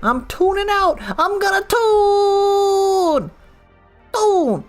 I'm tuning out. I'm gonna tune. Tune.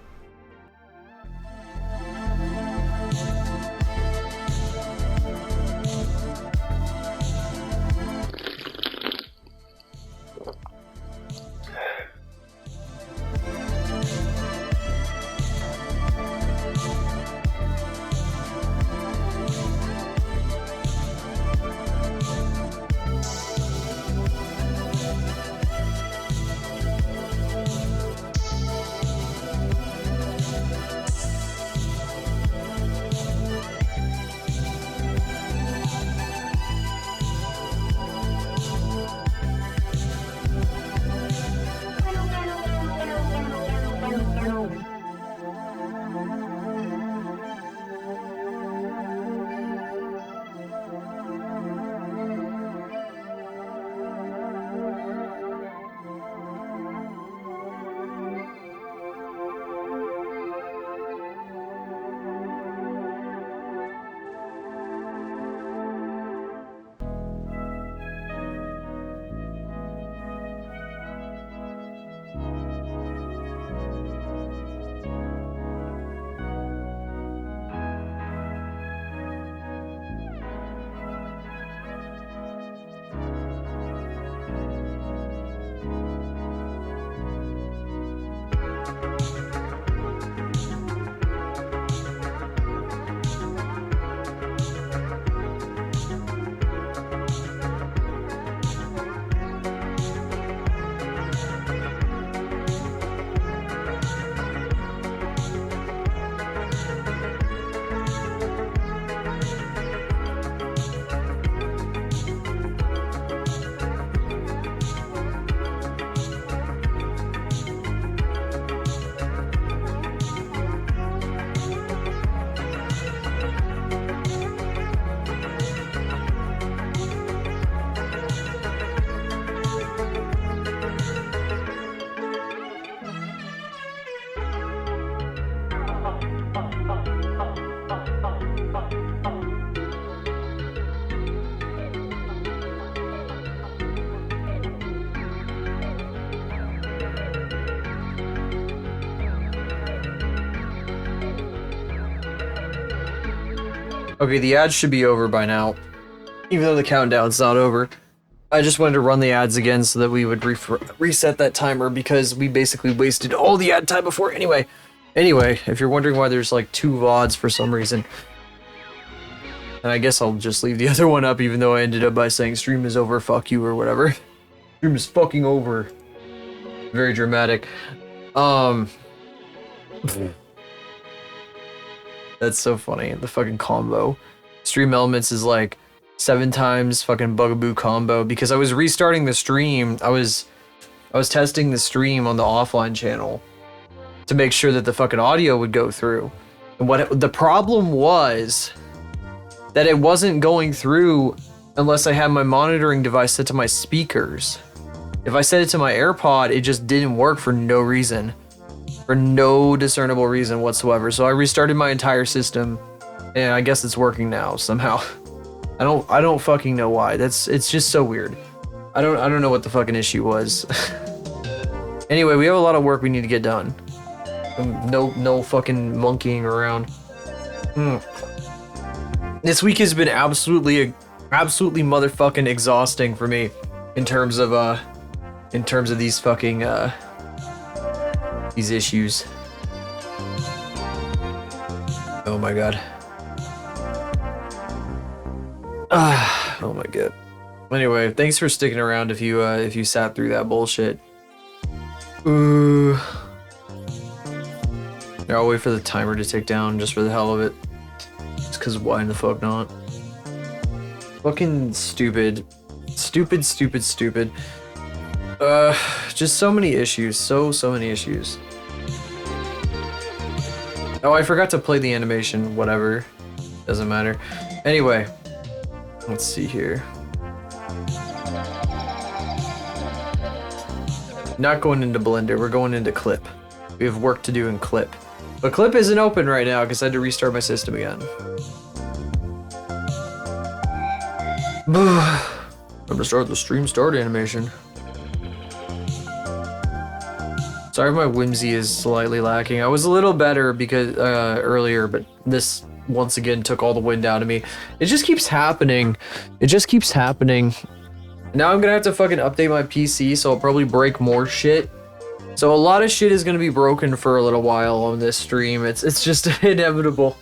Okay, the ads should be over by now, even though the countdown's not over. I just wanted to run the ads again so that we would reset that timer because we basically wasted all the ad time before. Anyway, if you're wondering why there's like 2 VODs for some reason, and I guess I'll just leave the other one up even though I ended up by saying stream is over, fuck you or whatever. Stream is fucking over. Very dramatic. That's so funny. The fucking combo. Stream Elements is like 7 times fucking bugaboo combo because I was restarting the stream. I was testing the stream on the offline channel to make sure that the fucking audio would go through. And the problem was that it wasn't going through unless I had my monitoring device set to my speakers. If I set it to my AirPod, it just didn't work for no reason. For no discernible reason whatsoever. So I restarted my entire system and I guess it's working now somehow. I don't fucking know why. It's just so weird. I don't know what the fucking issue was. Anyway, we have a lot of work we need to get done. No fucking monkeying around. This week has been absolutely motherfucking exhausting for me in terms of these fucking these issues. Oh my god. Oh my god. Anyway, thanks for sticking around if you sat through that bullshit. Here, I'll wait for the timer to tick down just for the hell of it. Just cause why in the fuck not? Fucking stupid. Stupid. Just so many issues. So many issues. Oh, I forgot to play the animation. Whatever. Doesn't matter. Anyway. Let's see here. Not going into Blender. We're going into Clip. We have work to do in Clip. But Clip isn't open right now because I had to restart my system again. I'm gonna start the stream start animation. Sorry if my whimsy is slightly lacking. I was a little better because earlier, but this once again took all the wind out of me. It just keeps happening. It just keeps happening. Now I'm gonna have to fucking update my PC, so I'll probably break more shit. So a lot of shit is gonna be broken for a little while on this stream. It's just inevitable.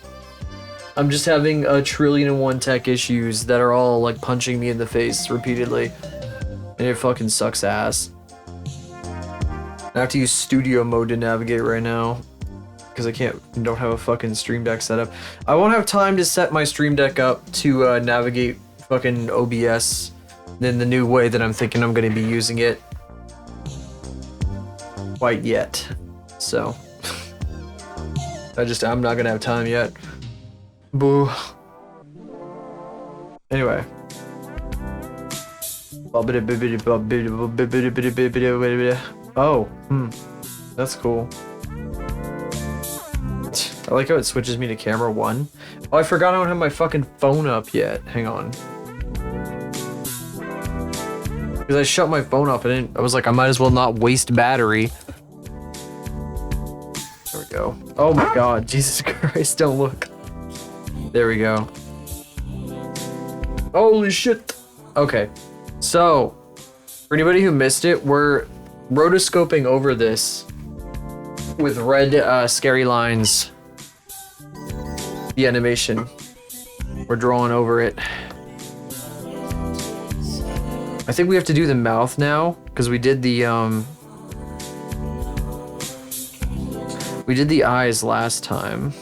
I'm just having a trillion and one tech issues that are all like punching me in the face repeatedly. And it fucking sucks ass. I have to use studio mode to navigate right now. Because don't have a fucking Stream Deck set up. I won't have time to set my Stream Deck up to navigate fucking OBS in the new way that I'm thinking I'm going to be using it. Quite yet. So. I'm not going to have time yet. Boo. Anyway. Oh, that's cool. I like how it switches me to camera 1. Oh, I forgot I don't have my fucking phone up yet. Hang on. Because I shut my phone off and I was like, I might as well not waste battery. There we go. Oh my god, Jesus Christ, don't look. There we go. Holy shit. Okay, so for anybody who missed it, we're rotoscoping over this with red scary lines. The animation. We're drawing over it. I think we have to do the mouth now because we did the eyes last time.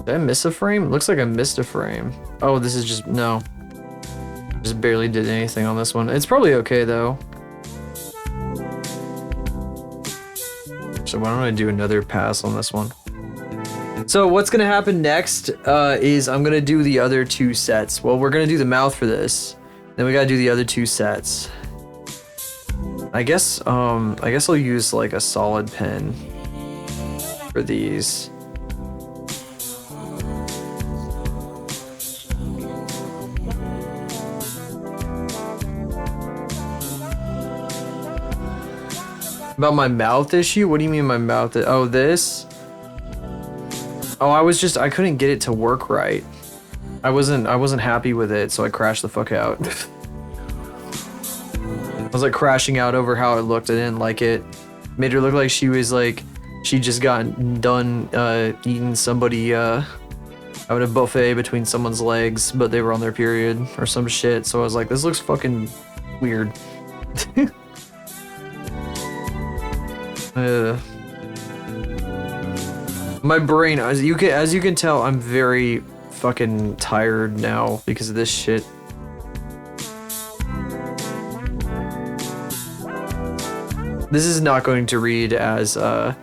Did I miss a frame? It looks like I missed a frame. Oh, this is just no. Just barely did anything on this one. It's probably okay though. So why don't I do another pass on this one? So what's gonna happen next is I'm gonna do the other 2 sets. Well, we're gonna do the mouth for this. Then we gotta do the other 2 sets. I guess I'll use like a solid pen for these. About my mouth issue? What do you mean my mouth? Oh, this? Oh, I couldn't get it to work right. I wasn't happy with it, so I crashed the fuck out. I was like crashing out over how it looked. I didn't like it. Made her look like she was like, she just got done eating somebody having a buffet between someone's legs, but they were on their period or some shit. So I was like, this looks fucking weird. My brain, as you can tell, I'm very fucking tired now because of this shit. This is not going to read as the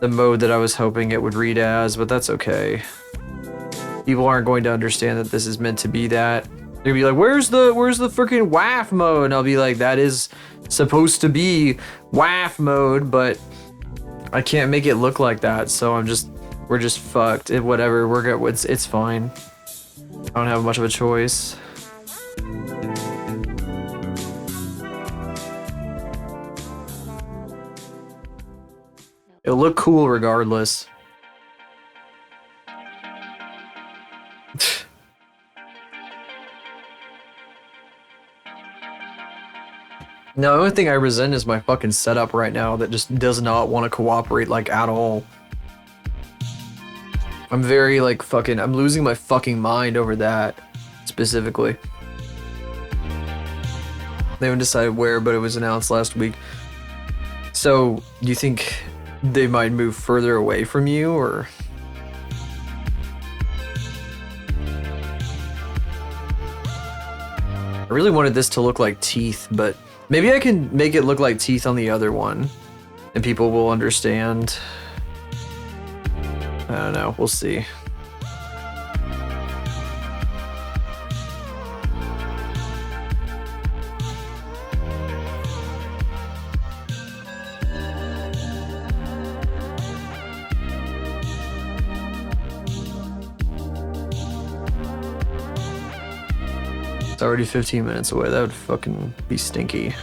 mode that I was hoping it would read as, but that's okay. People aren't going to understand that this is meant to be that. They're gonna be like, where's the freaking WAF mode? And I'll be like, that is supposed to be WAF mode, but I can't make it look like that, so we're just fucked. Whatever, it's fine. I don't have much of a choice. It'll look cool regardless. No, the only thing I resent is my fucking setup right now that just does not want to cooperate, like, at all. I'm very, like, I'm losing my fucking mind over that, specifically. They haven't decided where, but it was announced last week. So, do you think they might move further away from you, or...? I really wanted this to look like teeth, but... maybe I can make it look like teeth on the other one, and people will understand. I don't know, we'll see. It's already 15 minutes away. That would fucking be stinky.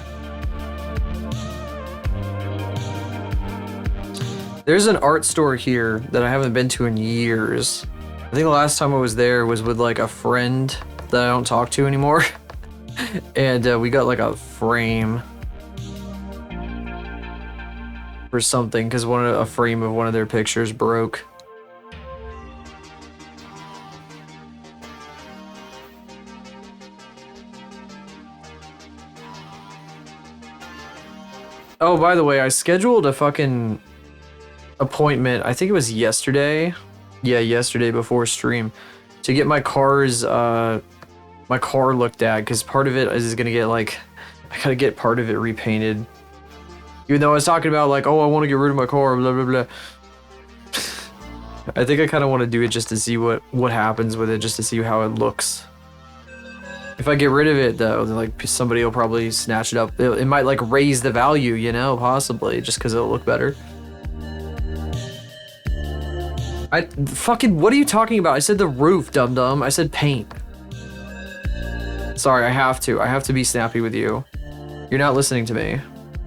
There's an art store here that I haven't been to in years. I think the last time I was there was with like a friend that I don't talk to anymore. And we got like a frame for something because a frame of one of their pictures broke. Oh, by the way, I scheduled a fucking appointment. I think it was yesterday. Yeah, yesterday before stream to get my car looked at because part of it is gonna get like I gotta get part of it repainted. Even though I was talking about like, oh, I want to get rid of my car, blah blah blah. I think I kind of want to do it just to see what happens with it, just to see how it looks. If I get rid of it though, then like somebody will probably snatch it up. It might like raise the value, you know, possibly just because it'll look better. What are you talking about? I said the roof, dum dum. I said paint. Sorry, I have to be snappy with you. You're not listening to me.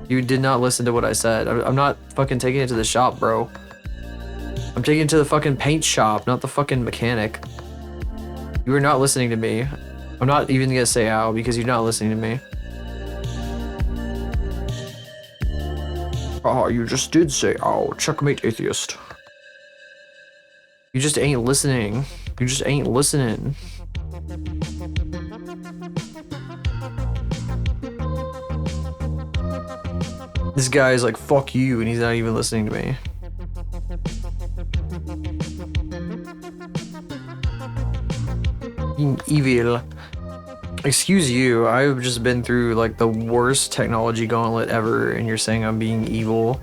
You did not listen to what I said. I'm not fucking taking it to the shop, bro. I'm taking it to the fucking paint shop, not the fucking mechanic. You are not listening to me. I'm not even gonna say ow because you're not listening to me. Oh, you just did say ow. Checkmate, atheist. You just ain't listening. You just ain't listening. This guy is like, fuck you, and he's not even listening to me. Evil. Excuse you, I've just been through like the worst technology gauntlet ever, and you're saying I'm being evil?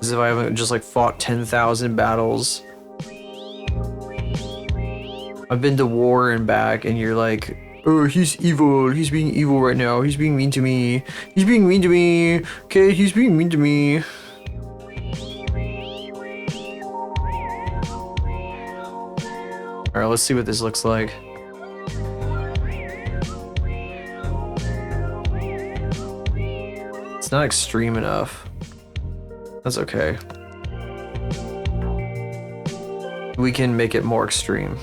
As if I haven't just like fought 10,000 battles. I've been to war and back, and you're like, oh, he's evil. He's being evil right now. He's being mean to me. He's being mean to me. Okay, he's being mean to me. Alright, let's see what this looks like. It's not extreme enough. That's okay. We can make it more extreme.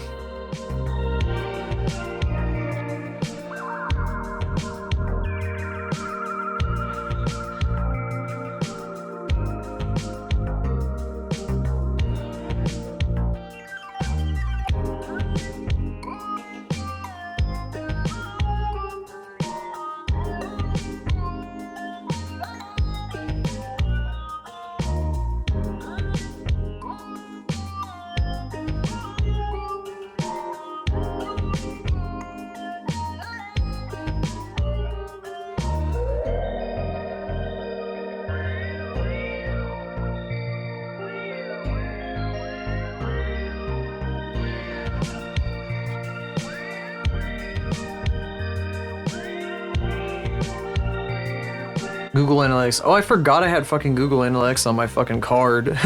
Google Analytics. Oh, I forgot I had fucking Google Analytics on my fucking card.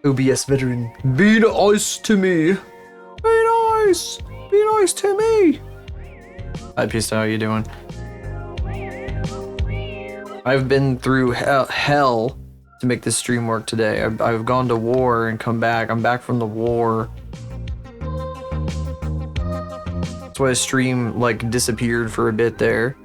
OBS veteran. Be nice to me. Be nice. Be nice to me. Hi, Peace, how you doing? I've been through hell to make this stream work today. I've gone to war and come back. I'm back from the war. That's why the stream like disappeared for a bit there.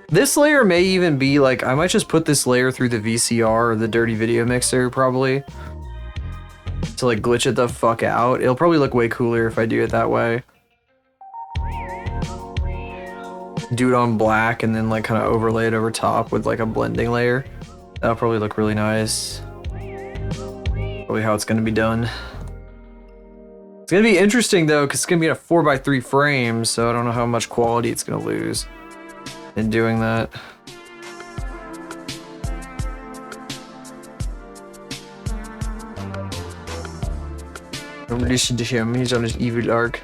This layer may even be like, I might just put this layer through the VCR or the dirty video mixer probably to like glitch it the fuck out. It'll probably look way cooler if I do it that way. Do it on black and then like kind of overlay it over top with like a blending layer. That'll probably look really nice. Probably how it's gonna be done. It's gonna be interesting though, because it's gonna be in a 4x3 frame, so I don't know how much quality it's gonna lose in doing that. Don't listen to him, he's on his evil arc.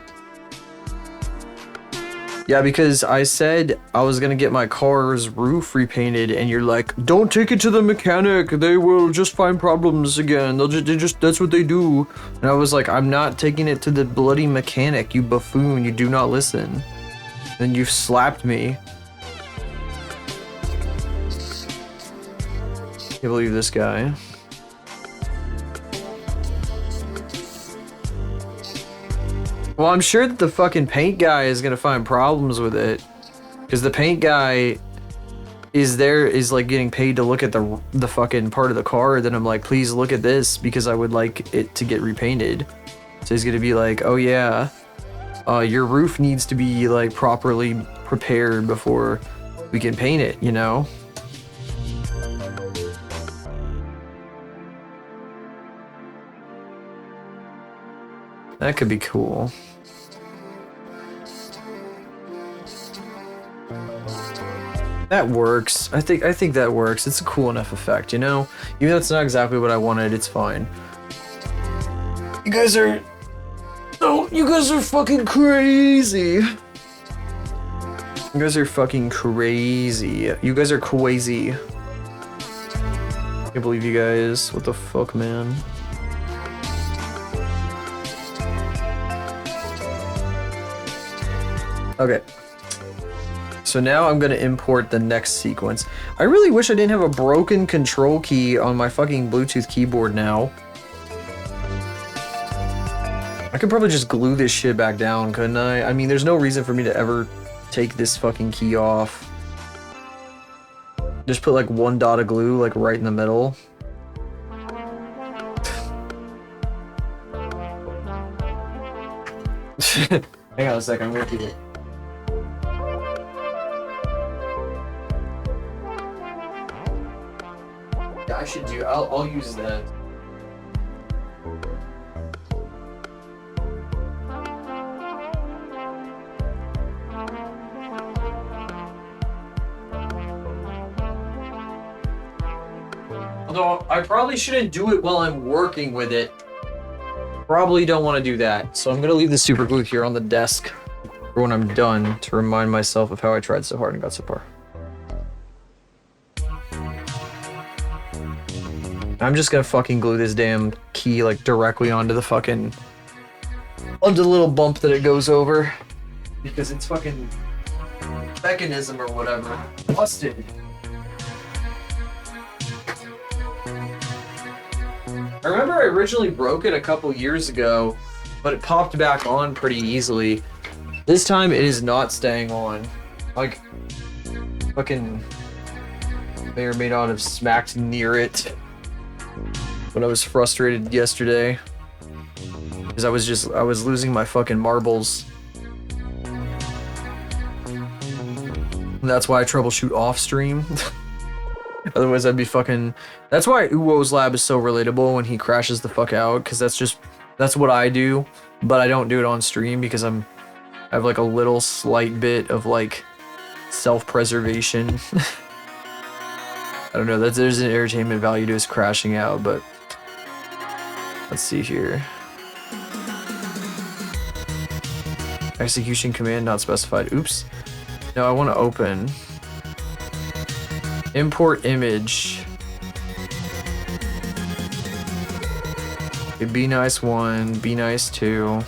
Yeah, because I said I was gonna get my car's roof repainted, and you're like, "Don't take it to the mechanic. They will just find problems again. They just that's what they do." And I was like, "I'm not taking it to the bloody mechanic, you buffoon. You do not listen." Then you slapped me. Can't believe this guy. Well, I'm sure that the fucking paint guy is gonna find problems with it, because the paint guy is like getting paid to look at the fucking part of the car. Then I'm like, please look at this because I would like it to get repainted. So he's gonna be like, oh yeah, your roof needs to be like properly prepared before we can paint it, you know? That could be cool. That works. I think that works. It's a cool enough effect, you know? Even though it's not exactly what I wanted, it's fine. You guys are... Oh, you guys are fucking crazy. You guys are fucking crazy. You guys are crazy. Can't believe you guys. What the fuck, man? Okay. So now I'm gonna import the next sequence. I really wish I didn't have a broken control key on my fucking Bluetooth keyboard now. I could probably just glue this shit back down, couldn't I? I mean, there's no reason for me to ever take this fucking key off. Just put like one dot of glue like right in the middle. Hang on a second, I'm gonna keep it. Yeah, I should do. I'll use that. Although I probably shouldn't do it while I'm working with it. Probably don't want to do that. So I'm gonna leave the super glue here on the desk for when I'm done to remind myself of how I tried so hard and got so far. I'm just gonna fucking glue this damn key like directly onto the fucking... onto the little bump that it goes over. Because it's fucking... mechanism or whatever. Busted. I remember I originally broke it a couple years ago, but it popped back on pretty easily. This time it is not staying on. Like, fucking may or may not have smacked near it when I was frustrated yesterday. Because I was losing my fucking marbles. And that's why I troubleshoot off stream. Otherwise I'd be fucking... That's why Uwo's lab is so relatable when he crashes the fuck out, because that's what I do, but I don't do it on stream because I have like a little slight bit of like self-preservation. I don't know, there's an entertainment value to his crashing out, but let's see here. Execution command not specified. Oops. No, I want to open. Import image. Okay, be nice 1, be nice 2.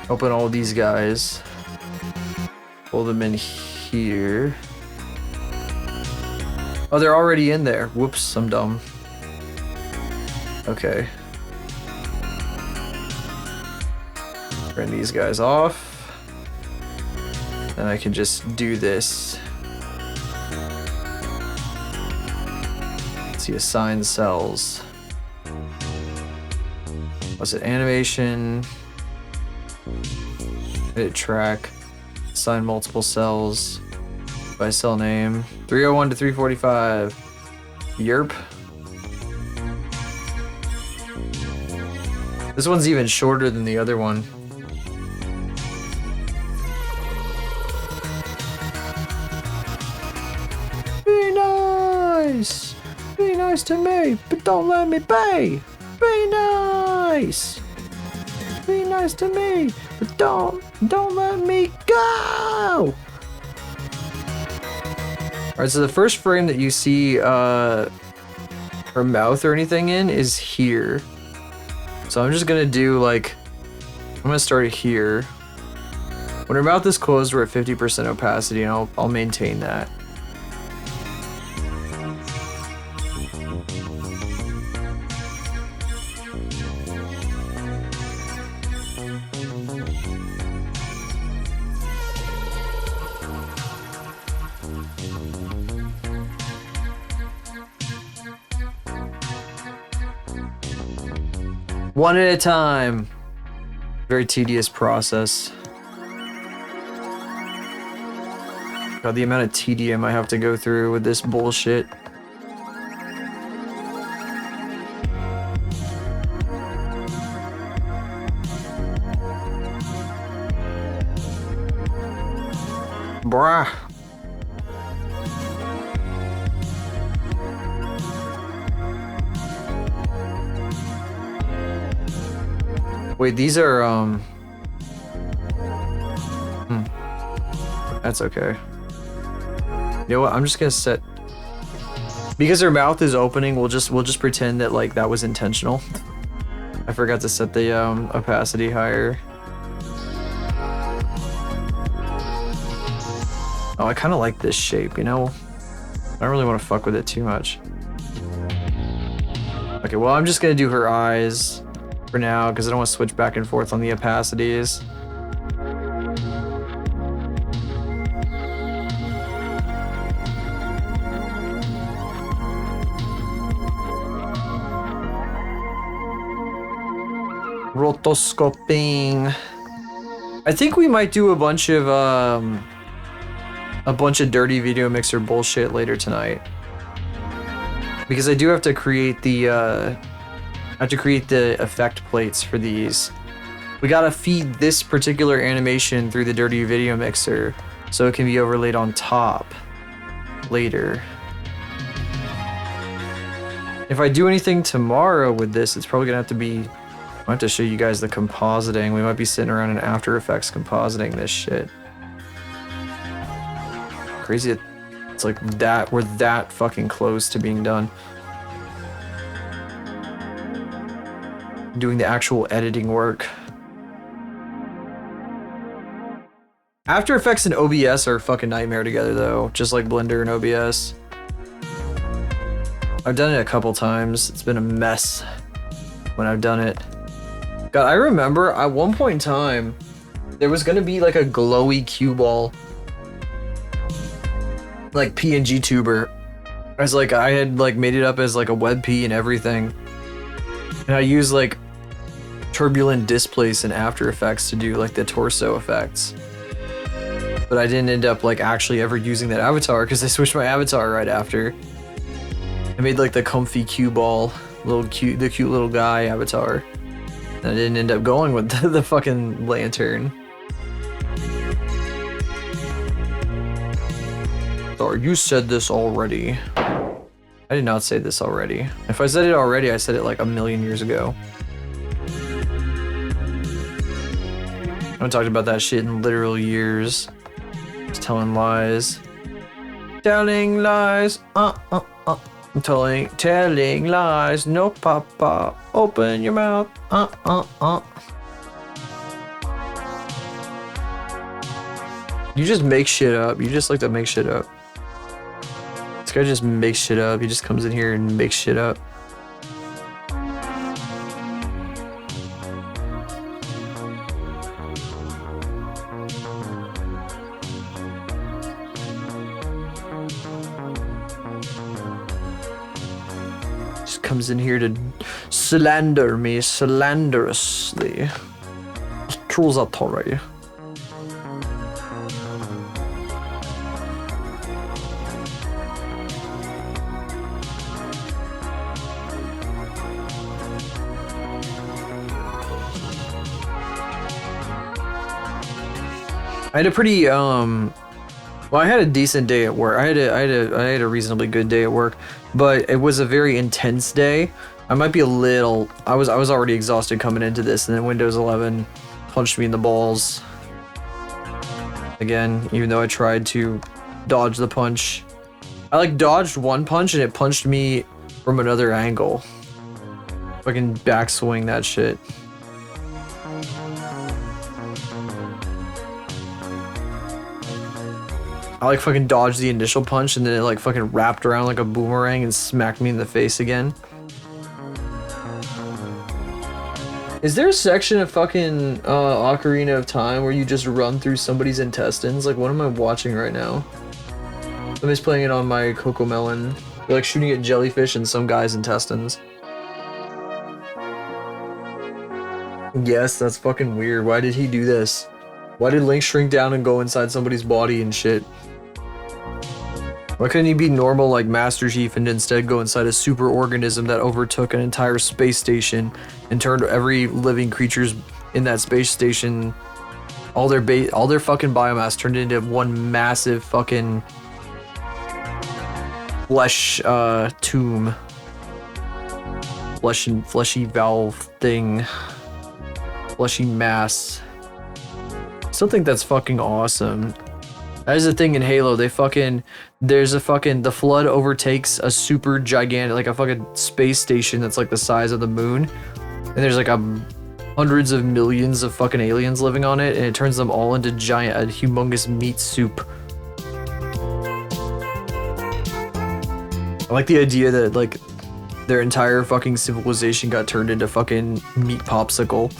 Open all these guys. Pull them in here. Oh, they're already in there. Whoops, I'm dumb. Okay. Turn these guys off. And I can just do this. Let's see, assign cells. What's it? Animation. Edit track. Assign multiple cells. By cell name. 301 to 345. Yerp. This one's even shorter than the other one. Be nice to me, but don't let me be. Be nice. be nice to me, but don't let me go. All right, so the first frame that you see her mouth or anything in is here. So I'm just gonna do like, I'm gonna start here. When her mouth is closed, we're at 50% opacity, and I'll maintain that. One at a time. Very tedious process. God, the amount of tedium I have to go through with this bullshit. Bruh. Wait, these are, That's okay. You know what, I'm just gonna set... Because her mouth is opening, we'll just pretend that, like, that was intentional. I forgot to set the, opacity higher. Oh, I kinda like this shape, you know? I don't really want to fuck with it too much. Okay, well, I'm just gonna do her eyes for now, because I don't want to switch back and forth on the opacities. Rotoscoping. I think we might do a bunch of dirty video mixer bullshit later tonight, because I do have to create the effect plates for these. We gotta feed this particular animation through the dirty video mixer so it can be overlaid on top later. If I do anything tomorrow with this, it's probably gonna have to be, I have to show you guys the compositing. We might be sitting around in After Effects compositing this shit. Crazy, it's like that, we're that fucking close to being done. Doing the actual editing work. After Effects and OBS are a fucking nightmare together though, just like Blender and OBS. I've done it a couple times. It's been a mess when I've done it. God, I remember at one point in time, there was gonna be like a glowy cue ball, like PNG tuber. I had like made it up as like a WebP and everything. And I used like turbulent displace in After Effects to do like the torso effects. But I didn't end up like actually ever using that avatar because I switched my avatar right after. I made like the comfy cue ball, the cute little guy avatar. And I didn't end up going with the fucking lantern. Sorry, you said this already. I did not say this already. If I said it already, I said it like a million years ago. I haven't talked about that shit in literal years. Just telling lies. Telling lies. I'm telling lies. No, papa. Open your mouth. You just make shit up. You just like to make shit up. This guy just makes shit up. He just comes in here and makes shit up. Just comes in here to slander me slanderously. Trolls are torre. I had a pretty well, I had a decent day at work. I had a reasonably good day at work, but it was a very intense day. I might be a little. I was already exhausted coming into this, and then Windows 11 punched me in the balls. Again, even though I tried to dodge the punch. I like dodged one punch and it punched me from another angle. Fucking backswing that shit. I like fucking dodged the initial punch and then it like fucking wrapped around like a boomerang and smacked me in the face again. Is there a section of fucking Ocarina of Time where you just run through somebody's intestines? Like, what am I watching right now? Somebody's playing it on my Cocomelon. They're like shooting at jellyfish and some guy's intestines. Yes, that's fucking weird. Why did he do this? Why did Link shrink down and go inside somebody's body and shit? Why couldn't he be normal like Master Chief and instead go inside a super organism that overtook an entire space station and turned every living creatures in that space station, all their fucking biomass turned into one massive fucking flesh tomb. Fleshy valve thing. Fleshy mass. Still think that's fucking awesome. That is the thing in Halo, the flood overtakes a super gigantic, like a fucking space station that's like the size of the moon. And there's like hundreds of millions of fucking aliens living on it, and it turns them all into a humongous meat soup. I like the idea that like their entire fucking civilization got turned into fucking meat popsicle.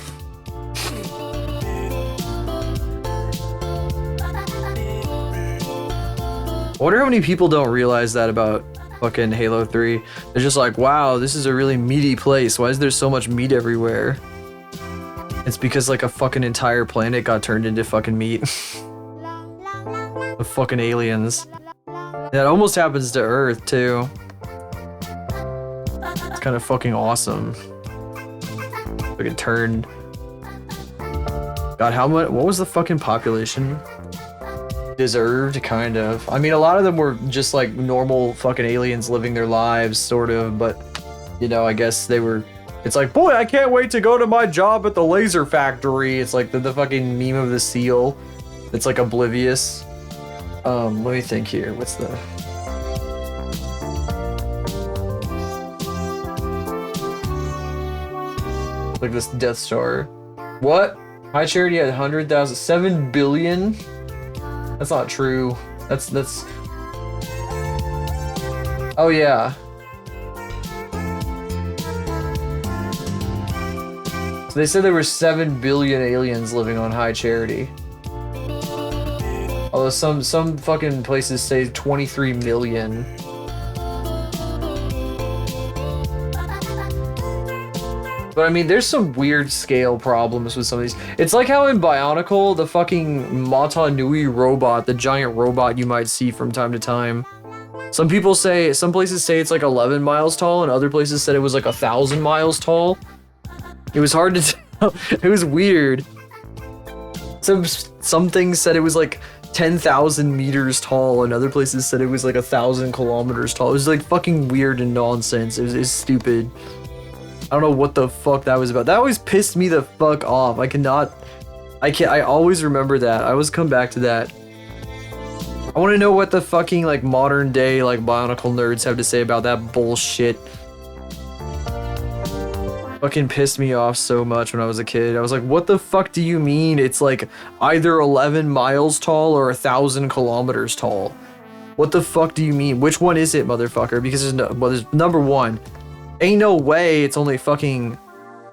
I wonder how many people don't realize that about fucking Halo 3. They're just like, wow, this is a really meaty place. Why is there so much meat everywhere? It's because like a fucking entire planet got turned into fucking meat. The fucking aliens. That almost happens to Earth too. It's kind of fucking awesome. Fucking turned. God, what was the fucking population? Deserved, kind of. I mean, a lot of them were just like normal fucking aliens living their lives, sort of, but you know, I guess they were. It's like, boy, I can't wait to go to my job at the laser factory. It's like the fucking meme of the seal. It's like oblivious. Let me think here. What's the? Like this Death Star. What? High Charity had 100,000, 7 billion. That's not true. That's. Oh yeah. So they said there were 7 billion aliens living on High Charity. Although some fucking places say 23 million. But I mean, there's some weird scale problems with some of these. It's like how in Bionicle, the fucking Mata Nui robot, the giant robot you might see from time to time. Some places say it's like 11 miles tall, and other places said it was like 1,000 miles tall. It was hard to tell. It was weird. Some things said it was like 10,000 meters tall, and other places said it was like 1,000 kilometers tall. It was like fucking weird and nonsense. It was stupid. I don't know what the fuck that was about. That always pissed me the fuck off. I always remember that. I always come back to that. I want to know what the fucking like modern day like Bionicle nerds have to say about that bullshit. Fucking pissed me off so much when I was a kid. I was like, what the fuck do you mean it's like either 11 miles tall or 1,000 kilometers tall? What the fuck do you mean? Which one is it, motherfucker? Because there's number one. Ain't no way it's only fucking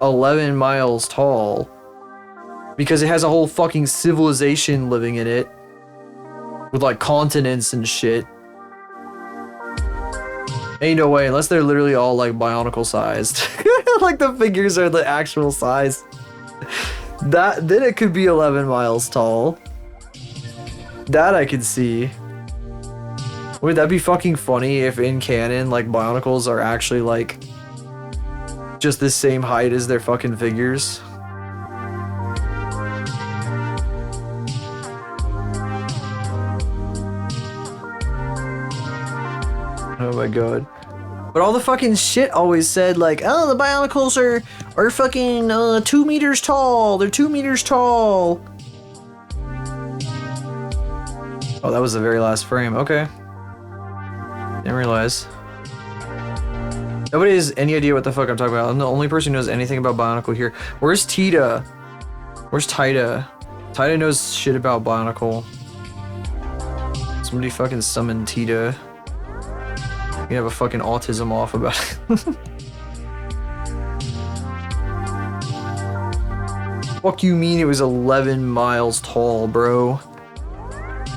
11 miles tall. Because it has a whole fucking civilization living in it. With like continents and shit. Ain't no way, unless they're literally all like Bionicle sized. Like the figures are the actual size. Then it could be 11 miles tall. That I could see. Would that be fucking funny if in canon like Bionicles are actually like just the same height as their fucking figures? Oh my god. But all the fucking shit always said like, oh, the Bionicles are fucking 2 meters tall. They're 2 meters tall. Oh, that was the very last frame. Okay. Didn't realize. Nobody has any idea what the fuck I'm talking about. I'm the only person who knows anything about Bionicle here. Where's Tita? Where's Tita? Tita knows shit about Bionicle. Somebody fucking summon Tita. You have a fucking autism off about it. Fuck you mean it was 11 miles tall, bro?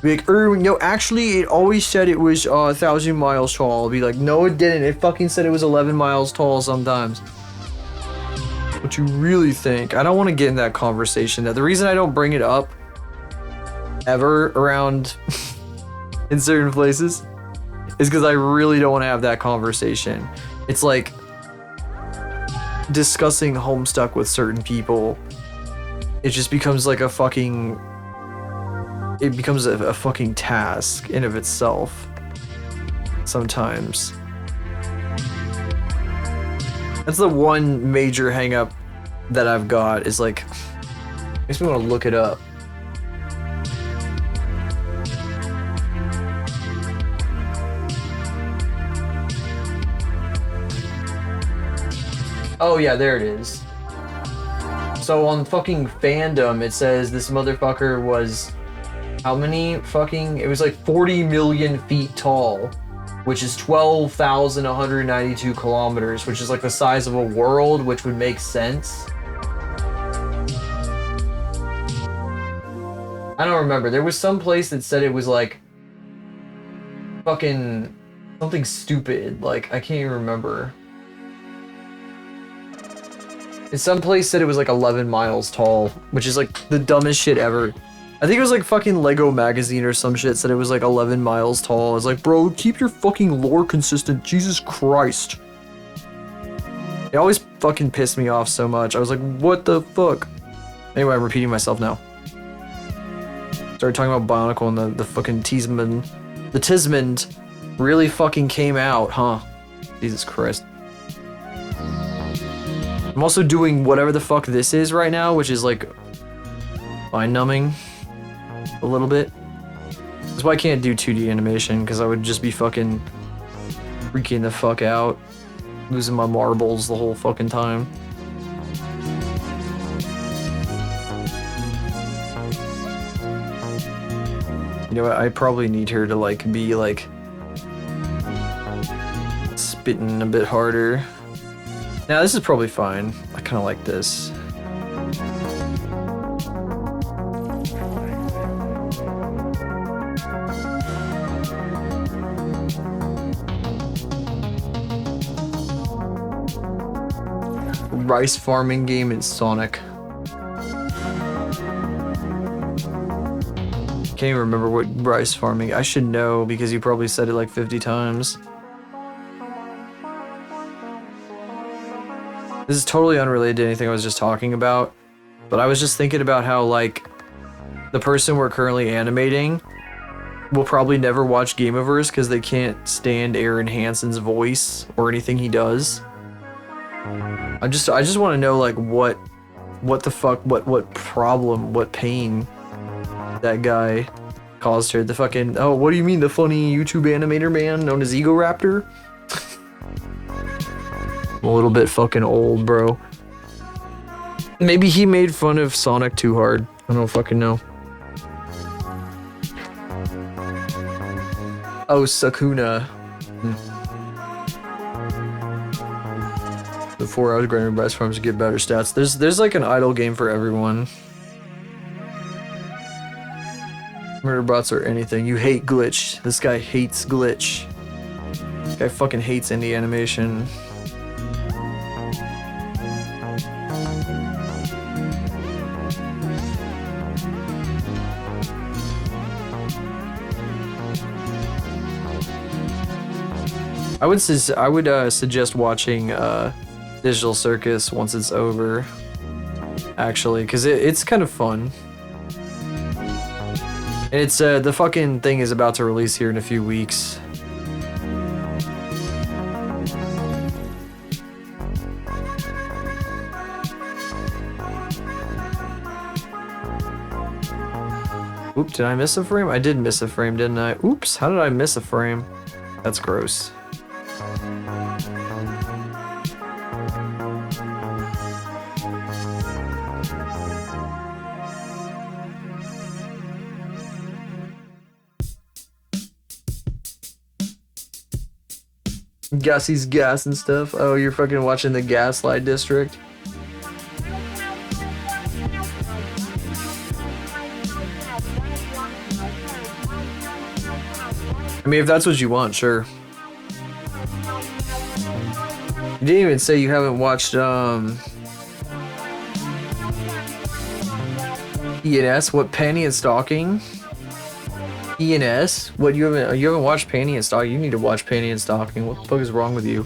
Be like, no, actually, it always said it was 1,000 miles tall. I'll be like, no, it didn't. It fucking said it was 11 miles tall sometimes. What you really think? I don't want to get in that conversation. The reason I don't bring it up ever around in certain places is because I really don't want to have that conversation. It's like discussing Homestuck with certain people. It just becomes like a fucking... It becomes a fucking task in of itself. Sometimes. That's the one major hang up that I've got is like... Makes me want to look it up. Oh yeah, there it is. So on fucking fandom, it says this motherfucker was... How many fucking... It was like 40 million feet tall, which is 12,192 kilometers, which is like the size of a world, which would make sense. I don't remember. There was some place that said it was like fucking something stupid. Like, I can't even remember. And some place said it was like 11 miles tall, which is like the dumbest shit ever. I think it was like fucking Lego magazine or some shit said it was like 11 miles tall. I was like, bro, keep your fucking lore consistent. Jesus Christ. It always fucking pissed me off so much. I was like, what the fuck? Anyway, I'm repeating myself now. Started talking about Bionicle and the fucking Tismond. The Tismond really fucking came out, huh? Jesus Christ. I'm also doing whatever the fuck this is right now, which is like mind numbing. A little bit. That's why I can't do 2D animation, because I would just be fucking freaking the fuck out. Losing my marbles the whole fucking time. You know what, I probably need her to like be like spitting a bit harder. Now this is probably fine. I kinda like this. Rice farming game in Sonic. Can't even remember what rice farming. I should know because you probably said it like 50 times. This is totally unrelated to anything I was just talking about, but I was just thinking about how like the person we're currently animating will probably never watch Gameoverse because they can't stand Aaron Hansen's voice or anything he does. I just want to know like what the fuck, what problem, what pain that guy caused her. The fucking, oh, what do you mean the funny YouTube animator man known as Ego Raptor? I'm a little bit fucking old, bro. Maybe he made fun of Sonic too hard. I don't fucking know. Oh, Sakuna. The 4 hours grinding rice farms to get better stats. There's like an idle game for everyone. Murder bots or anything. You hate glitch. This guy hates glitch. This guy fucking hates indie animation. I would suggest watching Digital Circus once it's over, actually, because it's kind of fun. And it's the fucking thing is about to release here in a few weeks. Oops, did I miss a frame? I did miss a frame, didn't I? Oops, how did I miss a frame? That's gross. Gussie's gas and stuff. Oh, you're fucking watching the Gaslight District? I mean, if that's what you want, sure. You didn't even say you haven't watched, E&S? What, Panty and Stalking? E&S? What, you haven't watched Panty and Stalking? You need to watch Panty and Stalking. What the fuck is wrong with you?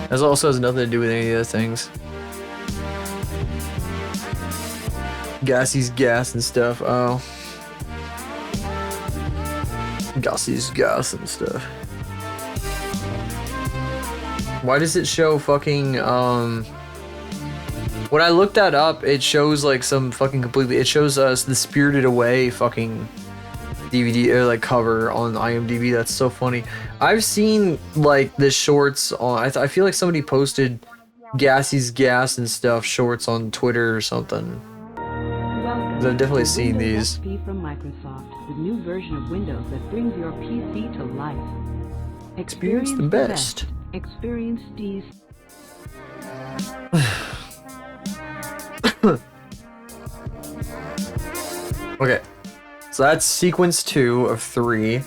That also has nothing to do with any of those things. Gassie's gas and stuff. Oh. Gassie's gas and stuff. Why does it show fucking, when I looked that up, it shows like some fucking completely, it shows us the Spirited Away fucking DVD or like cover on IMDb. That's so funny. I've seen like the shorts on, I feel like somebody posted Gassie's gas and stuff shorts on Twitter or something. I've definitely seen these. From Microsoft, the new version of Windows that brings your PC to life. Experience the best. Experience these. Okay, so that's sequence 2 of 3.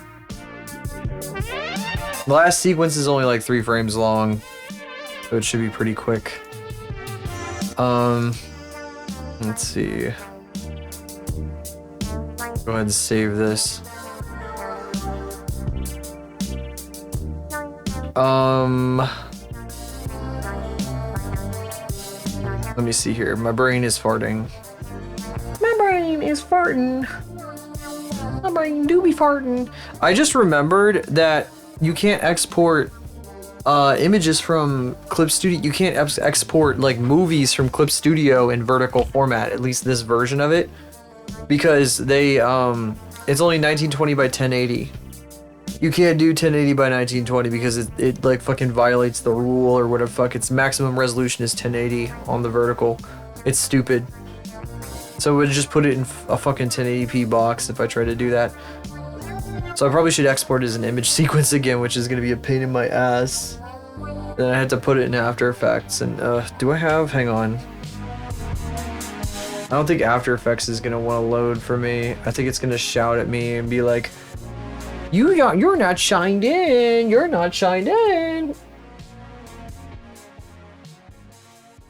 The last sequence is only like 3 frames long, so it should be pretty quick. Let's see. Go ahead and save this. Let me see here. My brain is farting. My brain is farting. My brain do be farting. I just remembered that you can't export images from Clip Studio. You can't export like movies from Clip Studio in vertical format, at least this version of it, because they it's only 1920 by 1080. You can't do 1080 by 1920 because it like fucking violates the rule or whatever fuck. Its maximum resolution is 1080 on the vertical. It's stupid. So it would just put it in a fucking 1080p box if I try to do that. So I probably should export it as an image sequence again, which is gonna be a pain in my ass. Then I had to put it in After Effects and do I have, hang on. I don't think After Effects is gonna want to load for me. I think it's gonna shout at me and be like, you're not shined in. You're not shined in.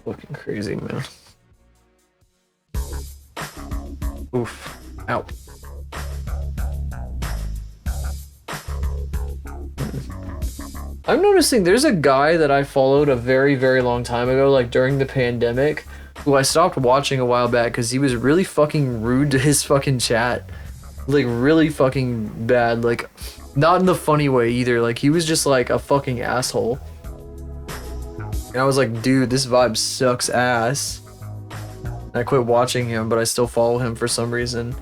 Fucking crazy, man. Oof. Ow. I'm noticing there's a guy that I followed a very, very long time ago, like during the pandemic, who I stopped watching a while back because he was really fucking rude to his fucking chat. Like really fucking bad, like not in the funny way either. Like he was just like a fucking asshole. And I was like, dude, this vibe sucks ass. And I quit watching him, but I still follow him for some reason.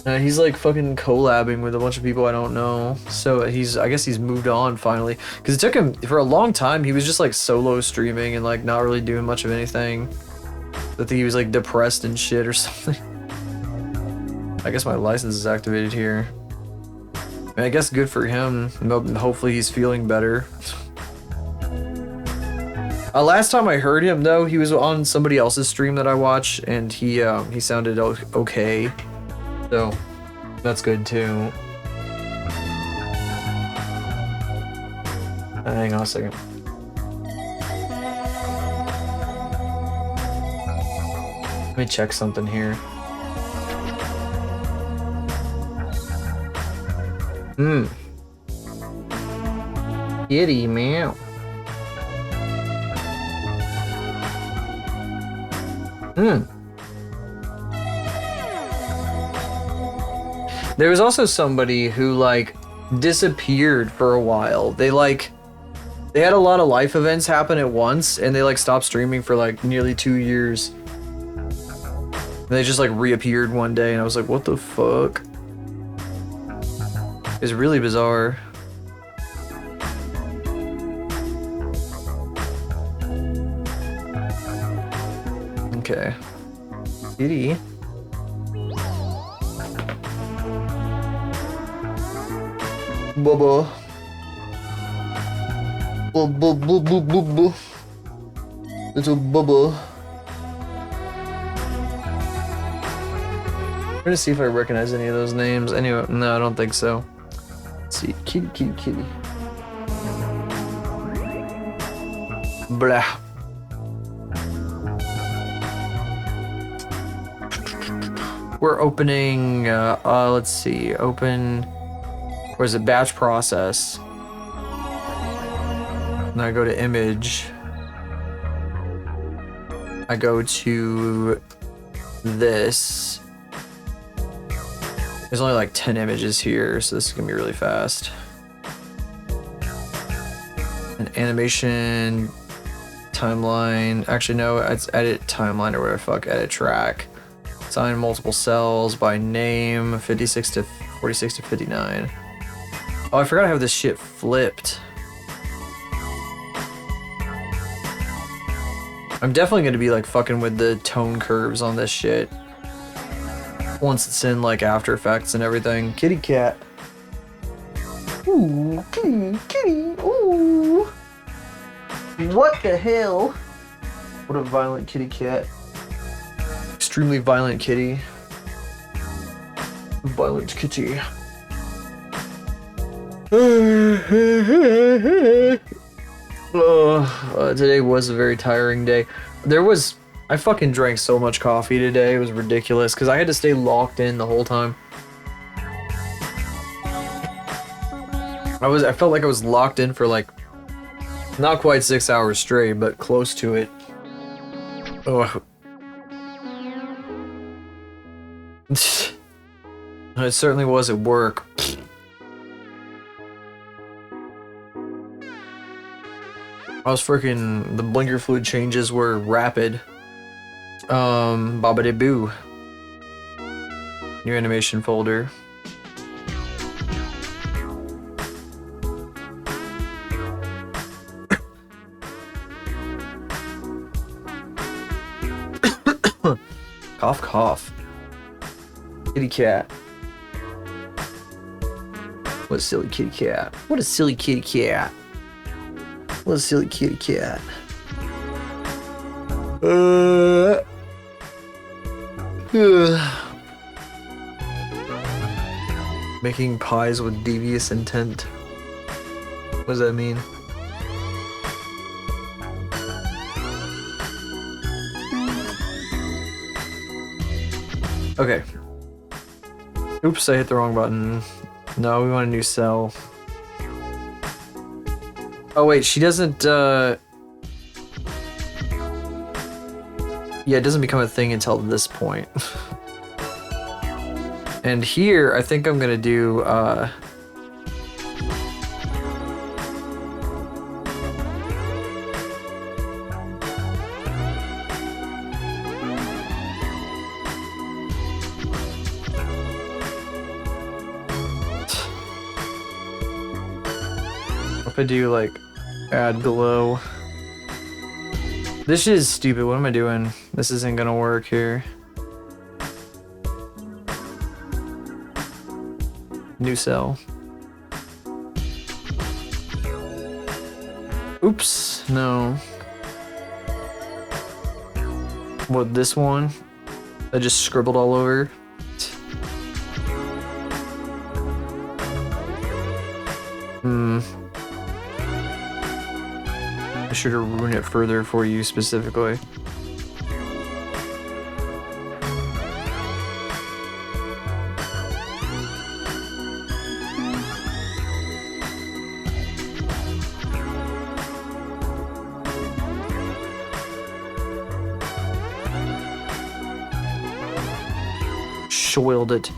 He's like fucking collabing with a bunch of people I don't know. So I guess he's moved on finally. Because it took him, for a long time, he was just like solo streaming and like not really doing much of anything. I think he was like depressed and shit or something. I guess my license is activated here. I guess good for him. Hopefully he's feeling better. Last time I heard him though, he was on somebody else's stream that I watch, and he sounded okay. So that's good too. Hang on a second. Let me check something here. Kitty meow. There was also somebody who like disappeared for a while. They had a lot of life events happen at once, and they like stopped streaming for like nearly 2 years. And they just like reappeared one day, and I was like, what the fuck? It's really bizarre. Okay. Kitty. Bubba. Bubba. Little Bubba. I'm gonna see if I recognize any of those names. Anyway, no, I don't think so. Let's see. Kitty, kitty, kitty. Blah. We're opening, let's see, open, where's it, batch process. And I go to image. I go to this. There's only like 10 images here, so this is gonna be really fast. An animation, timeline, actually no, it's edit timeline or whatever, fuck, edit track. Assign multiple cells by name, 56 to 46 to 59. Oh, I forgot I have this shit flipped. I'm definitely gonna be like fucking with the tone curves on this shit. Once it's in like After Effects and everything. Kitty cat. Ooh, kitty, kitty, ooh. What the hell? What a violent kitty cat. Extremely violent kitty. Violent kitty. Today was a very tiring day. I fucking drank so much coffee today. It was ridiculous because I had to stay locked in the whole time. I felt like I was locked in for like not quite 6 hours straight, but close to it. Oh. It certainly was at work. The blinker fluid changes were rapid. Babidi boo. New animation folder. Cough, cough. Kitty cat. What a silly kitty cat. What a silly kitty cat. What a silly kitty cat. Making pies with devious intent. What does that mean? Okay. Oops, I hit the wrong button. No, we want a new cell. Oh wait, she doesn't, yeah, it doesn't become a thing until this point. And here, I think I'm gonna do, if I do like add glow. This is stupid. What am I doing? This isn't gonna work here. New cell. Oops, no. What, this one? I just scribbled all over. I should have ruined it further for you specifically. Shoiled it.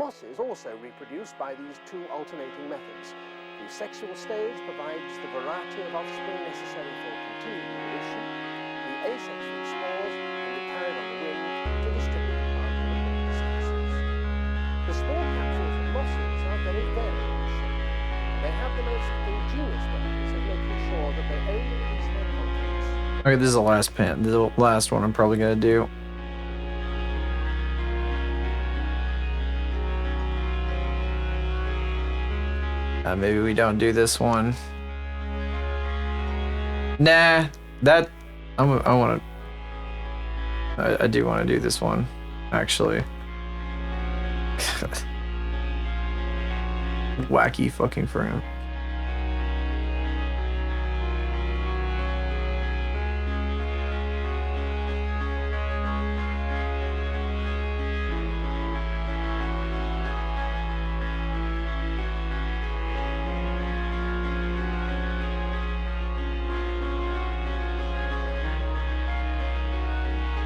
Mosses also reproduce by these two alternating methods. The sexual stage provides the variety of offspring necessary for continued evolution. The asexual spores can be carried on the wind to distribute apart in the broader species. The spore capsules of mosses are very varied in shape. They have the most ingenious ways of making sure that they only release their contents. Okay, this is the last pen. This is the last one I'm probably gonna do. Maybe we don't do this one. Nah, that I want to. I do want to do this one, actually. Wacky fucking frame.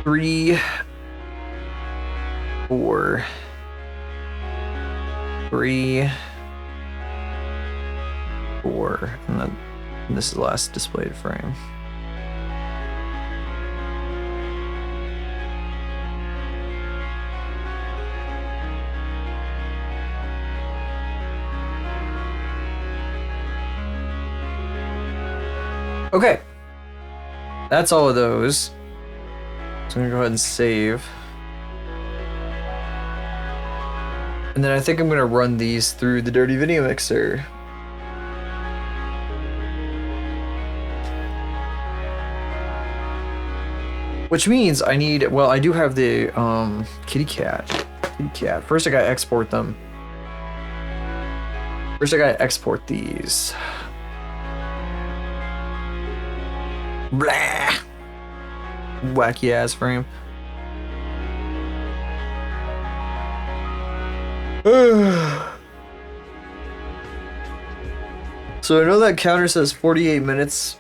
Three, 4, 3, 4, and then this is the last displayed frame. Okay, that's all of those. So I'm gonna go ahead and save. And then I think I'm gonna run these through the Dirty Video Mixer. Which means I need, well, I do have the kitty cat. First I gotta export them. First I gotta export these. Blah. Wacky ass frame. So I know that counter says 48 minutes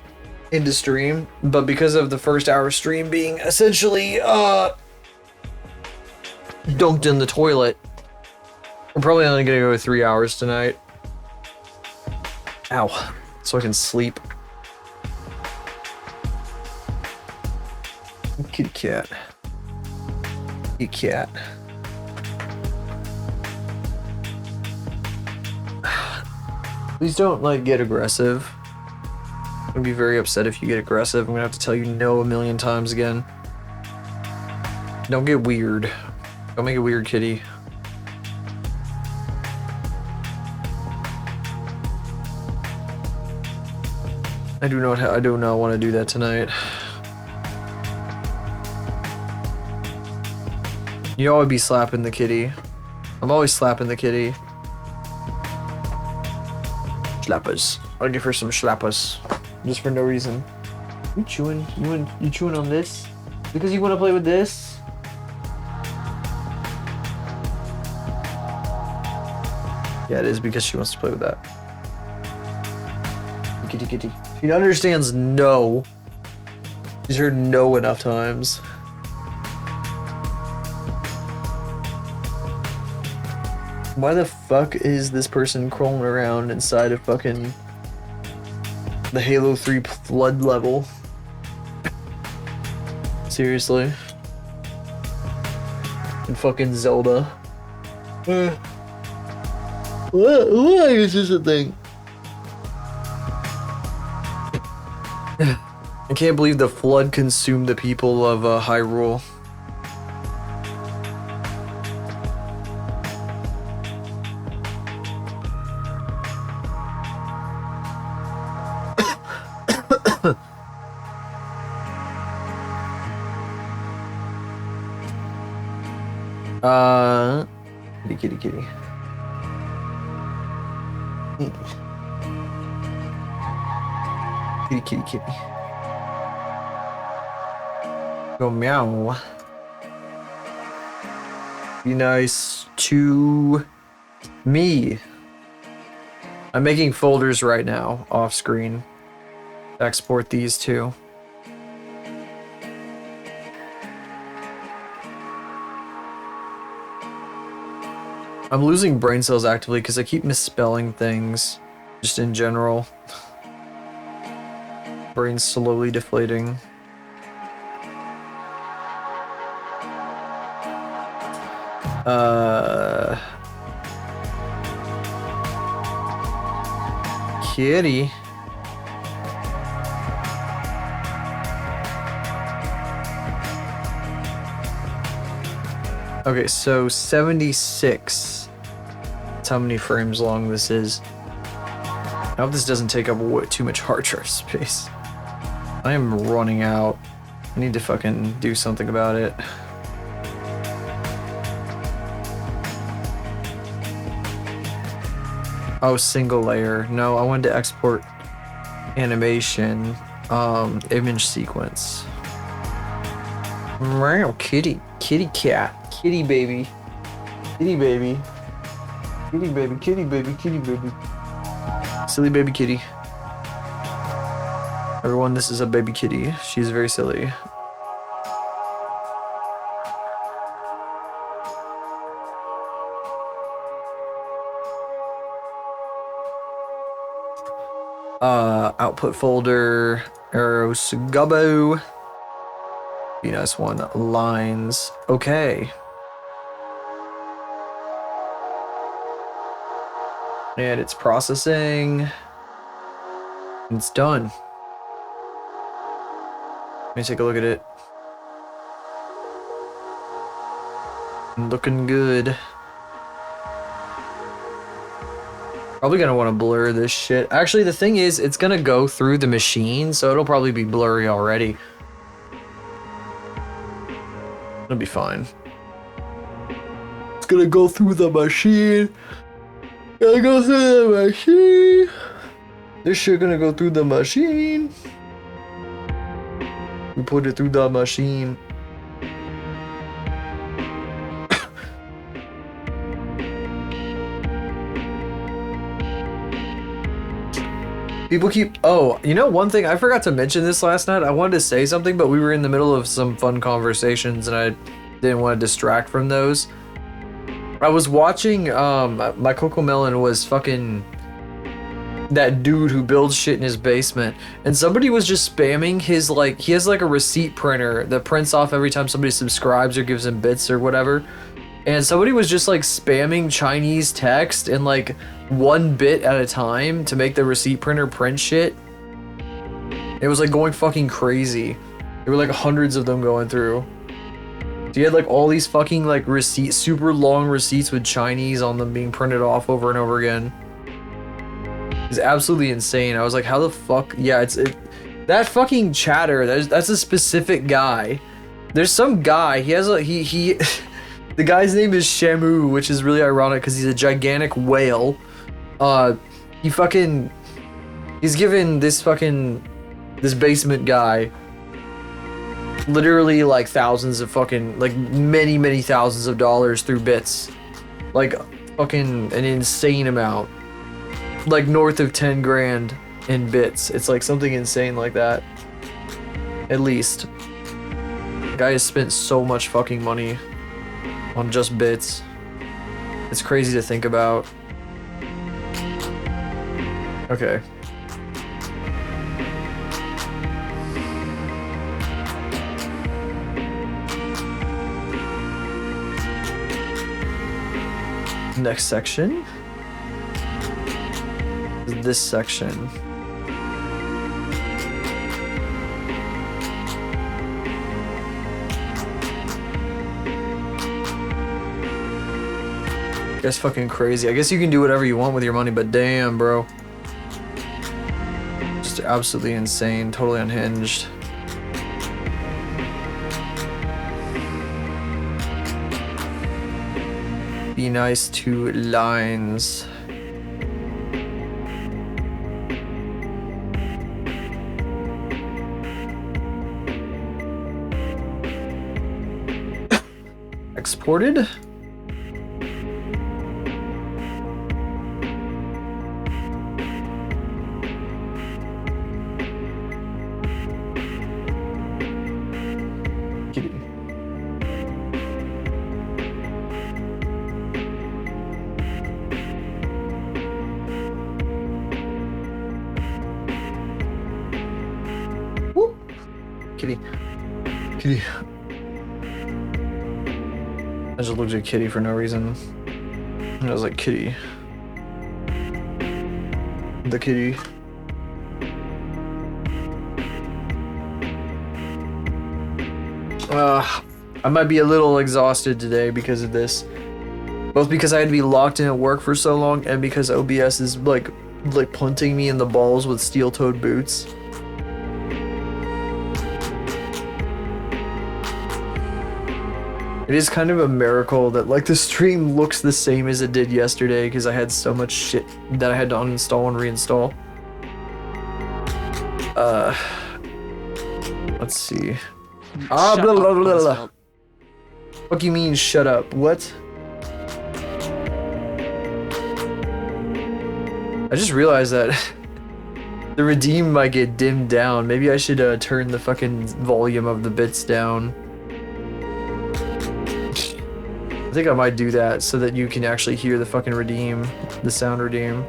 into stream, but because of the first hour stream being essentially dunked in the toilet, I'm probably only gonna go 3 hours tonight. Ow. So I can sleep. Kitty cat. Kitty cat. Please don't, like, get aggressive. I'm gonna be very upset if you get aggressive. I'm gonna have to tell you no a million times again. Don't get weird. Don't make it weird, kitty. I do not want to do that tonight. You always be slapping the kitty. I'm always slapping the kitty. Slappers. I'll give her some slappers. Just for no reason. You chewing? You chewing on this? Because you want to play with this? Yeah, it is because she wants to play with that. Kitty, kitty. She understands no. She's heard no enough times. Why the fuck is this person crawling around inside of fucking the Halo 3 flood level? Seriously? And fucking Zelda. Why is this a thing? I can't believe the flood consumed the people of Hyrule. Kitty, kitty, kitty. Kitty, kitty, kitty. Go meow. Be nice to me. I'm making folders right now, off screen. Export these two. I'm losing brain cells actively because I keep misspelling things, just in general. Brain's slowly deflating. Kitty. Okay, so 76. That's how many frames long this is. I hope this doesn't take up too much hard drive space. I am running out. I need to fucking do something about it. Oh, single layer. No, I wanted to export animation, image sequence. Meow, kitty, kitty cat, kitty baby, kitty baby, kitty baby, kitty baby, kitty baby. Silly baby kitty. Everyone, this is a baby kitty. She's very silly. Output folder, arrows, gubbo. Be nice one. Lines. Okay. And it's processing. It's done. Let me take a look at it. Looking good. Probably gonna want to blur this shit. Actually, the thing is, it's gonna go through the machine, so it'll probably be blurry already. It'll be fine. It's gonna go through the machine. Gonna go through the machine. This shit gonna go through the machine. We put it through the machine. People keep, oh, you know, one thing, I forgot to mention this last night. I wanted to say something, but we were in the middle of some fun conversations and I didn't want to distract from those. I was watching, my Coco Melon was fucking that dude who builds shit in his basement, and somebody was just spamming his, like, he has like a receipt printer that prints off every time somebody subscribes or gives him bits or whatever. And somebody was just like spamming Chinese text and like 1 bit at a time to make the receipt printer print shit. It was like going fucking crazy. There were like hundreds of them going through. So you had like all these fucking like receipts, super long receipts with Chinese on them being printed off over and over again. It's absolutely insane. I was like, how the fuck? Yeah, that fucking chatter. That's a specific guy. There's some guy. He has a he. The guy's name is Shamu, which is really ironic because he's a gigantic whale. He's given this basement guy literally like thousands of fucking, like many thousands of dollars through bits. Like fucking an insane amount. Like north of 10 grand in bits. It's like something insane like that. At least. The guy has spent so much fucking money on just bits. It's crazy to think about. Okay. Next section is this section. That's fucking crazy. I guess you can do whatever you want with your money, but damn, bro. Just absolutely insane, totally unhinged. Be nice to lines. Exported? Kitty. Kitty. I just looked at Kitty for no reason. And I was like, Kitty. The kitty. I might be a little exhausted today because of this. Both because I had to be locked in at work for so long and because OBS is like punting me in the balls with steel-toed boots. It is kind of a miracle that like the stream looks the same as it did yesterday because I had so much shit that I had to uninstall and reinstall. Let's see. Ah, blah, blah, blah, blah. What do you mean, shut up? What? I just realized that the redeem might get dimmed down. Maybe I should turn the fucking volume of the bits down. I think I might do that so that you can actually hear the fucking redeem, the sound redeem.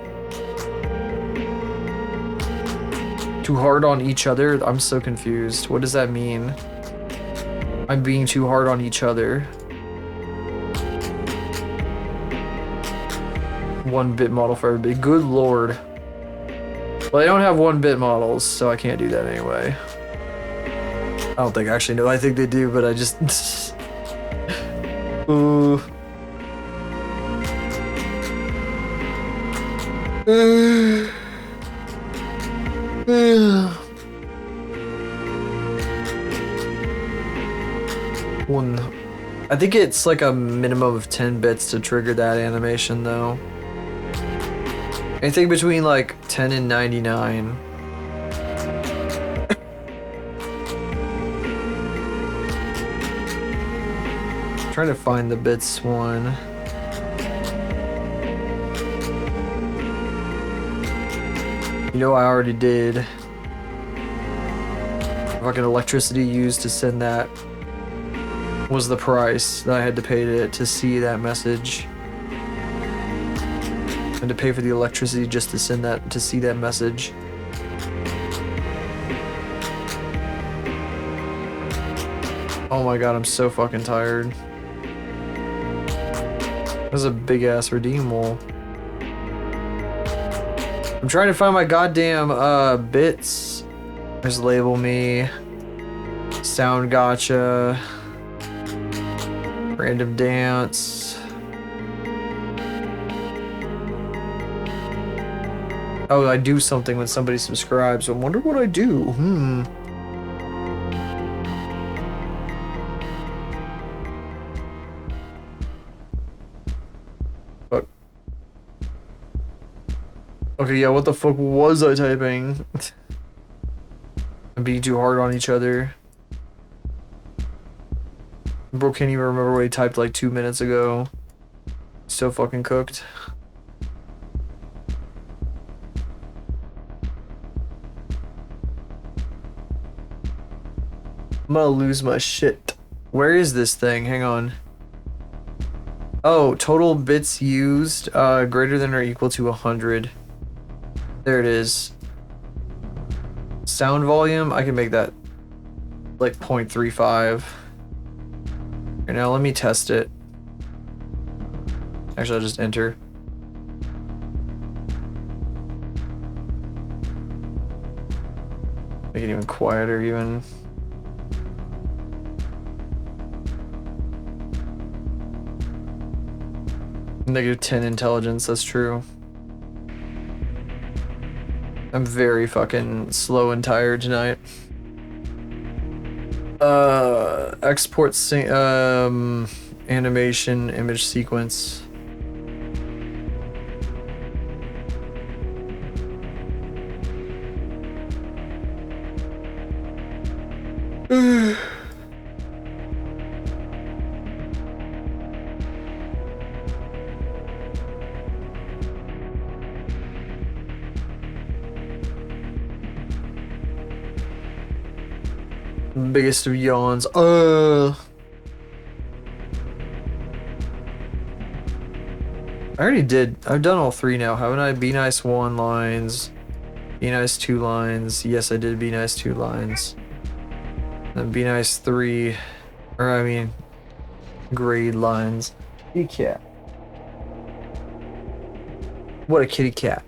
Too hard on each other? I'm so confused. What does that mean? I'm being too hard on each other. 1-bit model for everybody. Good lord. Well, I don't have 1-bit models, so I can't do that anyway. I don't think actually, no, I think they do, but I just... Ooh. I think it's like a minimum of 10 bits to trigger that animation though. Anything between like 10 and 99. Trying to find the bits one. You know I already did. Fucking electricity used to send that was the price that I had to pay to see that message. And to pay for the electricity just to send that, to see that message. Oh my god, I'm so fucking tired. That's a big ass redeem wall. I'm trying to find my goddamn bits. There's label me, sound gotcha, random dance. Oh, I do something when somebody subscribes. I wonder what I do. Fuck. Okay, yeah, what the fuck was I typing? I'm being too hard on each other. Bro can't even remember what he typed like 2 minutes ago. So fucking cooked. I'm gonna lose my shit. Where is this thing? Hang on. Oh, total bits used, greater than or equal to 100. There it is. Sound volume, I can make that like 0.35. Right now, let me test it. Actually, I'll just enter. Make it even quieter, even. -10 intelligence, that's true. I'm very fucking slow and tired tonight. Export animation image sequence. Biggest of yawns. I already did. I've done all 3 now, haven't I? Be nice 1 lines. Be nice 2 lines. Yes, I did be nice 2 lines. And Be Nice 3, or I mean, grade lines. Kitty cat. What a kitty cat.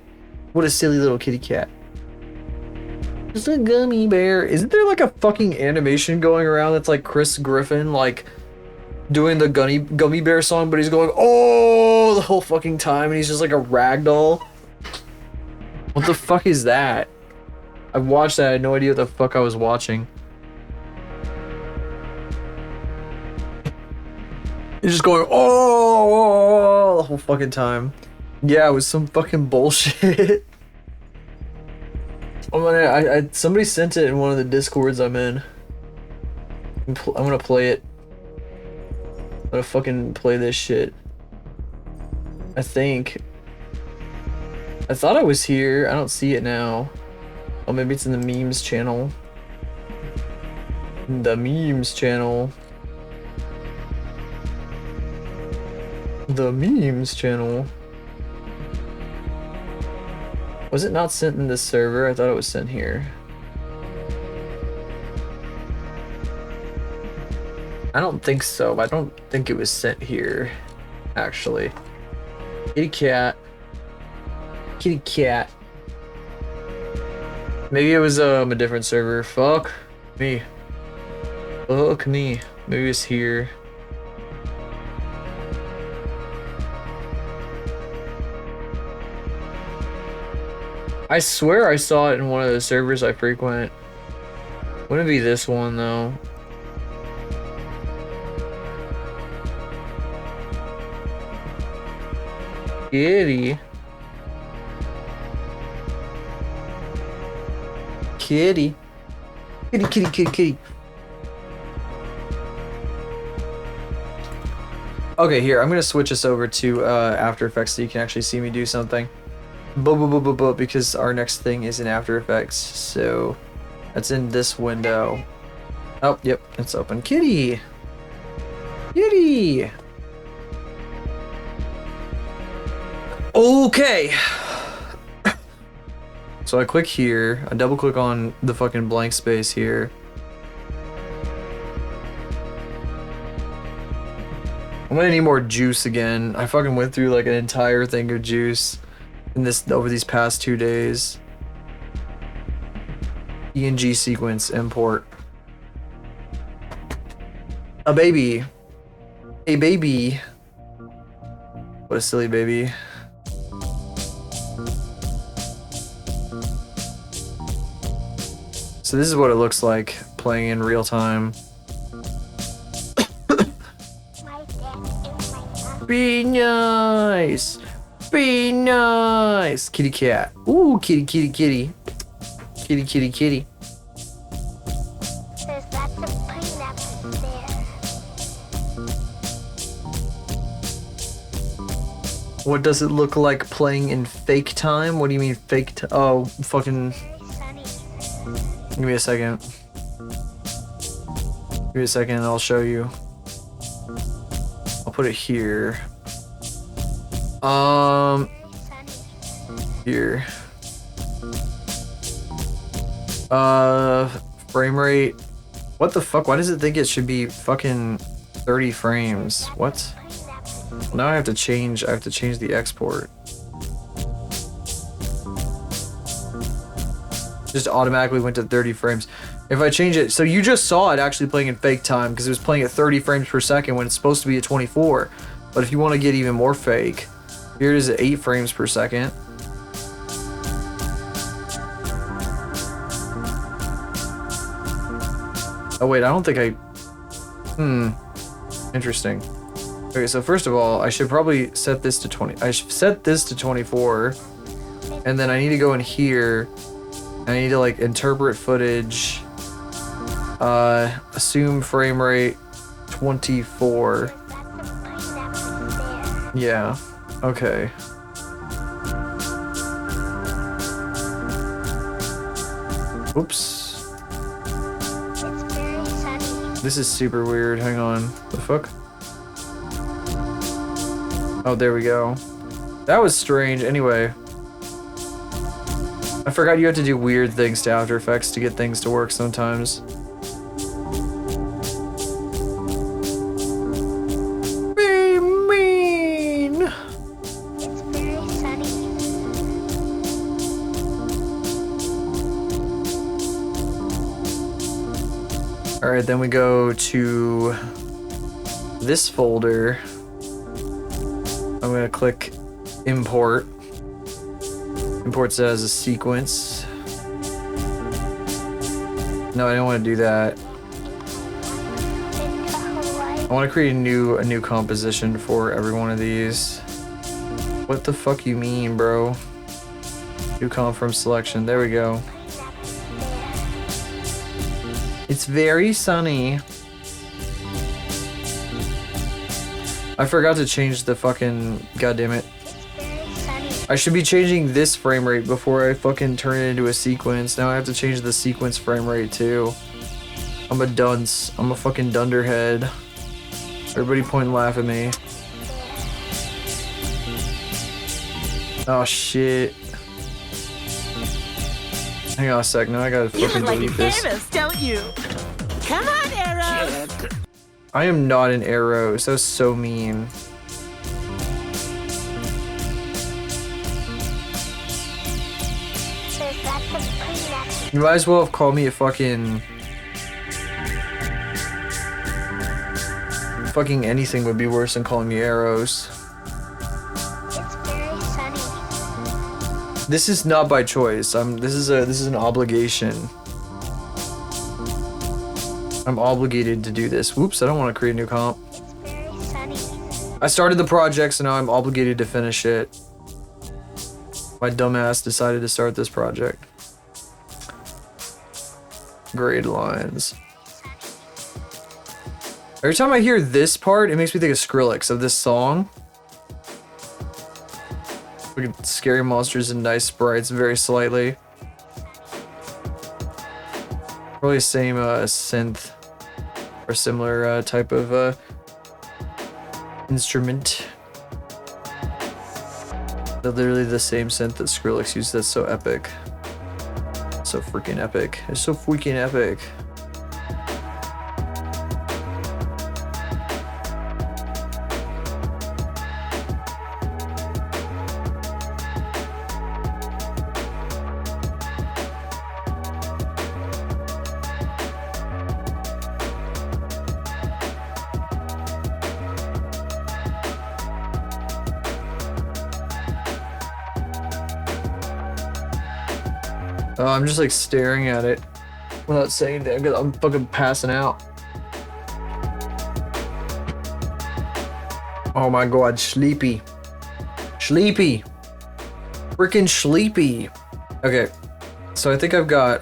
What a silly little kitty cat. Just a gummy bear. Isn't there like a fucking animation going around that's like Chris Griffin, like doing the gummy bear song, but he's going, oh, the whole fucking time, and he's just like a ragdoll? What the fuck is that? I watched that, I had no idea what the fuck I was watching. He's just going, oh, the whole fucking time. Yeah, it was some fucking bullshit. Oh man, somebody sent it in one of the discords I'm in. I'm gonna play it. I'm gonna fucking play this shit. I think. I thought I was here. I don't see it now. Oh, maybe it's in the memes channel. The memes channel. The memes channel. Was it not sent in this server? I thought it was sent here. I don't think so. I don't think it was sent here, actually. Kitty cat. Kitty cat. Maybe it was a different server. Fuck me. Fuck me. Maybe it's here. I swear I saw it in one of the servers I frequent. Wouldn't be this one though. Kitty. Kitty. Kitty, kitty, kitty, kitty. Okay, here, I'm gonna switch us over to After Effects so you can actually see me do something. Because our next thing is in After Effects, so that's in this window. Oh, yep, it's open. Kitty! Kitty! Okay! So I click here, I double click on the fucking blank space here. I'm gonna need more juice again. I fucking went through like an entire thing of juice in this over these past 2 days. ENG sequence import. A baby. A baby. What a silly baby. So this is what it looks like playing in real time. Be nice. Be nice. Kitty cat. Ooh, kitty, kitty, kitty. Kitty, kitty, kitty. There's lots of pineapples there. What does it look like playing in fake time? What do you mean fake time? Oh, fucking... Very sunny. Give me a second. Give me a second and I'll show you. I'll put it here. Very sunny. Here. Frame rate. What the fuck? Why does it think it should be fucking 30 frames? What? Pineapples. Now I have to change the export. Just automatically went to 30 frames. If I change it, so you just saw it actually playing in fake time because it was playing at 30 frames per second when it's supposed to be at 24. But if you want to get even more fake, here it is at 8 frames per second. Oh wait, I don't think I... Interesting. Okay, so first of all, I should probably set this to 20. I should set this to 24. And then I need to go in here. And I need to like interpret footage. Assume frame rate 24. Lots of pineapples there. Yeah. Okay. Oops. It's very sunny. This is super weird. Hang on. The fuck? Oh, there we go. That was strange. Anyway. I forgot you have to do weird things to After Effects to get things to work sometimes. All right, then we go to this folder. I'm gonna click import. Imports it as a sequence. No, I don't want to do that. I want to create a new composition for every one of these. What the fuck you mean, bro? New comp from selection. There we go. It's very sunny. I forgot to change the fucking... Goddammit. I should be changing this frame rate before I fucking turn it into a sequence. Now I have to change the sequence frame rate too. I'm a dunce. I'm a fucking dunderhead. Everybody point and laugh at me. Oh shit. Hang on a sec, now I gotta fucking delete this. Arrows, don't you? Come on, Arrows! I am not an Arrows. That was so mean. You might as well have called me a fucking anything would be worse than calling me Arrows. It's very sunny. This is not by choice. This is an obligation. I'm obligated to do this. Whoops, I don't want to create a new comp. It's very sunny. I started the project, so now I'm obligated to finish it. My dumbass decided to start this project. Grade lines. Every time I hear this part, it makes me think of Skrillex, of this song. Look at scary monsters and nice sprites very slightly. Probably same synth or similar type of instrument. They're literally the same synth that Skrillex used. That's so epic. So freaking epic. It's so freaking epic. Oh, I'm just like staring at it without saying anything because I'm fucking passing out. Oh my god, sleepy. Sleepy. Freaking sleepy. Okay, so I think I've got,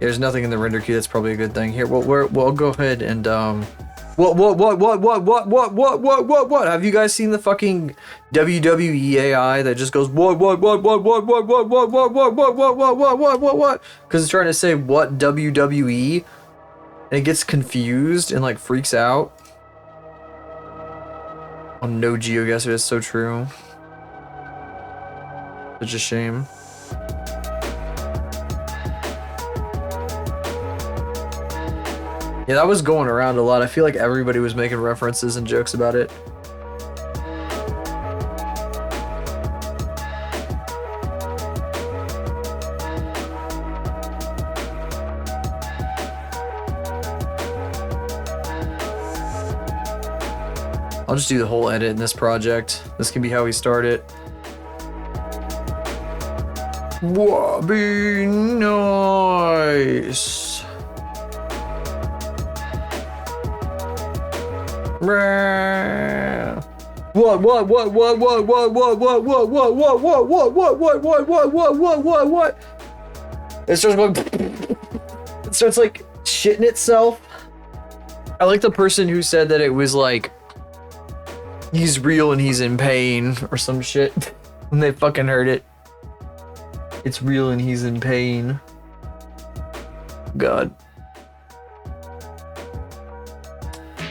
there's nothing in the render queue. That's probably a good thing. Here, we'll go ahead and, what? Have you guys seen the fucking WWE AI that just goes what? Because it's trying to say what WWE, and it gets confused and like freaks out. Oh no, GeoGuessr, that's so true. Such a shame. Yeah, that was going around a lot. I feel like everybody was making references and jokes about it. I'll just do the whole edit in this project. This can be how we start it. What be nice. What? It starts going. It starts like shitting itself. I like the person who said that it was like he's real and he's in pain or some shit when they fucking heard it. It's real and he's in pain. God.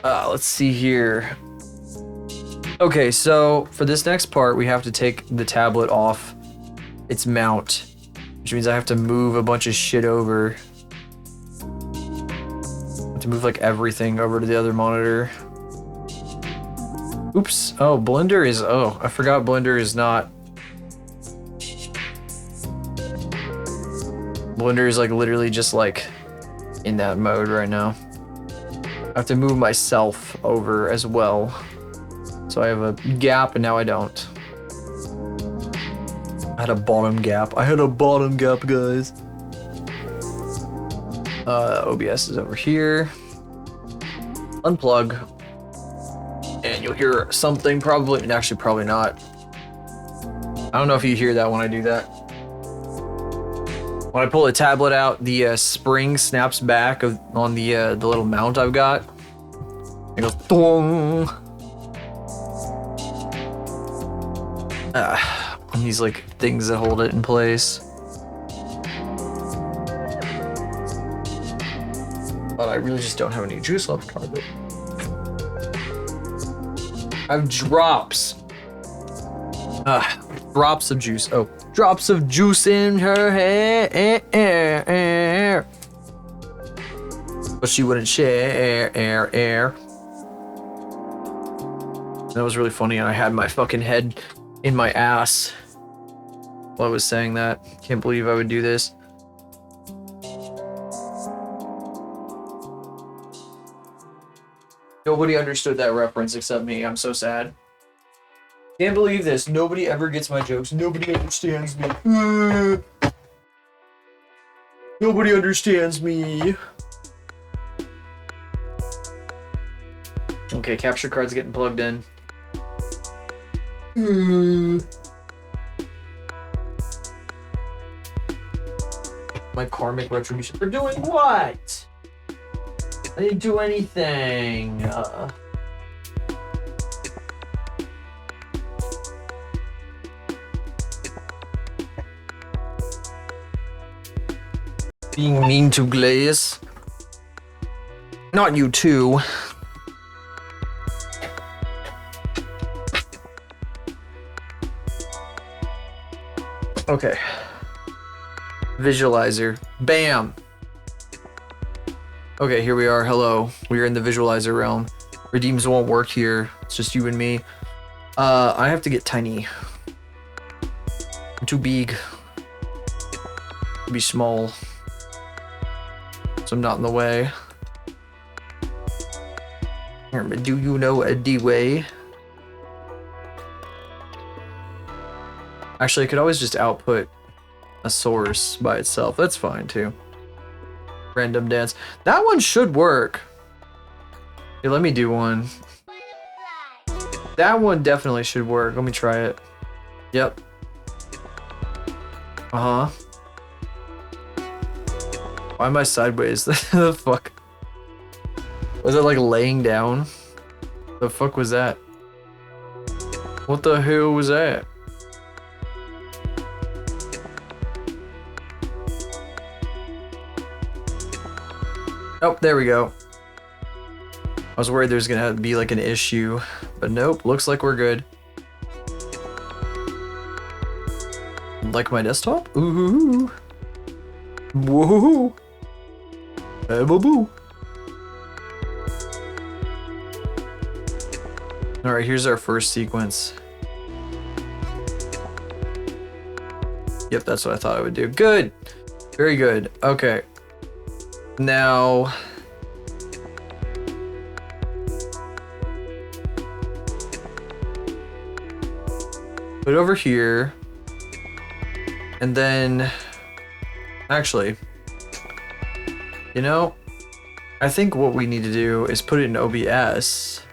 Let's see here. Okay, so for this next part, we have to take the tablet off its mount, which means I have to move a bunch of shit over. I have to move like everything over to the other monitor. Oops. Oh, Blender is, oh, I forgot Blender is not. Blender is like literally just like in that mode right now. I have to move myself over as well. So I have a gap and now I don't. I had a bottom gap. I had a bottom gap, guys. OBS is over here. Unplug. And you'll hear something probably, actually probably not. I don't know if you hear that when I do that. When I pull the tablet out, the spring snaps back on the little mount I've got. It goes thong. On these like things that hold it in place. But I really just don't have any juice left on it. I have drops. Drops of juice. Oh, drops of juice in her hair. But she wouldn't share. That was really funny, and I had my fucking head in my ass while I was saying that. Can't believe I would do this. Nobody understood that reference except me. I'm so sad. Can't believe this. Nobody ever gets my jokes. Nobody understands me. Nobody understands me. Okay, capture card's getting plugged in. My karmic retribution for doing what? I didn't do anything. Being mean to Glaze. Not you too. Okay. Visualizer. Bam! Okay, here we are. Hello. We are in the visualizer realm. Redeems won't work here. It's just you and me. I have to get tiny. I'm too big. To be small. So I'm not in the way. Do you know a D-way? Actually, I could always just output a source by itself. That's fine too. Random dance. That one should work. Hey, let me do one. That one definitely should work. Let me try it. Yep. Uh-huh. Why am I sideways? The fuck? Was it like laying down? The fuck was that? What the hell was that? Oh, there we go. I was worried there's gonna be like an issue, but nope, looks like we're good. Like my desktop? Ooh. Woohoo. Hey, boo. All right, here's our first sequence. Yep, that's what I thought I would do. Good. Very good. Okay. Now, put it over here, and then, actually, you know, I think what we need to do is put it in OBS,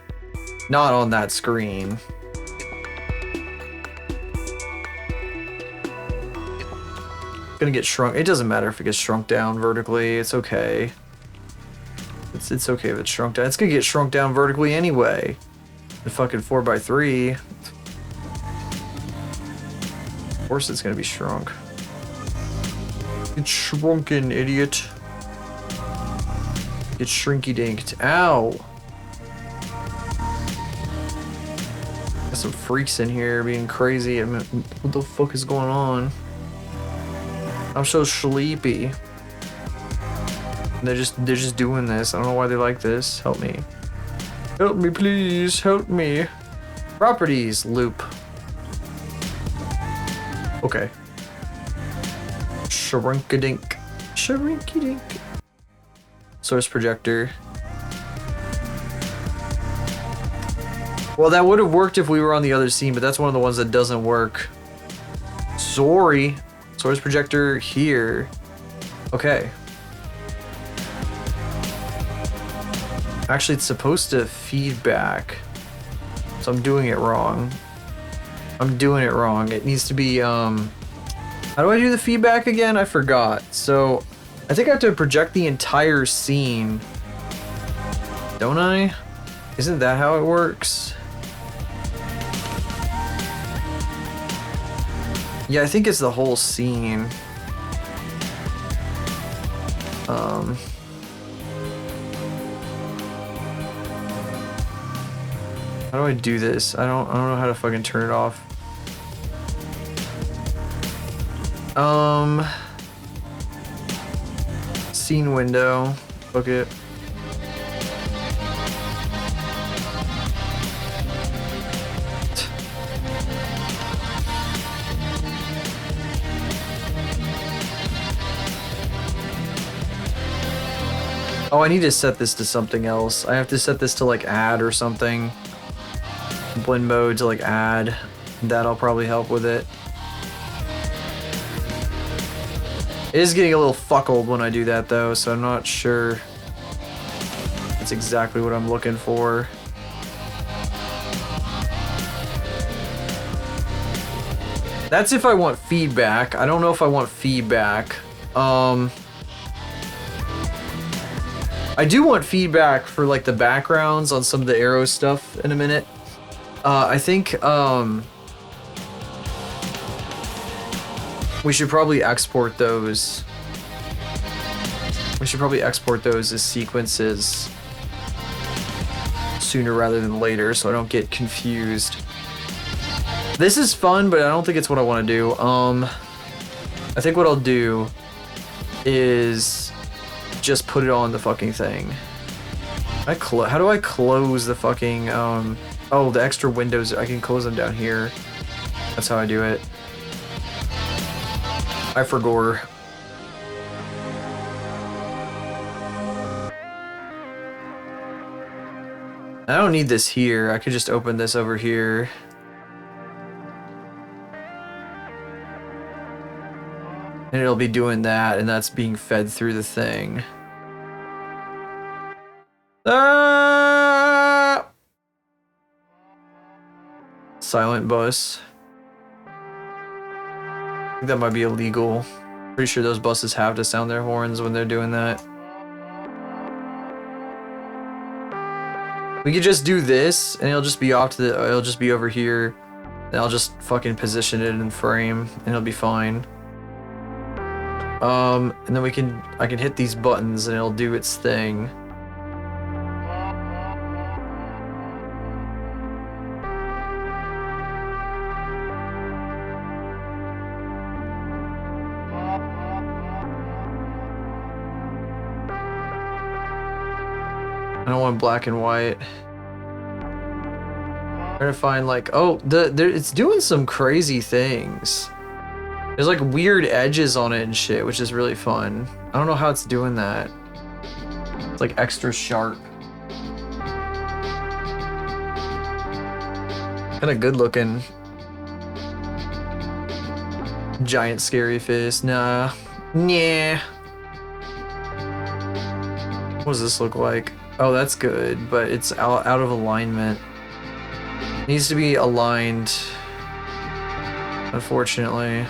not on that screen. Gonna get shrunk. It doesn't matter if it gets shrunk down vertically. It's okay. It's okay if it's shrunk down. It's gonna get shrunk down vertically anyway. The fucking 4x3. Of course it's gonna be shrunk. It's shrunken, idiot. It's shrinky dinked. Ow. Got some freaks in here being crazy. I mean, what the fuck is going on? I'm so sleepy. They're just doing this. I don't know why they like this. Help me. Help me, please. Help me. Properties loop. Okay. Shrinkadink. Shrinkadink. Source projector. Well, that would have worked if we were on the other scene, but that's one of the ones that doesn't work. Sorry. Source projector here. Okay. Actually, it's supposed to feedback. So I'm doing it wrong. I'm doing it wrong. It needs to be, how do I do the feedback again? I forgot. So I think I have to project the entire scene. Don't I? Isn't that how it works? Yeah, I think it's the whole scene. How do I do this? I don't know how to fucking turn it off. Scene window. Book it. Oh, I need to set this to something else. I have to set this to like add or something. Blend mode to like add. That'll probably help with it. It is getting a little fuckled when I do that though, so I'm not sure that's exactly what I'm looking for. That's if I want feedback. I don't know if I want feedback. I do want feedback for like the backgrounds on some of the arrow stuff in a minute. I think we should probably export those. We should probably export those as sequences sooner rather than later so I don't get confused. This is fun, but I don't think it's what I want to do. I think what I'll do is just put it on the fucking thing. How do I close the fucking, oh, the extra windows, I can close them down here. That's how I do it. I forgot. I don't need this here. I could just open this over here. And it'll be doing that, and that's being fed through the thing. Ah! Silent bus. I think that might be illegal. Pretty sure those buses have to sound their horns when they're doing that. We could just do this, and it'll just be off to the. It'll just be over here, and I'll just fucking position it in frame, and it'll be fine. And then I can hit these buttons, and it'll do its thing. I don't want black and white. Trying to find like, oh, it's doing some crazy things. There's like weird edges on it and shit, which is really fun. I don't know how it's doing that. It's like extra sharp. Kind of good looking. Giant scary face. Nah. Nah. What does this look like? Oh, that's good, but it's out of alignment. It needs to be aligned, unfortunately.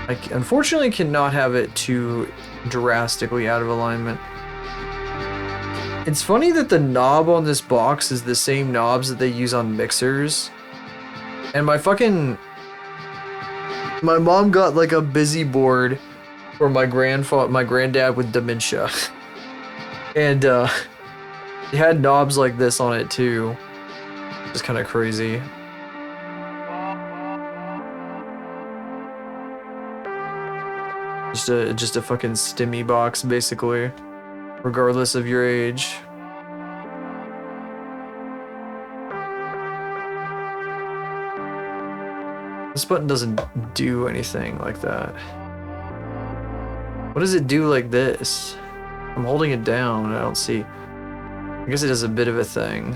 I unfortunately cannot have it too drastically out of alignment. It's funny that the knob on this box is the same knobs that they use on mixers. And my mom got like a busy board for my granddad with dementia. And it had knobs like this on it too. It's kind of crazy. Just a fucking stimmy box, basically, regardless of your age. This button doesn't do anything like that. What does it do like this? I'm holding it down and I don't see. I guess it does a bit of a thing.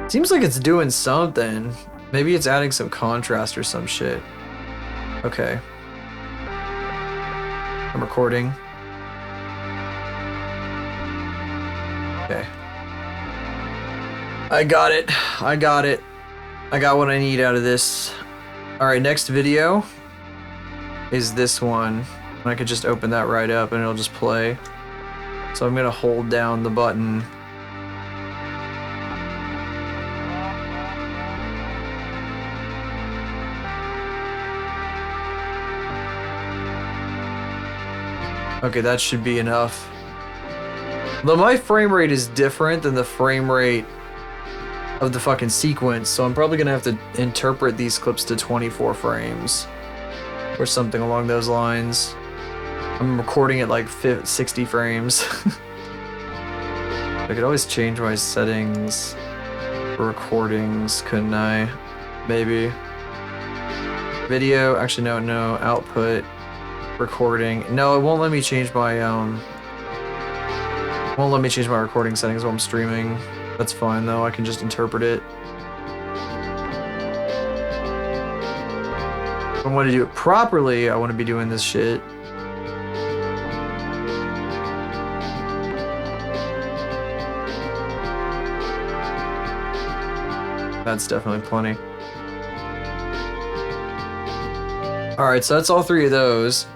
Seems like it's doing something. Maybe it's adding some contrast or some shit. Okay. I'm recording. Okay. I got it. I got it. I got what I need out of this. Alright, next video is this one. And I could just open that right up and it'll just play. So I'm gonna hold down the button. Okay, that should be enough. Though my frame rate is different than the frame rate of the fucking sequence, so I'm probably gonna have to interpret these clips to 24 frames. Or something along those lines. I'm recording at like 60 frames. I could always change my settings for recordings, couldn't I? Maybe. Video, actually no, output. Recording. No, it won't let me change my won't let me change my recording settings while I'm streaming. That's fine though, I can just interpret it. If I want to do it properly, I want to be doing this shit. That's definitely plenty. Alright, so that's all three of those.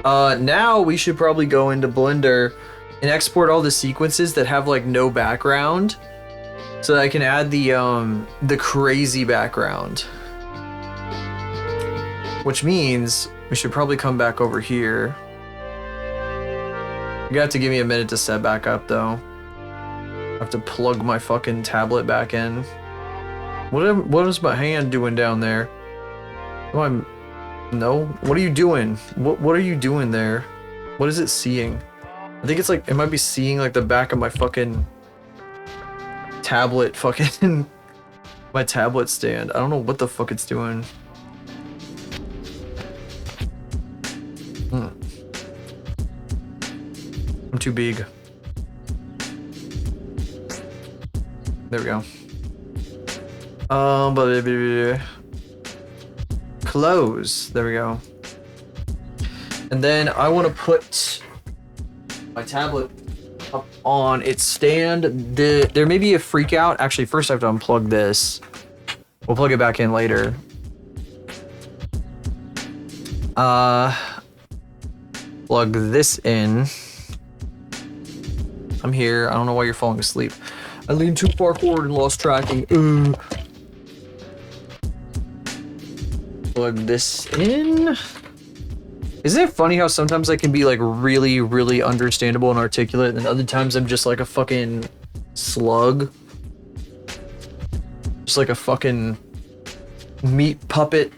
Now we should probably go into Blender and export all the sequences that have like no background, so that I can add the crazy background. Which means we should probably come back over here. You're gonna have to give me a minute to set back up though. I have to plug my fucking tablet back in. What is my hand doing down there? No? What are you doing? What are you doing there? What is it seeing? I think it's like, it might be seeing like the back of my fucking tablet fucking my tablet stand. I don't know what the fuck it's doing. I'm too big. There we go. Close. There we go. And then I want to put my tablet up on its stand. There may be a freak out. Actually, first I have to unplug this. We'll plug it back in later. Plug this in. I'm here. I don't know why you're falling asleep. I leaned too far forward and lost tracking. Plug this in. Isn't it funny how sometimes I can be like really, really understandable and articulate, and other times I'm just like a fucking slug? Just like a fucking meat puppet,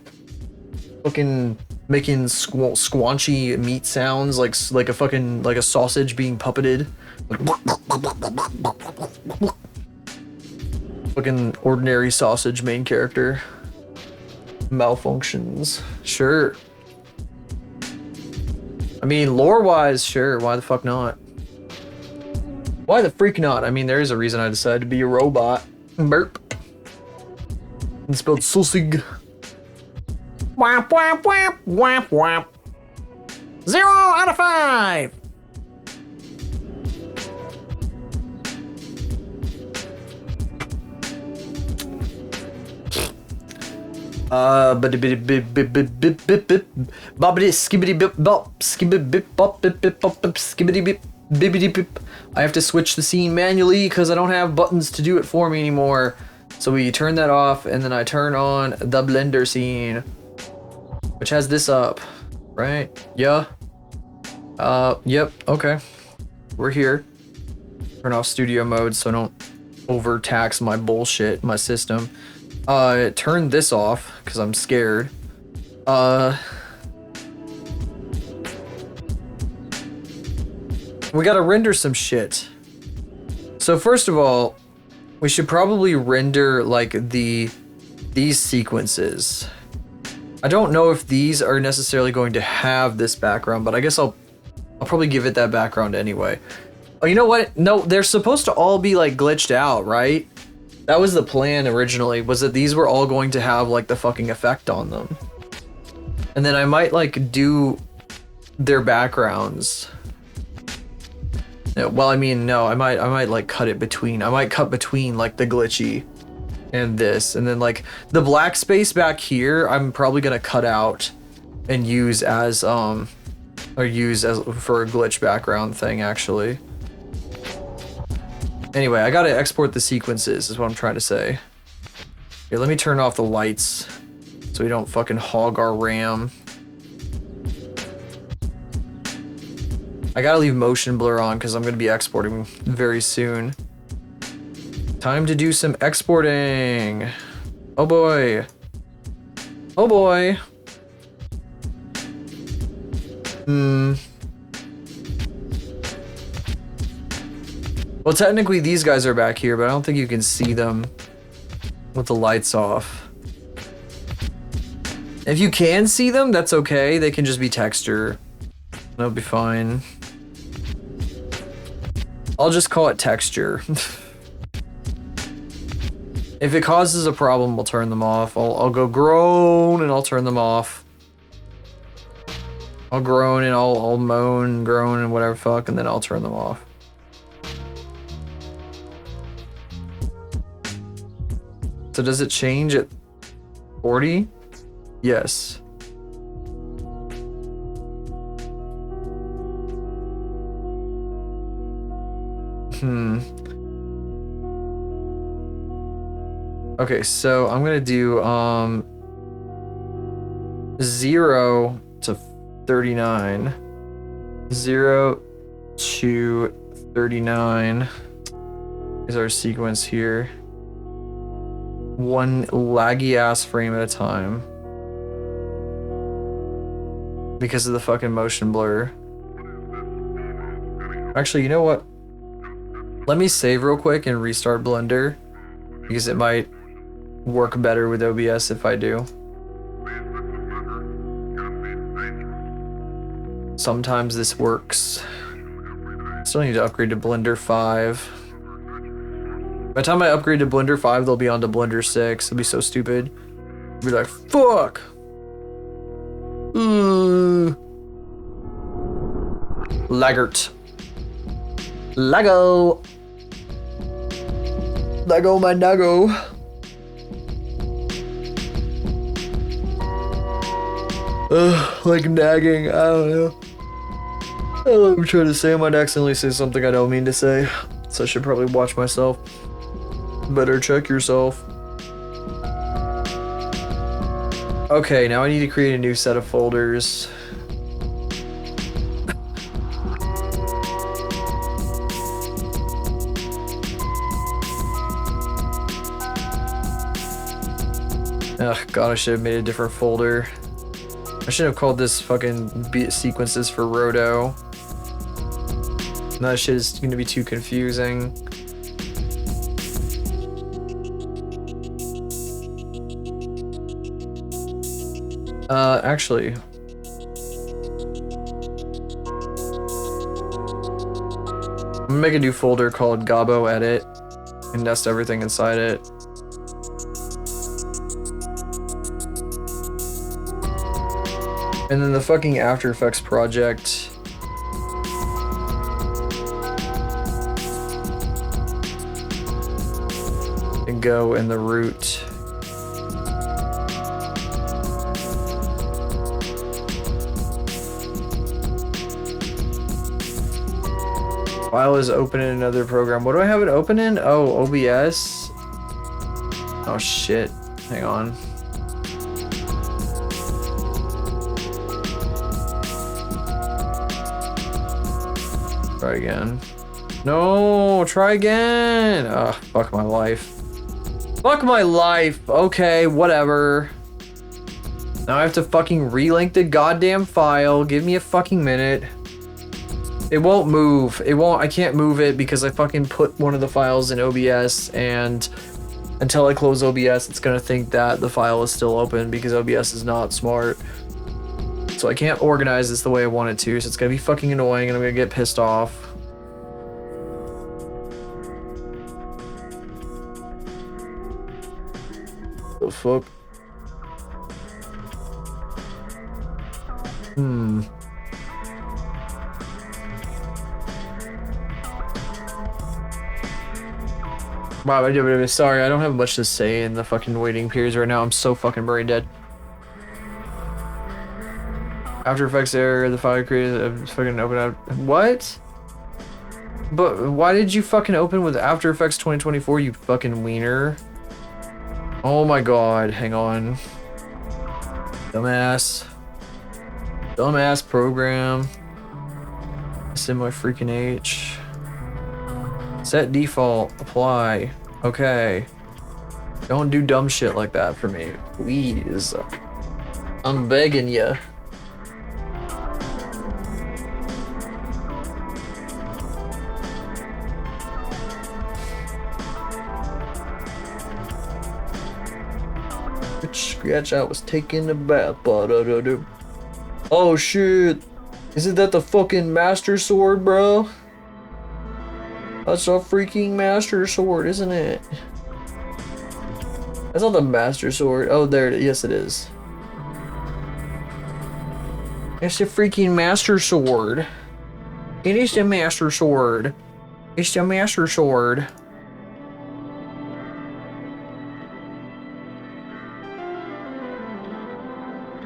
fucking making squanchy meat sounds, like a fucking, like a sausage being puppeted. Fucking ordinary sausage main character. Malfunctions. Sure. I mean, lore-wise, sure. Why the fuck not? Why the freak not? I mean, there is a reason I decided to be a robot. Burp. It's spelled sausage. Whap, whap, whap, whap, whap. 0 out of 5. I have to switch the scene manually because I don't have buttons to do it for me anymore. So we turn that off and then I turn on the Blender scene, which has this up, right? Yeah. Yep. Okay. We're here. Turn off studio mode so I don't overtax my bullshit, my system. Turn this off because I'm scared. We gotta render some shit. So first of all, we should probably render like the these sequences. I don't know if these are necessarily going to have this background, but I guess I'll probably give it that background anyway. Oh, you know what? No, they're supposed to all be like glitched out, right? That was the plan originally, was that these were all going to have like the fucking effect on them. And then I might like do their backgrounds. Yeah, well, I mean, no, I might like cut it between. I might cut between like the glitchy and this, and then like the black space back here, I'm probably gonna cut out and use as for a glitch background thing actually. Anyway, I gotta export the sequences is what I'm trying to say. Here, let me turn off the lights so we don't fucking hog our RAM. I gotta leave motion blur on because I'm gonna be exporting very soon. Time to do some exporting. Oh boy. Oh boy. Well, technically these guys are back here, but I don't think you can see them with the lights off. If you can see them, that's okay. They can just be texture. That'll be fine. I'll just call it texture. If it causes a problem, we'll turn them off. I'll go groan and I'll turn them off. I'll groan and I'll moan, groan and whatever fuck, and then I'll turn them off. So does it change at 40? Yes. Okay, so I'm gonna do 0 to 39. 0 to 39 is our sequence here. One laggy ass frame at a time. Because of the fucking motion blur. Actually, you know what? Let me save real quick and restart Blender. Because it might work better with OBS if I do. Sometimes this works. Still need to upgrade to Blender 5. By the time I upgrade to Blender 5, they'll be on to Blender 6. It'll be so stupid. I'll be like, fuck! Laggart. Lego! Lego my nago. Like nagging, I don't know. I don't know what I'm trying to say. I might accidentally say something I don't mean to say. So I should probably watch myself. Better check yourself. Okay, now I need to create a new set of folders. Ugh, God, I should have made a different folder. I should have called this fucking beat sequences for Roto. That shit is gonna be too confusing. Actually. I'm gonna make a new folder called Gabo Edit and nest everything inside it. And then the fucking After Effects project. And go in the root. File is open in another program. What do I have it open in? Oh, OBS. Oh shit. Hang on. Try again. No, try again. Ugh, fuck my life. Fuck my life. Okay, whatever. Now I have to fucking relink the goddamn file. Give me a fucking minute. It won't move. It won't. I can't move it because I fucking put one of the files in OBS and until I close OBS, it's gonna think that the file is still open because OBS is not smart. So I can't organize this the way I want it to, so it's gonna be fucking annoying and I'm gonna get pissed off. The fuck? Wow, sorry, I don't have much to say in the fucking waiting periods right now. I'm so fucking brain dead. After Effects error, the file created fucking open up. What? But why did you fucking open with After Effects 2024, you fucking wiener? Oh my god, hang on. Dumbass. Dumbass program. Set my freaking H. Set default. Apply. Okay. Don't do dumb shit like that for me. Please. I'm begging ya. Scratch out was taking a bath. Oh shit. Isn't that the fucking Master Sword, bro? That's a freaking Master Sword, isn't it? That's not the Master Sword. Oh, there it is. Yes, it is. It's the freaking Master Sword. It is the Master Sword. It's the Master Sword.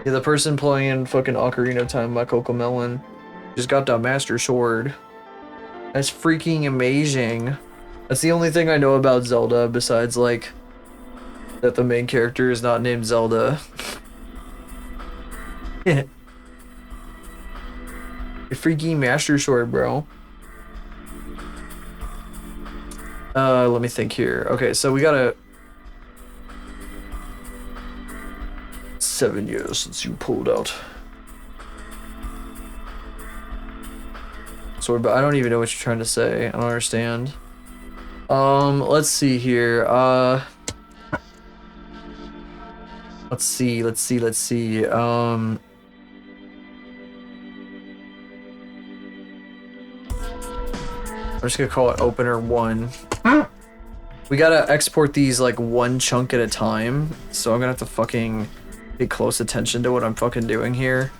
Yeah, the person playing fucking Ocarina of Time by Cocomelon just got the Master Sword. That's freaking amazing. That's the only thing I know about Zelda besides, like, that the main character is not named Zelda. Your freaking Master Sword, bro. Let me think here. Okay, so we gotta... 7 years since you pulled out. Sword, but I don't even know what you're trying to say. I don't understand. Let's see here. Let's see. I'm just gonna call it opener 1. We gotta export these like one chunk at a time, so I'm gonna have to fucking pay close attention to what I'm fucking doing here,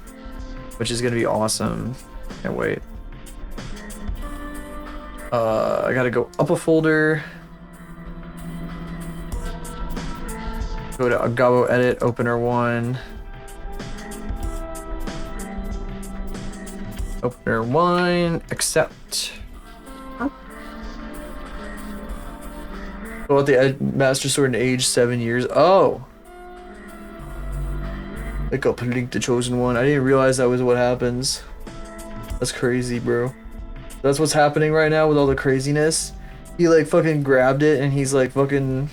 which is gonna be awesome. Can't wait. I gotta go up a folder, go to Agavo Edit, Opener 1, Opener 1, accept. Go with the Master Sword in age 7 years. Oh! Like uplink the chosen one. I didn't realize that was what happens. That's crazy, bro. That's what's happening right now with all the craziness. He like fucking grabbed it and he's like fucking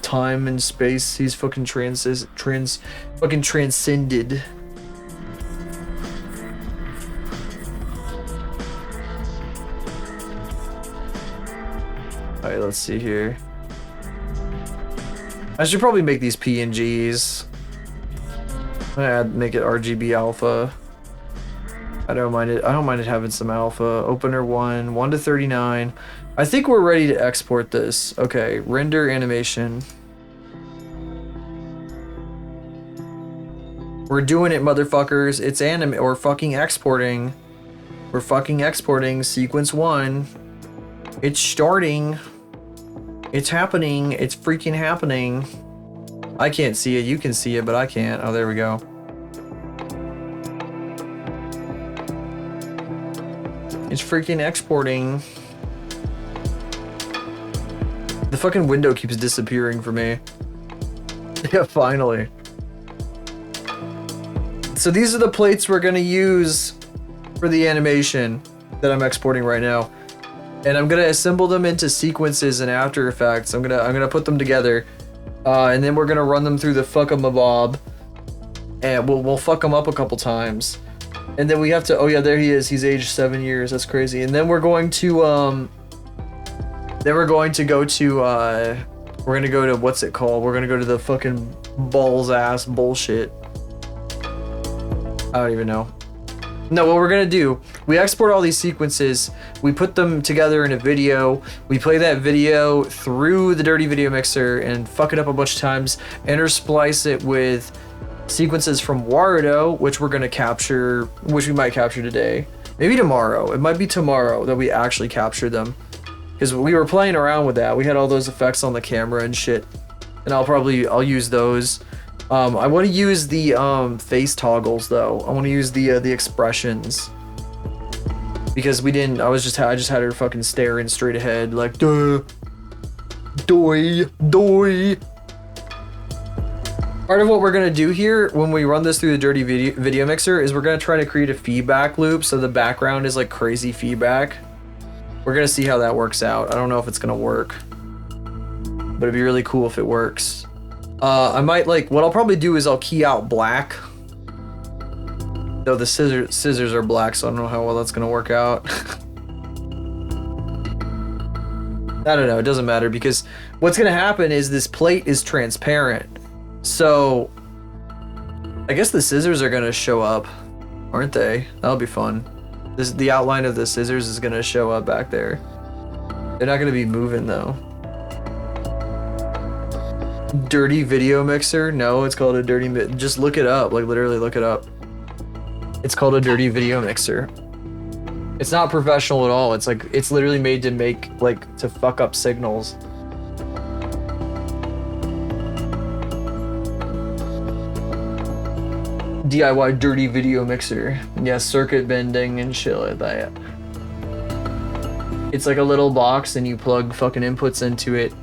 time and space. He's fucking fucking transcended. Alright, let's see here. I should probably make these PNGs. Make it RGB alpha. I don't mind it. I don't mind it having some alpha. Opener 1 to 39. I think we're ready to export this. Okay, render animation. We're doing it, motherfuckers. It's anime or fucking exporting. We're fucking exporting sequence 1. It's starting. It's happening. It's freaking happening. I can't see it. You can see it, but I can't. Oh, there we go. It's freaking exporting. The fucking window keeps disappearing for me. Yeah, finally. So these are the plates we're gonna use for the animation that I'm exporting right now. And I'm gonna assemble them into sequences in After Effects. I'm gonna put them together, and then we're gonna run them through the fuck-em-a-bob, and we'll fuck them up a couple times, and then we have to. Oh yeah, there he is. He's aged 7 years. That's crazy. And then we're going to Then we're going to go to what's it called? We're gonna go to the fucking balls ass bullshit. I don't even know. No, what we're gonna do, we export all these sequences, we put them together in a video, we play that video through the dirty video mixer and fuck it up a bunch of times, intersplice it with sequences from Warudo, which we're gonna capture, which we might capture today. Maybe tomorrow. It might be tomorrow that we actually capture them. Because we were playing around with that. We had all those effects on the camera and shit. And I'll use those. I want to use the face toggles though. I want to use the expressions. Because I just had her fucking staring straight ahead like duh. Doy. Part of what we're gonna do here when we run this through the dirty video mixer is we're gonna try to create a feedback loop so the background is like crazy feedback. We're gonna see how that works out. I don't know if it's gonna work, but it'd be really cool if it works. I might what I'll probably do is I'll key out black. Though the scissors are black, so I don't know how well that's gonna work out. I don't know, it doesn't matter because what's gonna happen is this plate is transparent. So I guess the scissors are gonna show up, aren't they? That'll be fun. The outline of the scissors is gonna show up back there. They're not gonna be moving though. Dirty video mixer? No, it's called a dirty just look it up, like literally look it up. It's called a dirty video mixer. It's not professional at all. It's like, it's literally made to to fuck up signals. DIY dirty video mixer. Yeah, circuit bending and shit like that. It's like a little box and you plug fucking inputs into it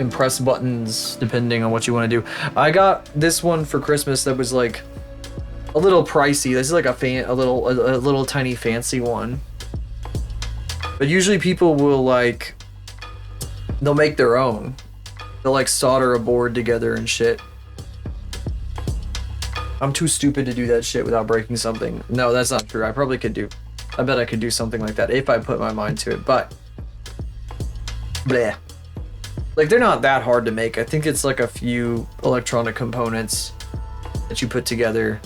and press buttons depending on what you want to do. I got this one for Christmas that was like a little pricey. This is like a little tiny fancy one. But usually people will they'll make their own. They'll solder a board together and shit. I'm too stupid to do that shit without breaking something. No, that's not true. I bet I could do something like that if I put my mind to it, but bleh. They're not that hard to make. I think it's a few electronic components that you put together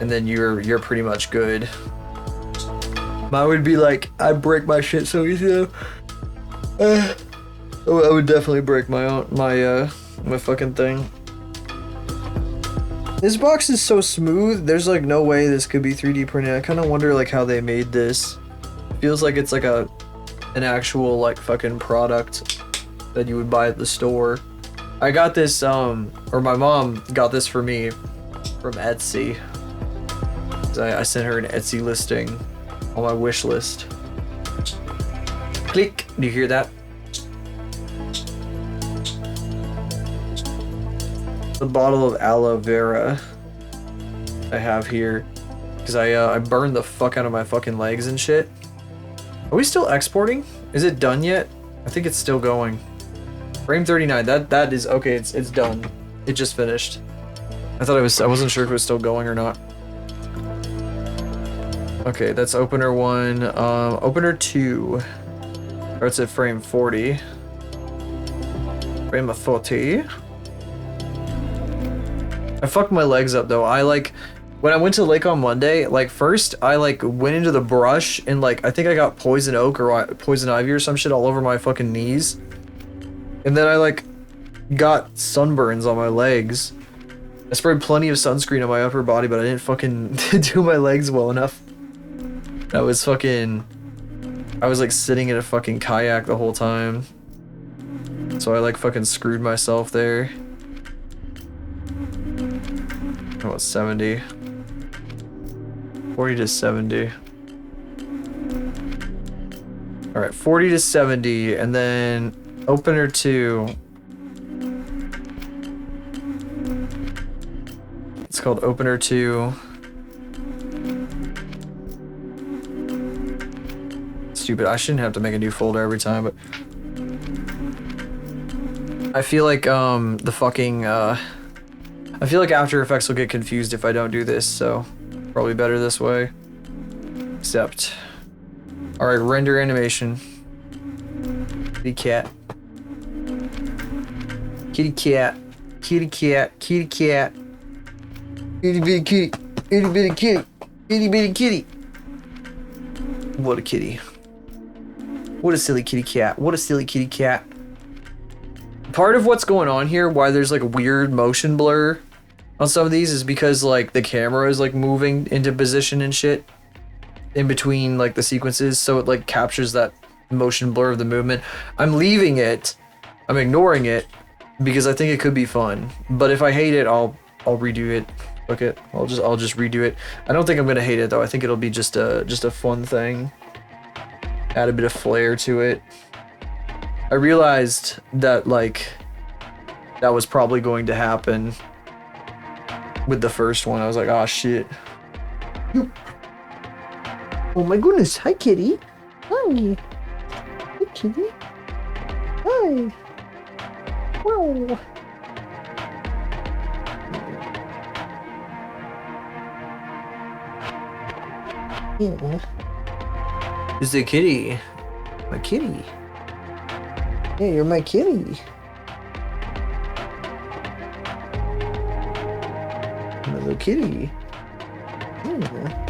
and then you're pretty much good. Mine would be I break my shit so easy. I would definitely break my fucking thing. This box is so smooth, there's no way this could be 3D printed. I kind of wonder how they made this. It feels like it's an actual fucking product that you would buy at the store. I got this, or my mom got this for me from Etsy. I sent her an Etsy listing on my wish list. Click, do you hear that? The bottle of aloe vera I have here because I burned the fuck out of my fucking legs and shit. Are we still exporting? Is it done yet? I think it's still going. Frame 39. That is okay. It's done. It just finished. I wasn't sure if it was still going or not. Okay, that's opener 1. Opener 2 starts at frame 40. Frame of 40. I fucked my legs up though. When I went to the lake on Monday, first I went into the brush and I think I got poison oak or poison ivy or some shit all over my fucking knees. And then I got sunburns on my legs. I sprayed plenty of sunscreen on my upper body, but I didn't fucking do my legs well enough. I was sitting in a fucking kayak the whole time. So I fucking screwed myself there. About 70. 40 to 70. Alright, 40 to 70, and then opener 2. It's called opener 2. Stupid, I shouldn't have to make a new folder every time, but I feel like the fucking I feel like After Effects will get confused if I don't do this, so probably better this way. Except, alright, render animation. Kitty cat. Kitty cat. Kitty cat. Kitty cat. Itty bitty kitty. Itty bitty kitty. Itty bitty kitty. What a kitty. What a silly kitty cat. What a silly kitty cat. Part of what's going on here, why there's like a weird motion blur on some of these, is because like the camera is like moving into position and shit in between like the sequences, so it like captures that motion blur of the movement. I'm leaving it. I'm ignoring it because I think it could be fun. But if I hate it, I'll redo it. Okay, I'll just redo it. I don't think I'm gonna hate it though. I think it'll be just a fun thing. Add a bit of flair to it. I realized that like that was probably going to happen with the first one. I was like, oh shit. Oh my goodness, hi kitty. Hi. Hi kitty. Hi. Wow. Yeah. Who's the kitty? My kitty. Yeah, you're my kitty. My little kitty. Yeah.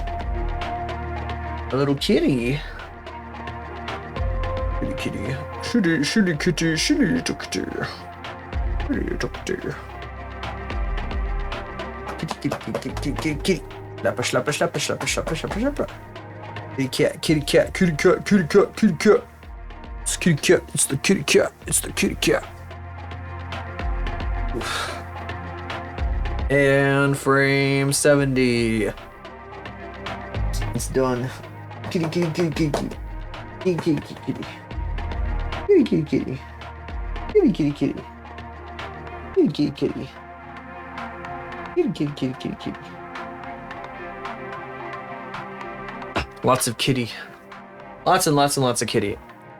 A little kitty. Kitty kitty. Shitty kitty, shitty little kitty. Shitty little kitty. Kitty kitty kitty kitty kitty kitty. Slapper slapper slapper slapper slapper slapper slapper. Kitty cat, kitty cat, kitty cat, kitty cat, kitty cat. It's kitty cat, it's the kitty cat, it's the kitty cat. Oof. And frame 70. It's done. Kitty kitty kitty kitty kitty. Kitty kitty kitty kitty. Kitty kitty kitty. Kitty kitty kitty. Kitty kitty kitty. Kitty kitty kitty kitty kitty. Lots of kitty. Lots and lots and lots of kitty.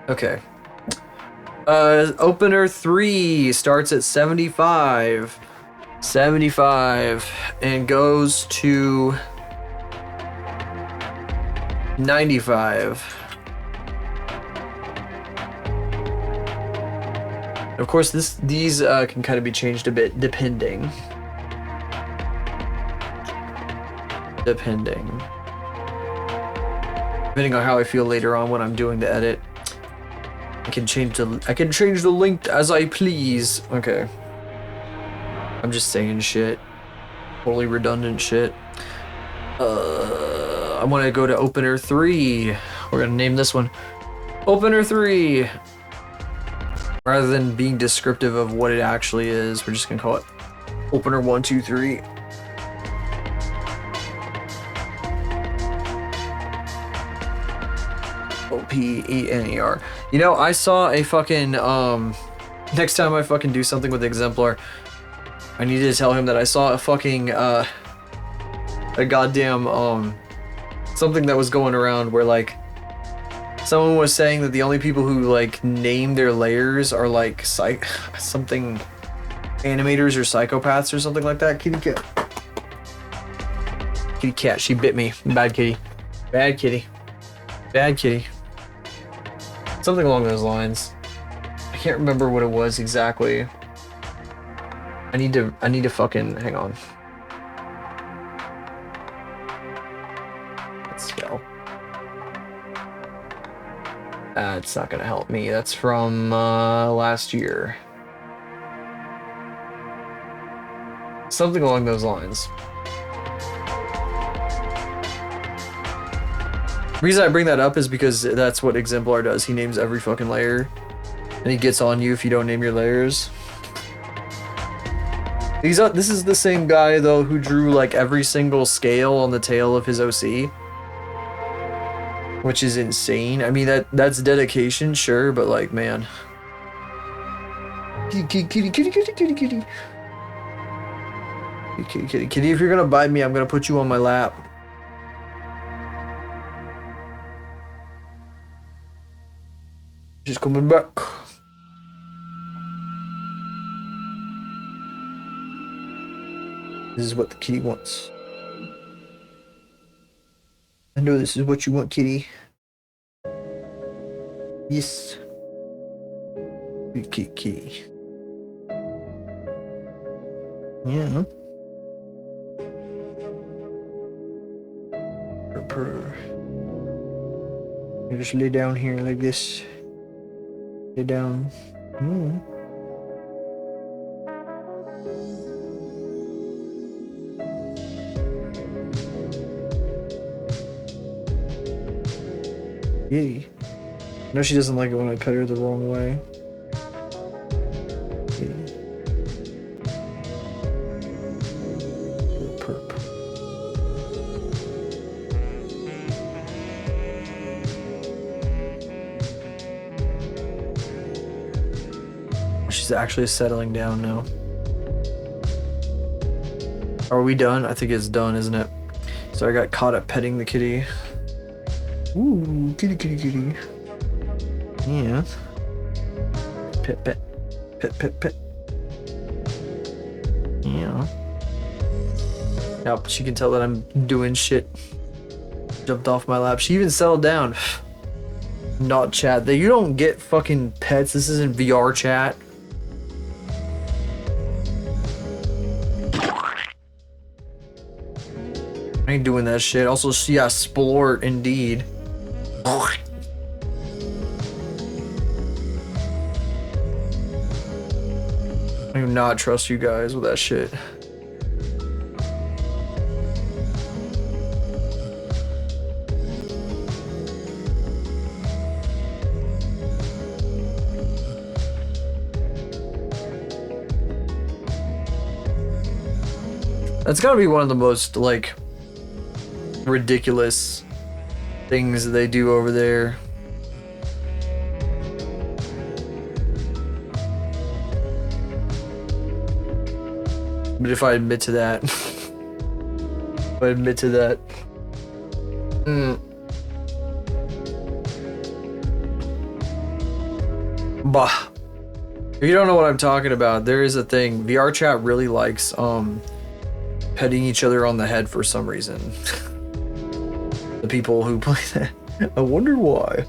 Okay. Opener 3 starts at 75. 75 and goes to 95. Of course, these can kind of be changed a bit depending. Depending on how I feel later on when I'm doing the edit. I can change the length as I please. Okay. I'm just saying shit. Totally redundant shit. I want to go to Opener 3. We're gonna name this one Opener 3. Rather than being descriptive of what it actually is, we're just gonna call it Opener 1, 2, 3. Opener. You know, I saw a fucking next time I fucking do something with Exemplar, I need to tell him that I saw a fucking a goddamn something that was going around where like someone was saying that the only people who like name their layers are like something animators or psychopaths or something like that. Kitty cat. Kitty cat, she bit me. Bad kitty. Bad kitty. Bad kitty. Something along those lines. I can't remember what it was exactly. I need to fucking hang on. Let's go. It's not gonna help me. That's from last year. Something along those lines. The reason I bring that up is because that's what Exemplar does. He names every fucking layer, and he gets on you if you don't name your layers. This is the same guy though who drew like every single scale on the tail of his OC, which is insane. I mean that's dedication, sure, but like man. Kitty, kitty, kitty, kitty, kitty, kitty. Kitty, kitty, kitty. If you're gonna bite me, I'm gonna put you on my lap. Just coming back. This is what the kitty wants. I know this is what you want, kitty. Yes. Kitty. Yeah. Purr. You just lay down here like this. Lay down. Yay. No, she doesn't like it when I pet her the wrong way. Perp. She's actually settling down now. Are we done? I think it's done, isn't it? So I got caught up petting the kitty. Ooh, kitty, kitty, kitty. Yeah. Pet, pet. Pet, pet, pet. Yeah. Yep, she can tell that I'm doing shit. Jumped off my lap. She even settled down. Not chat. You don't get fucking pets. This isn't VR chat. I ain't doing that shit. Also, yeah, splort indeed. I do not trust you guys with that shit. That's gotta be one of the most, like, ridiculous things that they do over there. But if I admit to that, if I admit to that, bah. If you don't know what I'm talking about, there is a thing. VR chat really likes petting each other on the head for some reason. The people who play that, I wonder why.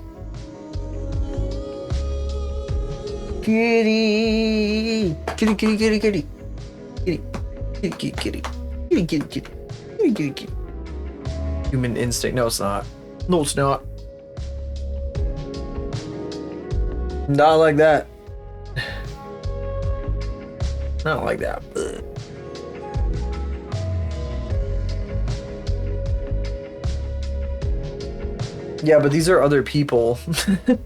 Kitty, kitty, kitty, kitty, kitty, kitty, kitty, kitty, kitty, kitty, kitty, kitty, kitty, kitty, kitty. Human instinct. No, it's not. No, it's not. Not like that. Not like that. Ugh. Yeah, but these are other people. Could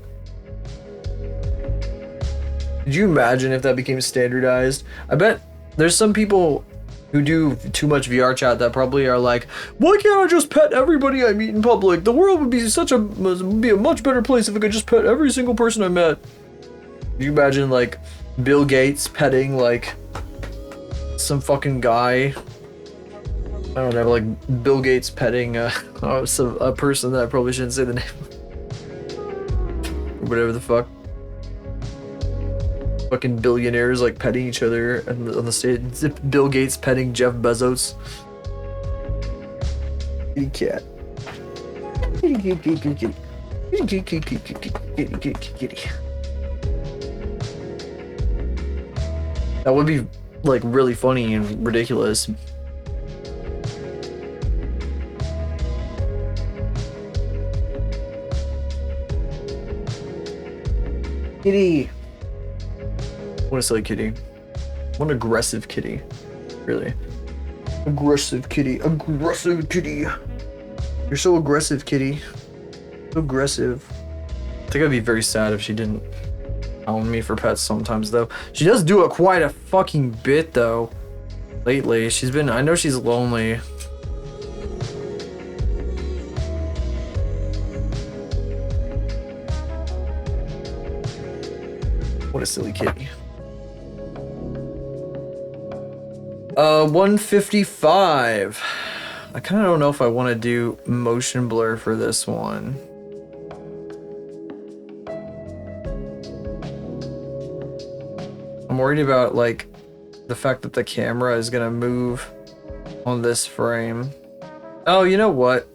you imagine if that became standardized? I bet there's some people who do too much VR chat that probably are like, why can't I just pet everybody I meet in public? The world would be a much better place if I could just pet every single person I met. Could you imagine, like, Bill Gates petting, like, some fucking guy? I don't know, like Bill Gates petting a person that I probably shouldn't say the name of. Whatever the fuck. Fucking billionaires like petting each other on the stage. Bill Gates petting Jeff Bezos. Kitty cat. Kitty, kitty, kitty, kitty. Kitty, kitty, kitty, kitty, kitty, kitty, kitty. That would be, like, really funny and ridiculous. Kitty. What a silly kitty. What an aggressive kitty. Really. Aggressive kitty. Aggressive kitty. You're so aggressive, kitty. So aggressive. I think I'd be very sad if she didn't own me for pets sometimes, though. She does do it quite a fucking bit, though. Lately. She's been... I know she's lonely. What a silly kitty. 155. I kind of don't know if I want to do motion blur for this one. I'm worried about, like, the fact that the camera is gonna move on this frame. Oh, you know what?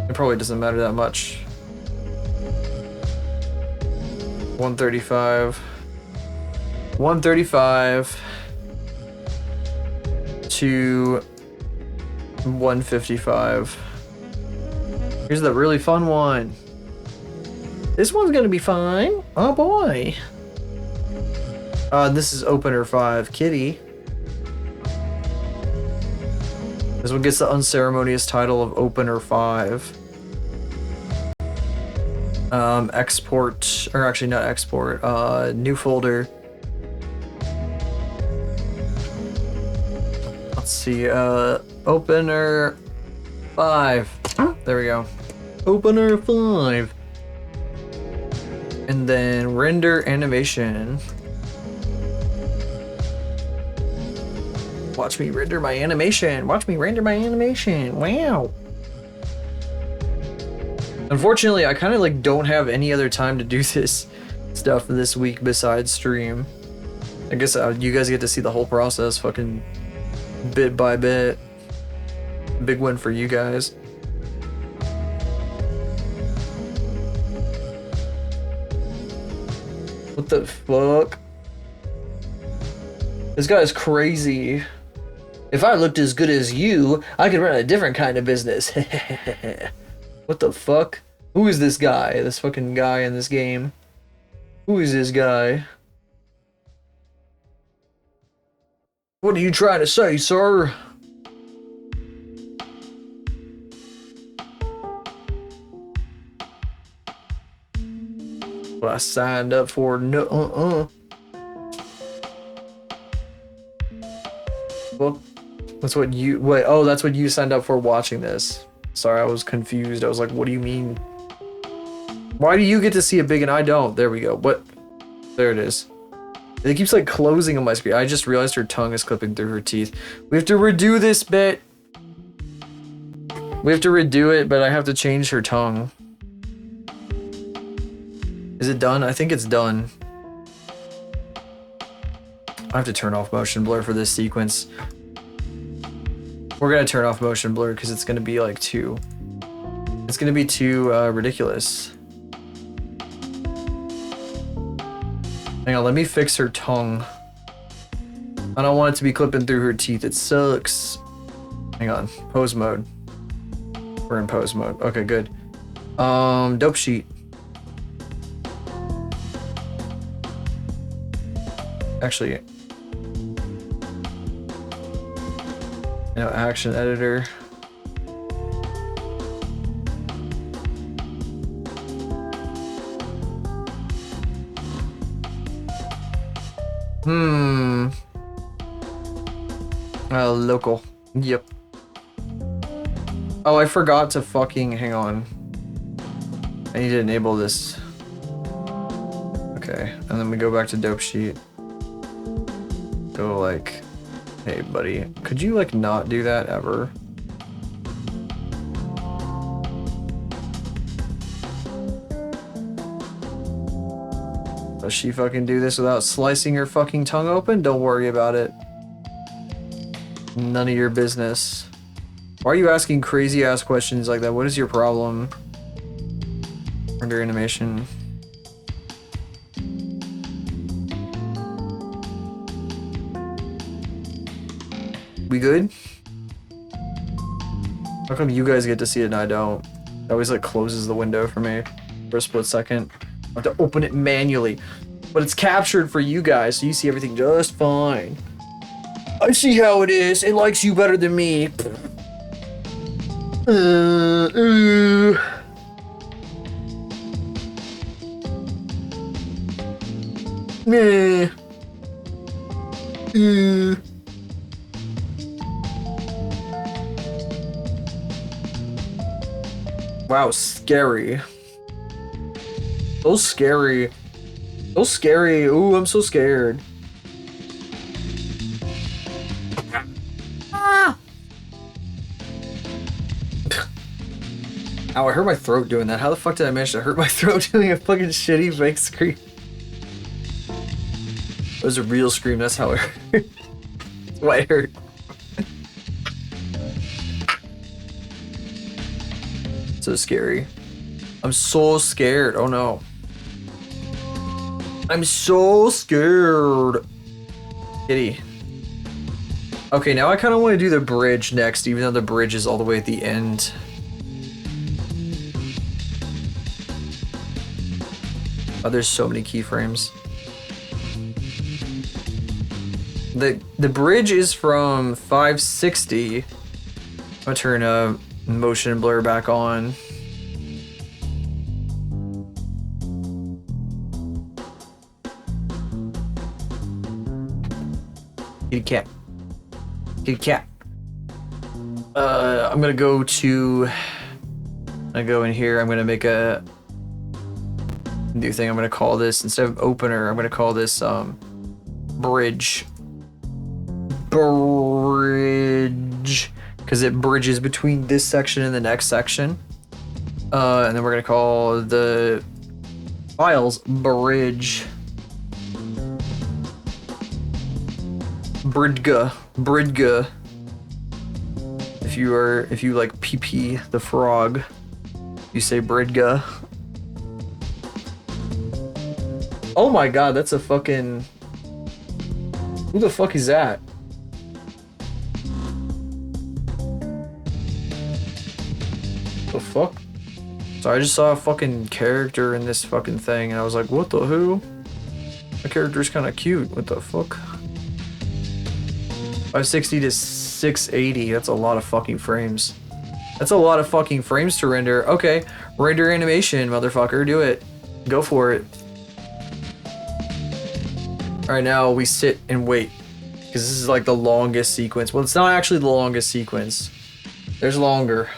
It probably doesn't matter that much. 135. 135 to 155. Here's the really fun one. This one's gonna be fine. Oh boy. This is opener 5, Kitty. This one gets the unceremonious title of opener 5. Export, or actually not export, new folder. Let's see, opener 5. There we go. Opener 5. And then render animation. Watch me render my animation. Watch me render my animation. Wow. Unfortunately, I kind of like don't have any other time to do this stuff this week besides stream. I guess you guys get to see the whole process fucking bit by bit. Big win for you guys. What the fuck? This guy is crazy. If I looked as good as you, I could run a different kind of business. What the fuck? Who is this guy? This fucking guy in this game? Who is this guy? What are you trying to say, sir? What I signed up for? No, Well, that's what you, wait, oh, that's what you signed up for watching this. Sorry, I was confused. I was like, what do you mean? Why do you get to see it big and I don't? There we go. What? There it is. It keeps like closing on my screen. I just realized her tongue is clipping through her teeth. We have to redo this bit. We have to redo it, but I have to change her tongue. Is it done? I think it's done. I have to turn off motion blur for this sequence. We're gonna turn off motion blur because it's gonna be like too... It's gonna be too ridiculous. Hang on, let me fix her tongue. I don't want it to be clipping through her teeth. It sucks. Hang on, pose mode. We're in pose mode. Okay, good. Dope sheet. Actually, action editor. Local. Yep. Oh, I forgot to fucking, hang on. I need to enable this. Okay, and then we go back to dope sheet. Go like, hey buddy, could you like not do that ever? Does she fucking do this without slicing her fucking tongue open? Don't worry about it. None of your business. Why are you asking crazy ass questions like that? What is your problem? Render animation. We good? How come you guys get to see it and I don't? It always like closes the window for me for a split second. I have to open it manually. But it's captured for you guys, so you see everything just fine. I see how it is. It likes you better than me. Meh. Wow, scary. So scary. So scary. Ooh, I'm so scared. Ah! Ow, I hurt my throat doing that. How the fuck did I manage to hurt my throat doing a fucking shitty fake scream? It was a real scream, that's how it hurt. That's why it hurt. So scary. I'm so scared. Oh no. I'm so scared. Kitty. Okay, now I kind of want to do the bridge next, even though the bridge is all the way at the end. Oh, there's so many keyframes. The bridge is from 560. I'm gonna turn motion blur back on. Kitty cat. Kitty cat. I'm gonna go to. I'm gonna go in here. I'm gonna make a new thing. I'm gonna call this, instead of opener, I'm gonna call this bridge. Bridge, because it bridges between this section and the next section. And then we're gonna call the files bridge. Bridga. If you like PP the frog, you say Bridga. Oh my god, that's a fucking. Who the fuck is that? The fuck? So I just saw a fucking character in this fucking thing and I was like, what the who? My character's kinda cute. What the fuck? 560 to 680, that's a lot of fucking frames. That's a lot of fucking frames to render. Okay, render animation, motherfucker, do it. Go for it. Alright, now we sit and wait. Because this is like the longest sequence. Well, it's not actually the longest sequence. There's longer.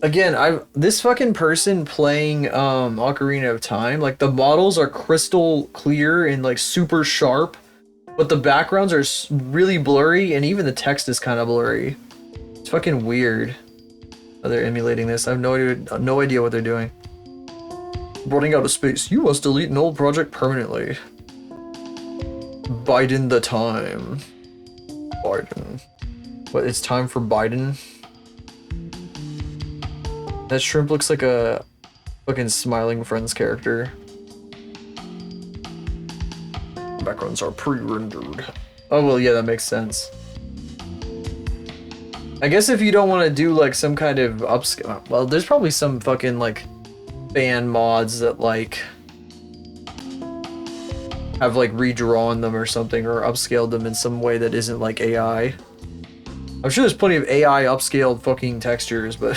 Again, this fucking person playing Ocarina of Time, like the models are crystal clear and like super sharp, but the backgrounds are really blurry and even the text is kind of blurry. It's fucking weird. Oh, they're emulating this. I have no idea what they're doing. Running out of space. You must delete an old project permanently. Biden the time. Biden. What? It's time for Biden. That shrimp looks like a fucking Smiling Friends character. Backgrounds are pre-rendered. Oh, well, yeah, that makes sense. I guess if you don't want to do, like, some kind of upscale... Well, there's probably some fucking, like, fan mods that, like... have, like, redrawn them or something, or upscaled them in some way that isn't, like, AI. I'm sure there's plenty of AI upscaled fucking textures, but...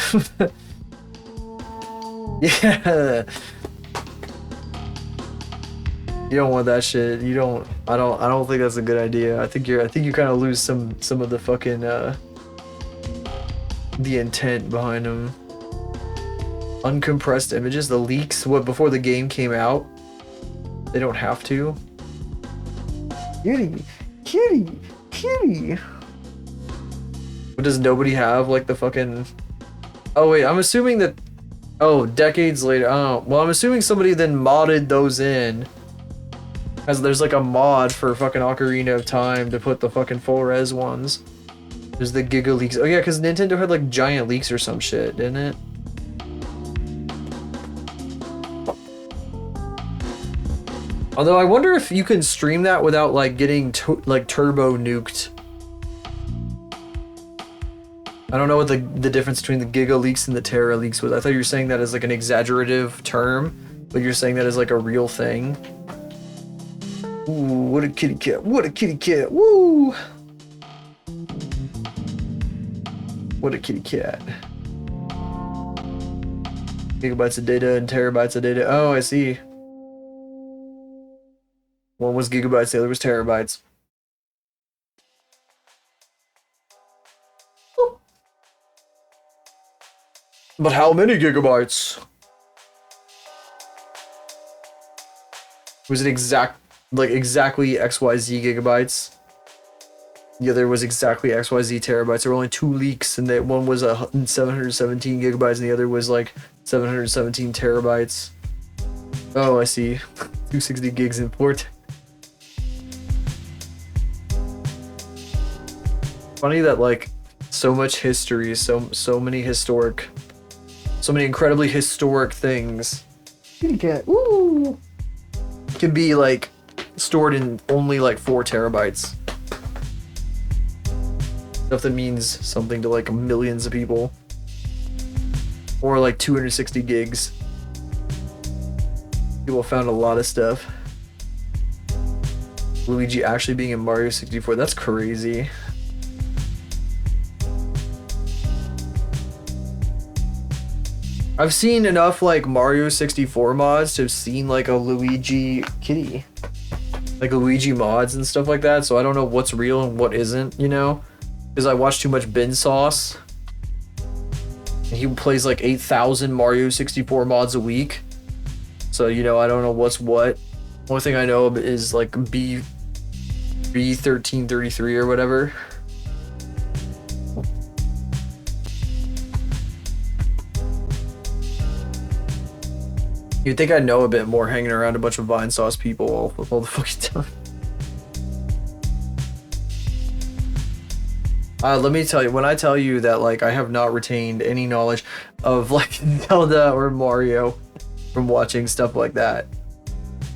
Yeah. You don't want that shit. You don't. I don't think that's a good idea. I think you kind of lose some of the fucking the intent behind them. Uncompressed images, the leaks. What, before the game came out? They don't have to. Kitty. But does nobody have like the fucking? Oh wait, I'm assuming that. Oh, decades later. Oh, well, I'm assuming somebody then modded those in. As there's like a mod for fucking Ocarina of Time to put the fucking full res ones. There's the Giga leaks. Oh yeah, because Nintendo had like giant leaks or some shit, didn't it? Although I wonder if you can stream that without like getting like turbo nuked. I don't know what the difference between the Giga leaks and the Terra leaks was. I thought you were saying that as like an exaggerative term, but you're saying that as like a real thing. Ooh, what a kitty cat. What a kitty cat. Woo! What a kitty cat. Gigabytes of data and terabytes of data. Oh, I see. One was gigabytes, the other was terabytes. But how many gigabytes? Was it exactly XYZ gigabytes? The other was exactly XYZ terabytes. There were only 2 leaks, and that one was 717 gigabytes, and the other was like 717 terabytes. Oh, I see. 260 gigs in port. Funny that like so much history, so many incredibly historic things Kitty cat. Woo! Can be like stored in only like 4 terabytes. Stuff that means something to like millions of people. Or like 260 gigs. People found a lot of stuff. Luigi actually being in Mario 64, that's crazy. I've seen enough like Mario 64 mods to have seen like a Luigi kitty. Like Luigi mods and stuff like that, so I don't know what's real and what isn't, you know? Because I watch too much Bin Sauce. And he plays like 8,000 Mario 64 mods a week. So, you know, I don't know what's what. Only thing I know of is like B1333 or whatever. You'd think I'd know a bit more hanging around a bunch of Vine Sauce people all the fucking time. Let me tell you, when I tell you that like I have not retained any knowledge of like Zelda or Mario from watching stuff like that.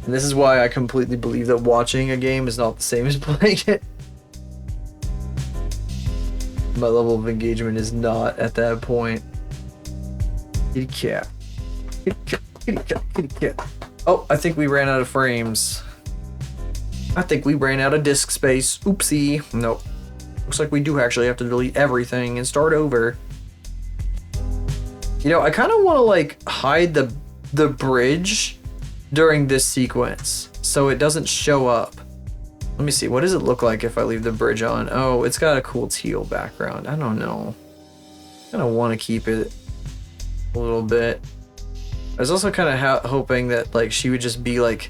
And this is why I completely believe that watching a game is not the same as playing it. My level of engagement is not at that point. Kitty cat. Kitty cat. Kitty cat, kitty cat. Oh, I think we ran out of frames. I think we ran out of disk space. Oopsie. Nope. Looks like we do actually have to delete everything and start over. You know, I kind of want to like hide the bridge during this sequence so it doesn't show up. Let me see. What does it look like if I leave the bridge on? Oh, it's got a cool teal background. I don't know. I kind of want to keep it a little bit. I was also kind of hoping that like she would just be like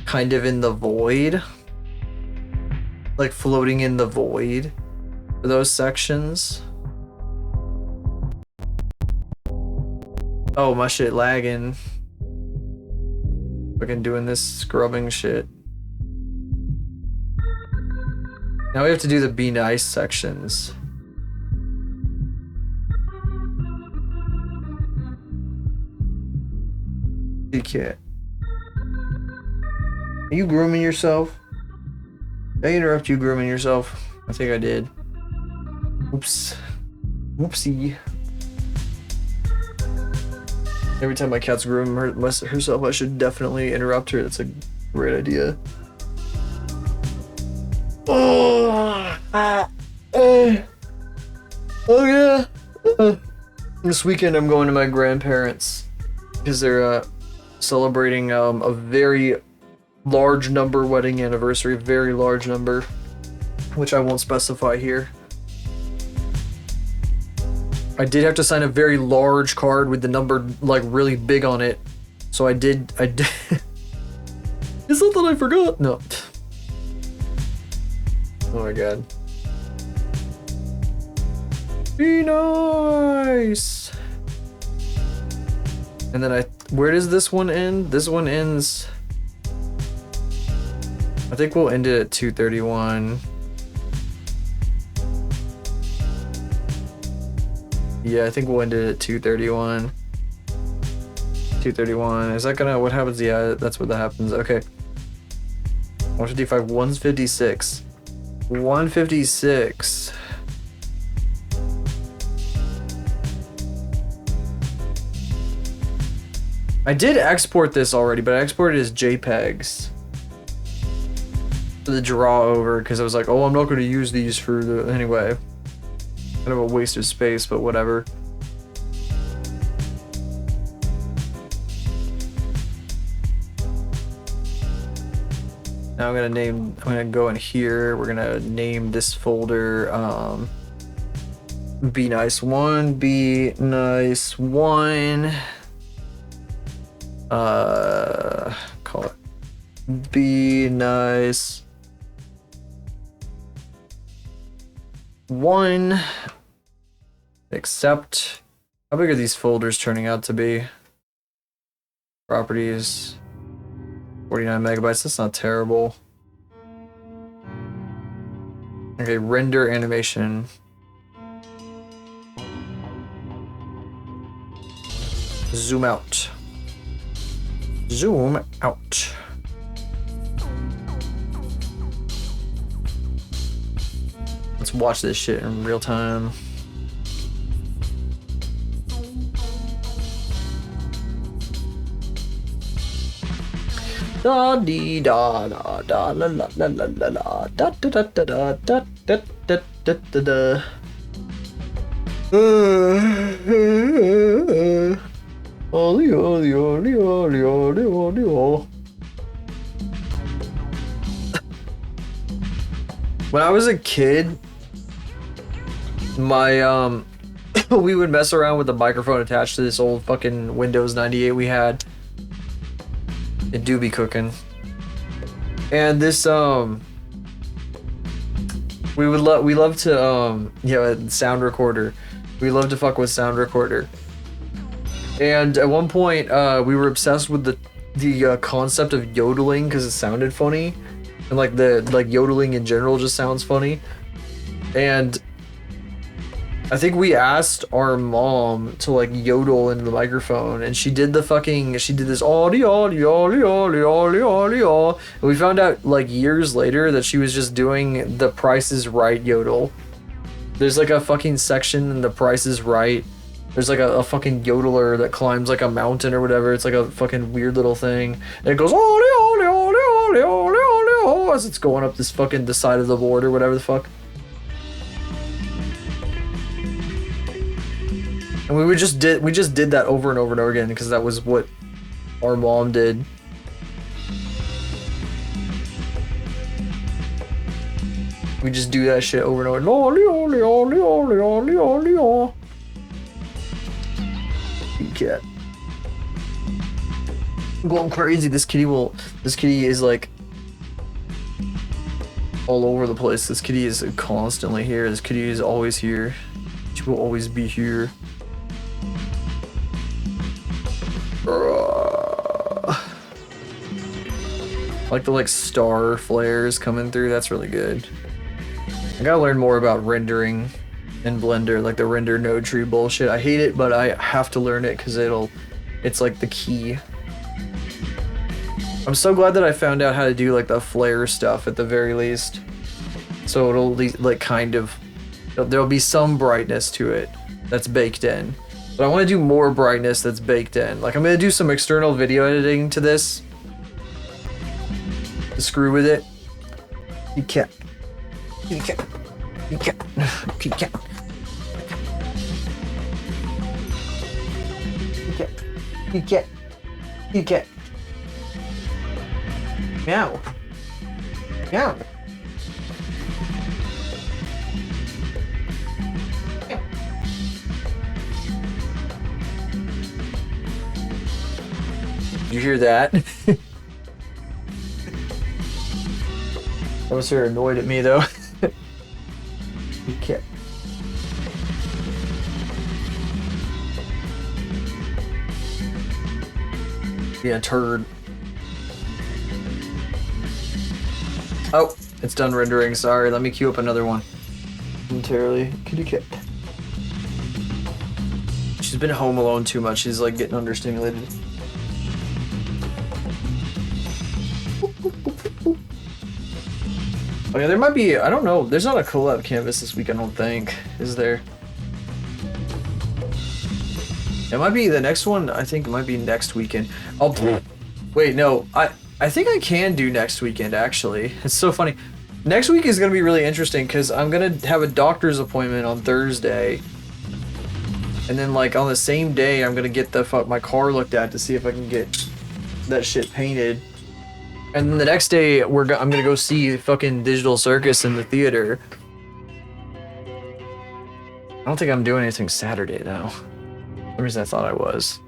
kind of in the void, like floating in the void for those sections. Oh, my shit lagging. Fucking doing this scrubbing shit. Now we have to do the be nice sections. Cat. Are you grooming yourself? Did I interrupt you grooming yourself? I think I did. Oops. Whoopsie. Every time my cat's grooming herself, I should definitely interrupt her. That's a great idea. Oh, oh yeah. This weekend I'm going to my grandparents because they're celebrating a very large number wedding anniversary, very large number, which I won't specify here. I did have to sign a very large card with the number like really big on it, so I did. It's not that I forgot. No. Oh my god. Be nice. And then where does this one end? This one ends, I think we'll end it at 231. Yeah, I think we'll end it at 231. 231. Is that gonna, what happens? Yeah, that's what that happens. Okay. 155, 156. 156. I did export this already, but I exported it as JPEGs for the draw over because I was like, oh, I'm not going to use these for the anyway. Kind of a waste of space, but whatever. Now I'm gonna go in here. We're gonna name this folder Be Nice 1, Be Nice 1. Call it Be Nice 1. Accept. How big are these folders turning out to be? Properties. 49 megabytes. That's not terrible. Okay, render animation. Zoom out. Zoom out. Let's watch this shit in real time. Da dee da da da la la la la la la da da da da da da da da da da da. Oli oli oli oli oli oli oli. When I was a kid, my we would mess around with the microphone attached to this old fucking Windows 98 we had. It do be cooking. And this we love to sound recorder. We love to fuck with sound recorder. And at one point we were obsessed with the concept of yodeling because it sounded funny. And like yodeling in general just sounds funny. And I think we asked our mom to like yodel into the microphone, and she did this audio audio audio audio audio, and we found out like years later that she was just doing the Price is Right yodel. There's like a fucking section in the Price is Right. There's like a fucking yodeler that climbs like a mountain or whatever. It's like a fucking weird little thing, and it goes audio audio audio audio audio as it's going up the side of the board or whatever the fuck. And we just did that over and over and over again because that was what our mom did. We just do that shit over and over. Lolly, lolly, lolly, lolly, lolly, lolly, lolly. Cat. I'm going crazy. This kitty is like all over the place. This kitty is constantly here. This kitty is always here. She will always be here. Like the like star flares coming through, that's really good. I gotta learn more about rendering in Blender, like the render node tree bullshit. I hate it, but I have to learn it because it's like the key. I'm so glad that I found out how to do like the flare stuff at the very least. So it'll like kind of, there'll be some brightness to it that's baked in. But I want to do more brightness that's baked in. Like I'm gonna do some external video editing to this. To screw with it. You can't. You can't. You can't. You can't. You can't. You can't. You can't. Meow. Meow. You hear that? That was her annoyed at me though. You can't. Being a turd. Oh, it's done rendering. Sorry, let me queue up another one. Momentarily. Kitty cat. She's been home alone too much. She's like getting understimulated. Oh yeah, there might be, I don't know, there's not a collab canvas this week, I don't think. Is there? It might be the next one, I think it might be next weekend. Wait, no, I think I can do next weekend, actually. It's so funny. Next week is going to be really interesting because I'm going to have a doctor's appointment on Thursday. And then, like, on the same day, I'm going to get my car looked at to see if I can get that shit painted. And then the next day, I'm going to go see fucking Digital Circus in the theater. I don't think I'm doing anything Saturday, though. For some reason I thought I was.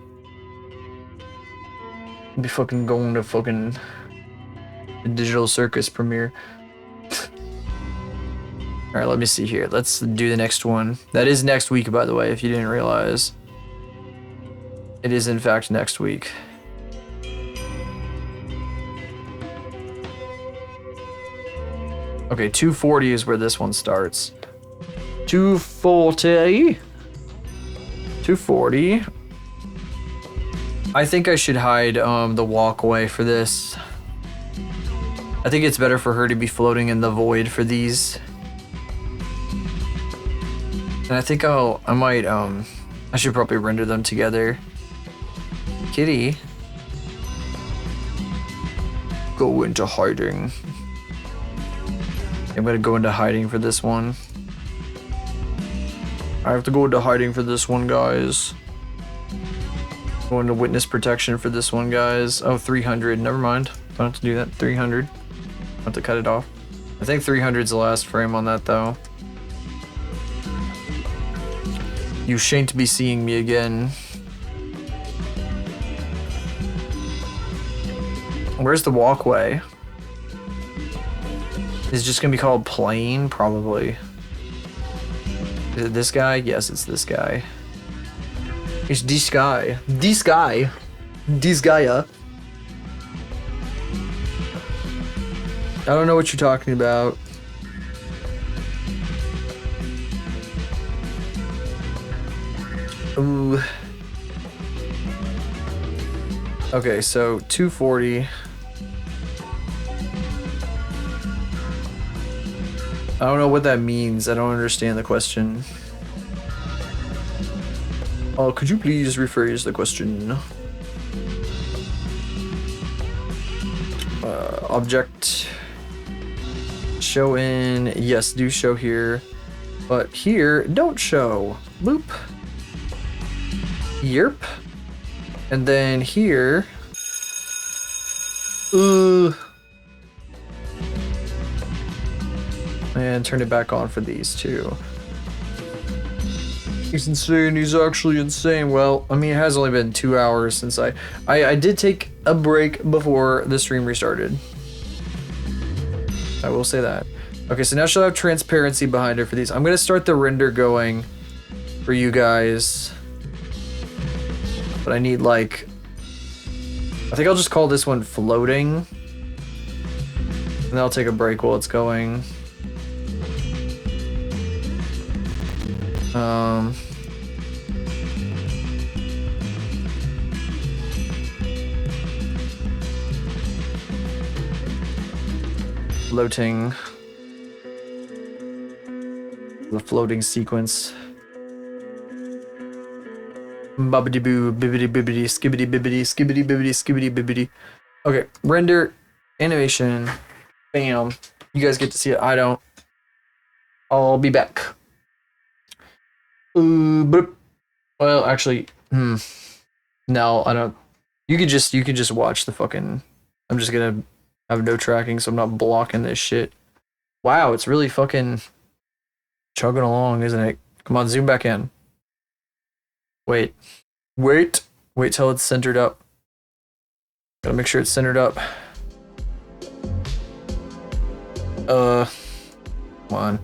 I'll be fucking going to fucking the Digital Circus premiere. Alright, let me see here. Let's do the next one. That is next week, by the way, if you didn't realize. It is, in fact, next week. Okay, 240 is where this one starts. 240. 240. I think I should hide the walkway for this. I think it's better for her to be floating in the void for these. And I think I should probably render them together. Kitty. Go into hiding. I'm gonna go into hiding for this one. I have to go into hiding for this one, guys. Go into witness protection for this one, guys. Oh, 300. Never mind. Don't have to do that. 300. I have to cut it off. I think 300 is the last frame on that, though. You shan't be seeing me again. Where's the walkway? Is it just gonna be called plane? Probably. Is it this guy? Yes, it's this guy. It's this guy. This guy. This guy. I don't know what you're talking about. Ooh. Okay, so 240. I don't know what that means. I don't understand the question. Oh, could you please rephrase the question? Object. Show in. Yes, do show here. But here, don't show. Boop. Yerp. And then here. And turn it back on for these two. He's insane. He's actually insane. Well, I mean, it has only been 2 hours since I did take a break before the stream restarted. I will say that. Okay, so now she'll have transparency behind her for these. I'm gonna start the render going for you guys. But I need like, I think I'll just call this one floating. And then I'll take a break while it's going. Floating. The floating sequence. Bobbity boo, bibbity bibbity, skibbity bibbity, skibbity bibbity, skibbity bibbity. Okay, render, animation, bam. You guys get to see it, I don't. I'll be back. Well, actually, no, I don't. You could just watch the fucking. I'm just gonna have no tracking, so I'm not blocking this shit. Wow, it's really fucking chugging along, isn't it? Come on, zoom back in. Wait till it's centered up. Gotta make sure it's centered up. Come on.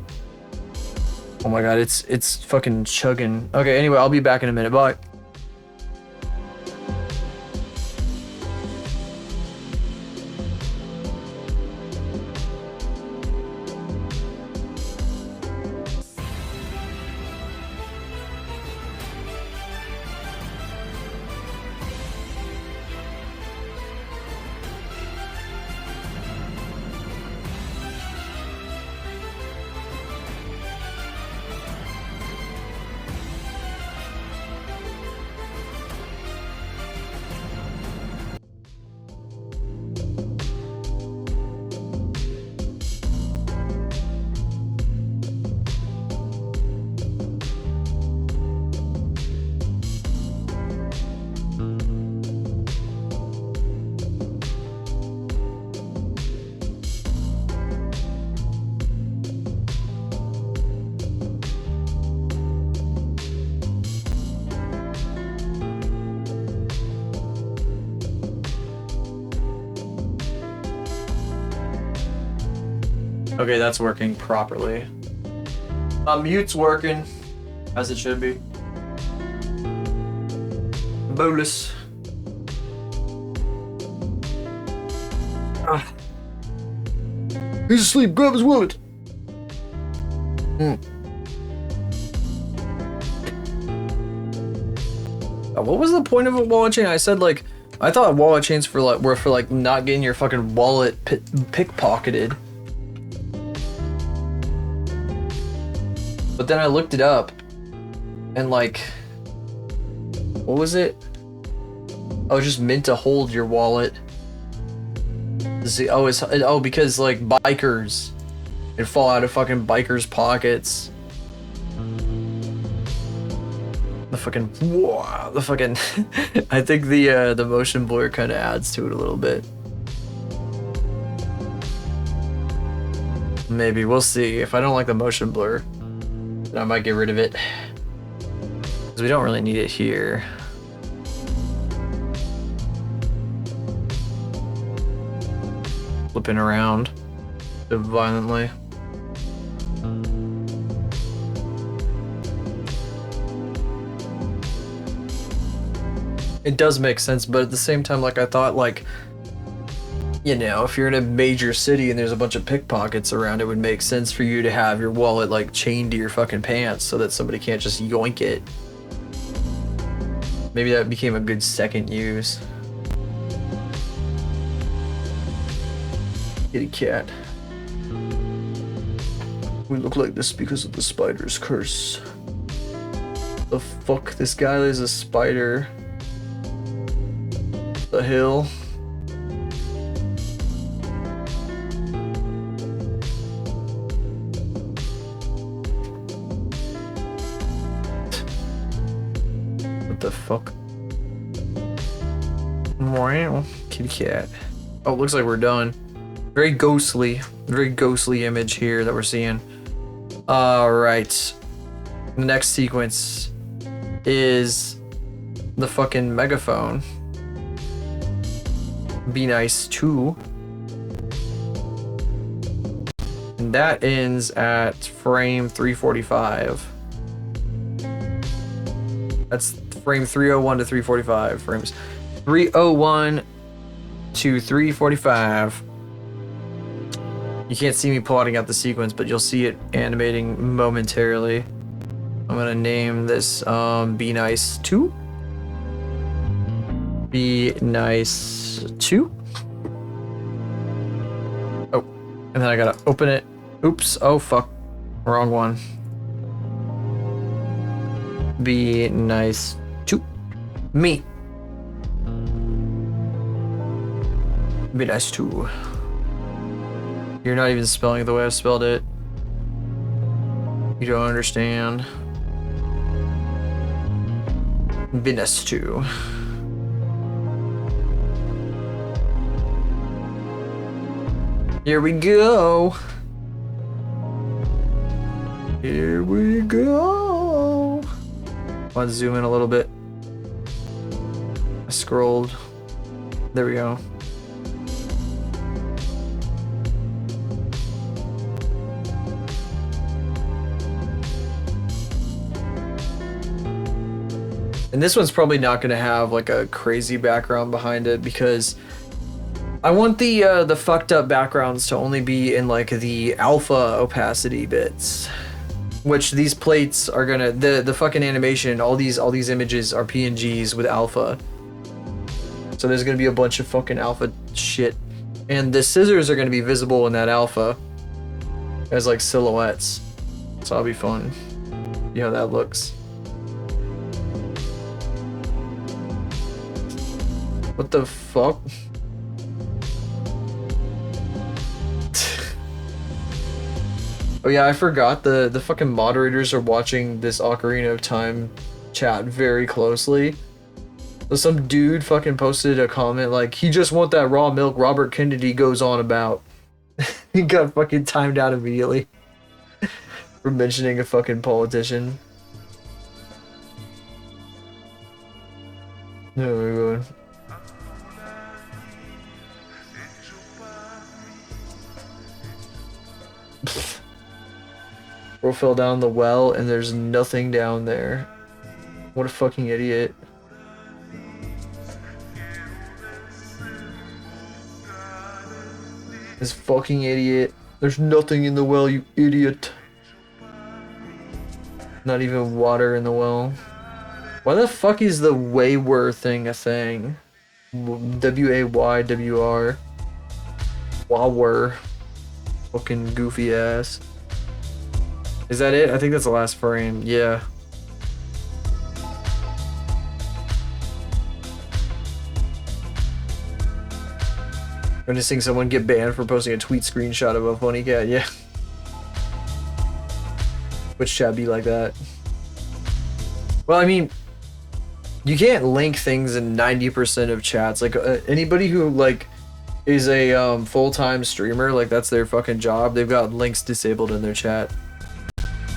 Oh my god, it's fucking chugging. Okay, anyway, I'll be back in a minute. Bye. Okay, that's working properly. Mute's working, as it should be. Bolus. He's asleep, grab his wallet. What was the point of a wallet chain? I said like, I thought wallet chains were for like not getting your fucking wallet pickpocketed. But then I looked it up, and like, what was it? Oh, it's just meant to hold your wallet. Oh, because like bikers, it'd fall out of fucking bikers' pockets. The fucking I think the motion blur kind of adds to it a little bit. Maybe we'll see. If I don't like the motion blur, then I might get rid of it, because we don't really need it here. Flipping around so violently. It does make sense, but at the same time, like, I thought, like, you know, if you're in a major city and there's a bunch of pickpockets around, it would make sense for you to have your wallet like chained to your fucking pants so that somebody can't just yoink it. Maybe that became a good second use. Kitty cat. We look like this because of the spider's curse. The fuck? This guy is a spider. The hill. What the fuck? Wow. Kitty cat. Oh, it looks like we're done. Very ghostly image here that we're seeing. Alright. The next sequence is the fucking megaphone. Be nice too. And that ends at frame 345. That's frame 301 to 345. Frames 301 to 345. You can't see me plotting out the sequence, but you'll see it animating momentarily. I'm gonna name this Be Nice 2. Be Nice 2. Oh, and then I gotta open it. Oops, oh fuck. Wrong one. Be Nice 2. Me. Be Nice 2. You're not even spelling it the way I spelled it. You don't understand. Be Nice 2. Here we go. Here we go. Want to zoom in a little bit? I scrolled. There we go. And this one's probably not going to have like a crazy background behind it, because I want the fucked up backgrounds to only be in like the alpha opacity bits, which these plates are gonna, the fucking animation, all these images are PNGs with alpha. So there's gonna be a bunch of fucking alpha shit, and the scissors are gonna be visible in that alpha as like silhouettes. So that'll be fun. See how that looks. What the fuck? Oh yeah, I forgot the fucking moderators are watching this Ocarina of Time chat very closely. So some dude fucking posted a comment like, he just want that raw milk Robert Kennedy goes on about. He got fucking timed out immediately for mentioning a fucking politician. Oh my god. Bro fell down the well and there's nothing down there. What a fucking idiot. This fucking idiot. There's nothing in the well, you idiot. Not even water in the well. Why the fuck is the Waywr thing a thing? W-A-Y-W-R. Wawr. Fucking goofy ass. Is that it? I think that's the last frame. Yeah. Witnessing someone get banned for posting a tweet screenshot of a funny cat. Yeah. Which chat be like that? Well, I mean, you can't link things in 90% of chats. Like anybody who like is a full-time streamer, like that's their fucking job. They've got links disabled in their chat.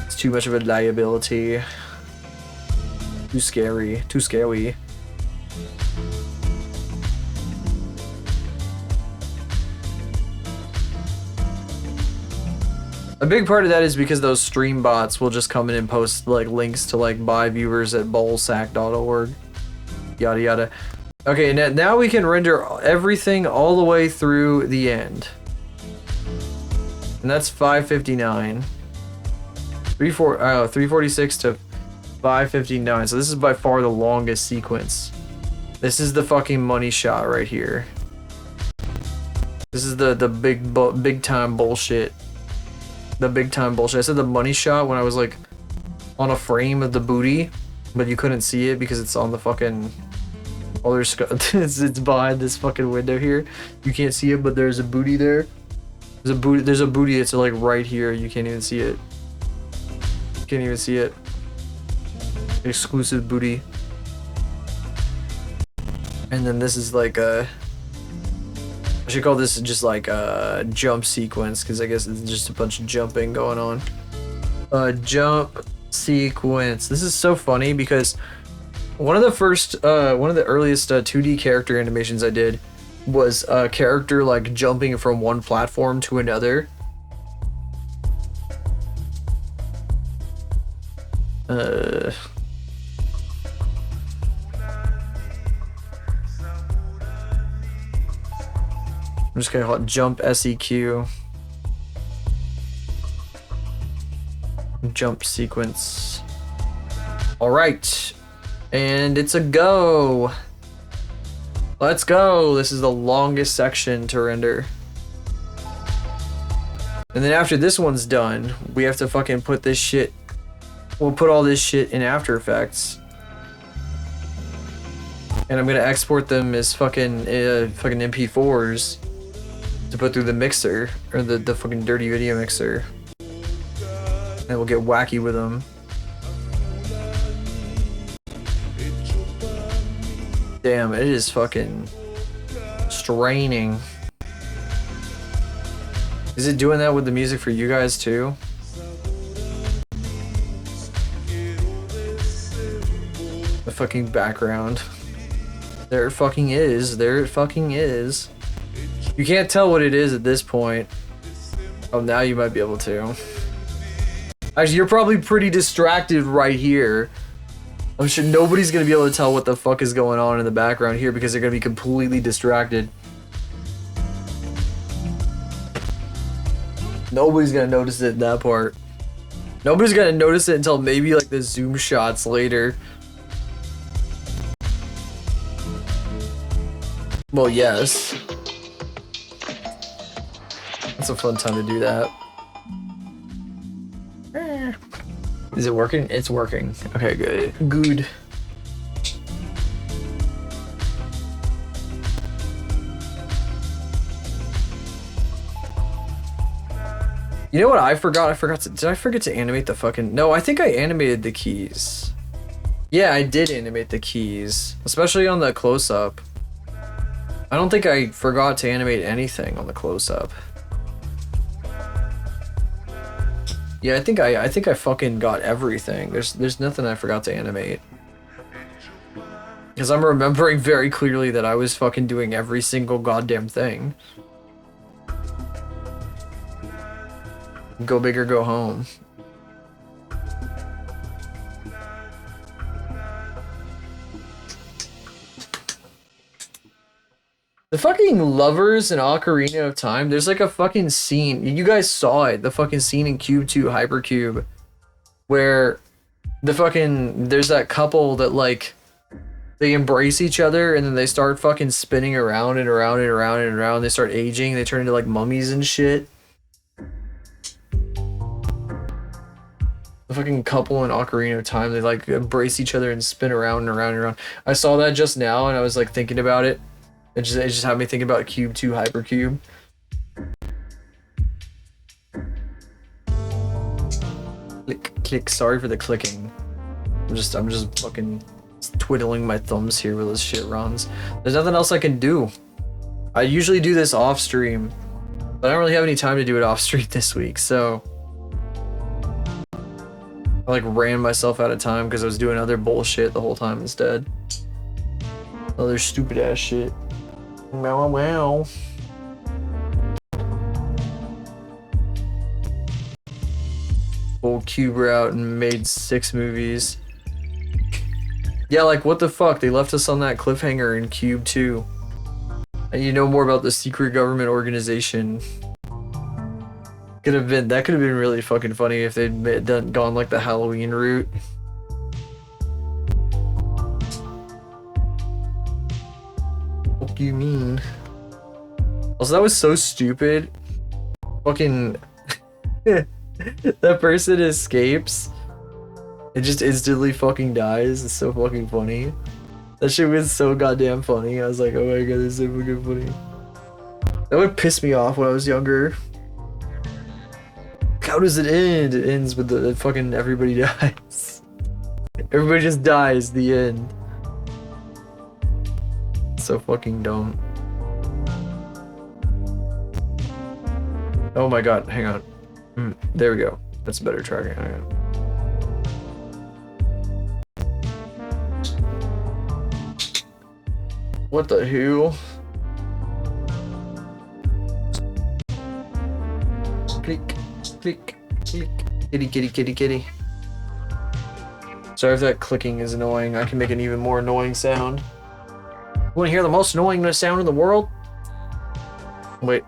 It's too much of a liability. Too scary. Too scary. A big part of that is because those stream bots will just come in and post like links to like buy viewers at ballsack.org. Yada yada. Okay, now we can render everything all the way through the end. And that's 559. 346 to 559. So this is by far the longest sequence. This is the fucking money shot right here. This is the big time bullshit. The big time bullshit. I said the money shot when I was like on a frame of the booty, but you couldn't see it because it's on the fucking it's behind this fucking window here. You can't see it, but there's a booty there. There's a booty that's like right here. You can't even see it. You can't even see it. Exclusive booty. And then this is like a I should call this just like a jump sequence because I guess it's just a bunch of jumping going on. Jump sequence. This is so funny because one of the earliest 2D character animations I did was a character like jumping from one platform to another. I'm just gonna call it jump SEQ. Jump sequence. Alright. And it's a go. Let's go. This is the longest section to render. And then after this one's done, we have to fucking put this shit. We'll put all this shit in After Effects. And I'm gonna export them as fucking MP4s to put through the mixer, or the fucking dirty video mixer. And we'll get wacky with them. Damn, it is fucking straining. Is it doing that with the music for you guys too? The fucking background. There it fucking is. There it fucking is. You can't tell what it is at this point. Oh, now you might be able to. Actually, you're probably pretty distracted right here. I'm sure nobody's gonna be able to tell what the fuck is going on in the background here because they're gonna be completely distracted. Nobody's gonna notice it in that part. Nobody's gonna notice it until maybe like the zoom shots later. Well, yes. It's a fun time to do that. Is it working? It's working. Okay, good. Good. You know what I forgot? Did I forget to animate the fucking... No, I think I animated the keys. Yeah, I did animate the keys. Especially on the close-up. I don't think I forgot to animate anything on the close-up. Yeah, I think I fucking got everything. There's nothing I forgot to animate. Because I'm remembering very clearly that I was fucking doing every single goddamn thing. Go big or go home. The fucking lovers in Ocarina of Time, there's like a fucking scene, you guys saw it, the fucking scene in Cube 2 Hypercube, where There's that couple that like they embrace each other and then they start fucking spinning around and around and around and around. They start aging. They turn into like mummies and shit. The fucking couple in Ocarina of Time, they like embrace each other and spin around and around and around. I saw that just now and I was like thinking about it. It just had me thinking about Cube 2 Hypercube. Click, click. Sorry for the clicking. I'm just fucking twiddling my thumbs here while this shit runs. There's nothing else I can do. I usually do this off stream, but I don't really have any time to do it off stream this week, so I like ran myself out of time because I was doing other bullshit the whole time instead. Other stupid ass shit. Wow, wow. Old Cube out and made 6 movies. Yeah, like what the fuck? They left us on that cliffhanger in Cube 2. And you know more about the secret government organization. That could have been really fucking funny if they'd gone like the Halloween route. What do you mean? Also, that was so stupid. Fucking that person escapes and just instantly fucking dies. It's so fucking funny. That shit was so goddamn funny. I was like, oh my god, this is so fucking funny. That would piss me off when I was younger. How does it end? It ends with the fucking everybody dies. Everybody just dies, the end. So fucking dumb. Oh my god, hang on. There we go. That's better tracking. Hang on. What the hell? Click, click, click. Kitty, kitty, kitty, kitty. Sorry if that clicking is annoying. I can make an even more annoying sound. You want to hear the most annoying sound in the world? Wait.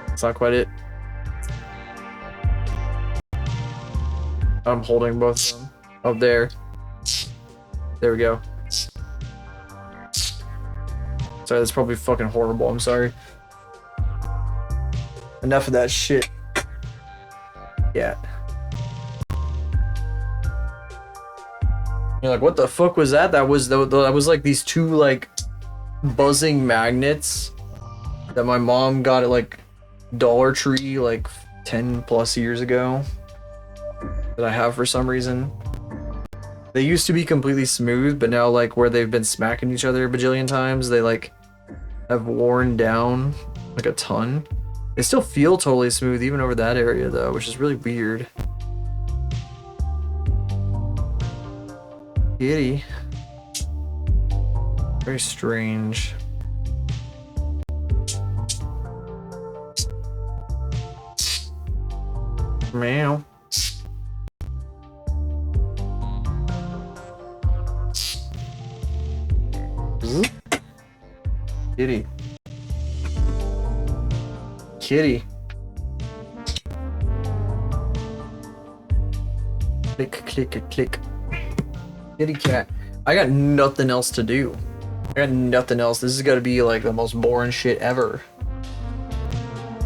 That's not quite it. I'm holding both of them. Up there. There we go. Sorry, that's probably fucking horrible. I'm sorry. Enough of that shit. Yeah. You're like, what the fuck was that? That was like these 2 like buzzing magnets that my mom got at like Dollar Tree like 10 plus years ago that I have for some reason. They used to be completely smooth, but now like where they've been smacking each other a bajillion times, they like have worn down like a ton. They still feel totally smooth even over that area though, which is really weird. Kitty. Very strange. Meow. Kitty. Kitty. Click, click, click. Kitty cat. I got nothing else to do. I got nothing else. This is gotta be like the most boring shit ever.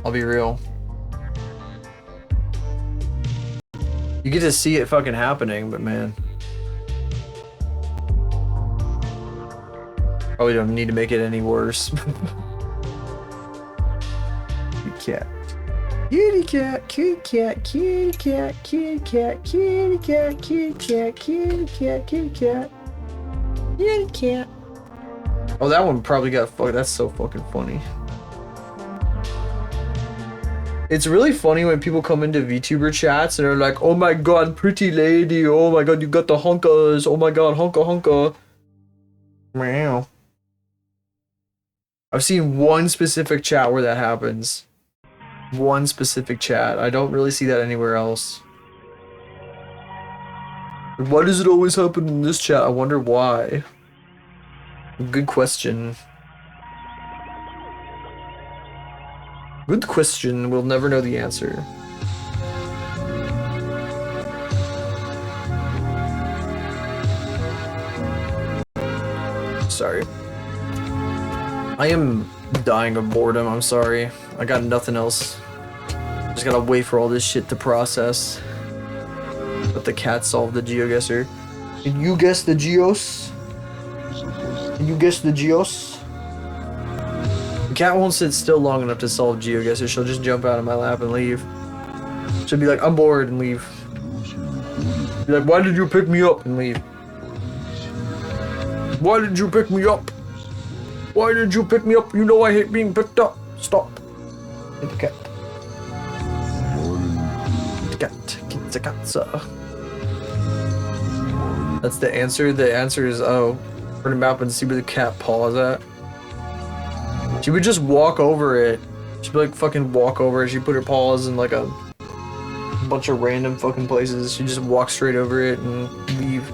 I'll be real. You get to see it fucking happening, but man. Probably don't need to make it any worse. Cat. Kitty cat, kitty cat, kitty cat, kitty cat, kitty cat, kitty cat, kitty cat, kitty cat, kitty cat. Oh, that one probably got fucked. That's so fucking funny. It's really funny when people come into VTuber chats and are like, oh my god, pretty lady, oh my god, you got the honkas, oh my god, honka honka. Meow. I've seen one specific chat where that happens. One specific chat. I don't really see that anywhere else. Why does it always happen in this chat? I wonder why. Good question. Good question. We'll never know the answer. sorry. I am dying of boredom, I'm sorry. I got nothing else. Just gotta wait for all this shit to process. Let the cat solve the geoguesser. Can you guess the geos? Can you guess the geos? The cat won't sit still long enough to solve geoguesser. She'll just jump out of my lap and leave. She'll be like, I'm bored, and leave. Be like, why did you pick me up? And leave. Why did you pick me up? Why did you pick me up? You know I hate being picked up. Stop. Get the cat. Get the cat, sir. That's the answer. The answer is, oh, turn him up and see where the cat paws at. She would just walk over it. She'd be like, fucking walk over it. She'd put her paws in like a bunch of random fucking places. She'd just walk straight over it and leave.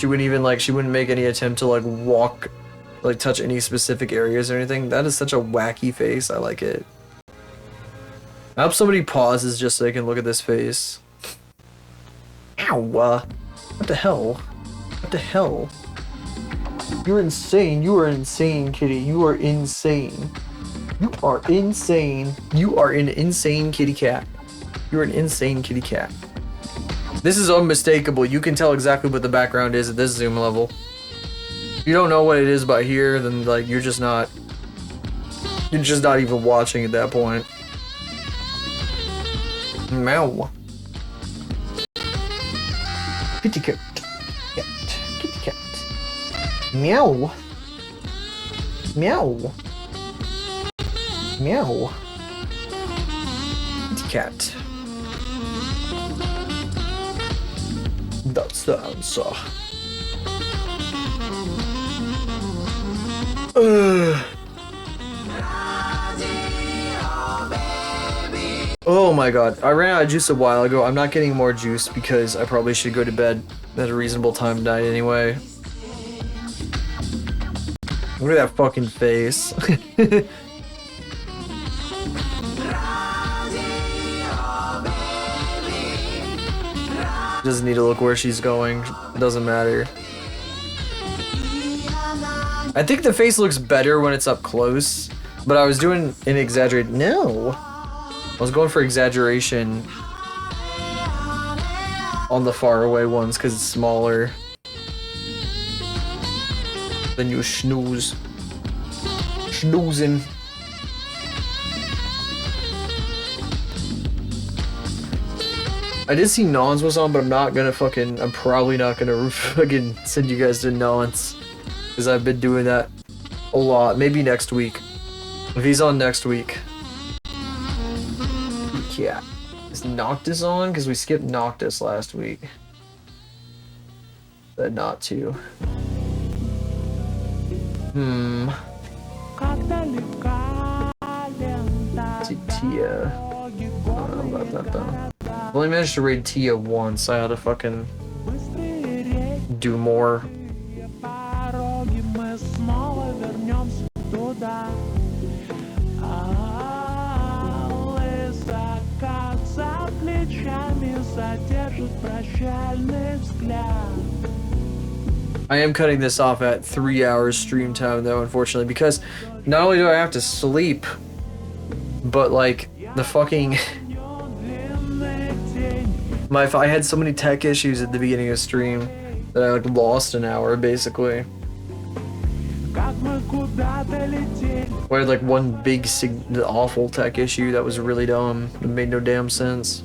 She wouldn't even like, she wouldn't make any attempt to like walk, like touch any specific areas or anything. That is such a wacky face. I like it. I hope somebody pauses just so they can look at this face. Ow! What the hell? What the hell? You're insane. You are insane, kitty. You are insane. You are insane. You are an insane kitty cat. You're an insane kitty cat. This is unmistakable. You can tell exactly what the background is at this zoom level. If you don't know what it is by here, then like you're just not even watching at that point. Meow. Kitty cat. Cat. Kitty cat. Meow. Meow. Meow. Kitty cat. That's the answer. Oh my god, I ran out of juice a while ago. I'm not getting more juice because I probably should go to bed at a reasonable time tonight anyway. Look at that fucking face. Doesn't need to look where she's going. It doesn't matter. I think the face looks better when it's up close, but I was doing an exaggerate. No, I was going for exaggeration on the far away ones because it's smaller. Then you snooze, snoozing. I did see Nons was on, but I'm probably not gonna fucking send you guys to Nons. Because I've been doing that a lot. Maybe next week. If he's on next week. Yeah. Is Noctis on? Because we skipped Noctis last week. Said not to. Tia. I don't know about that though. I've only managed to raid Tia once. I ought to fucking do more. I am cutting this off at 3 hours stream time though, unfortunately, because not only do I have to sleep, but like the fucking I had so many tech issues at the beginning of stream that I like lost an hour basically. I had like one big awful tech issue that was really dumb. It made no damn sense.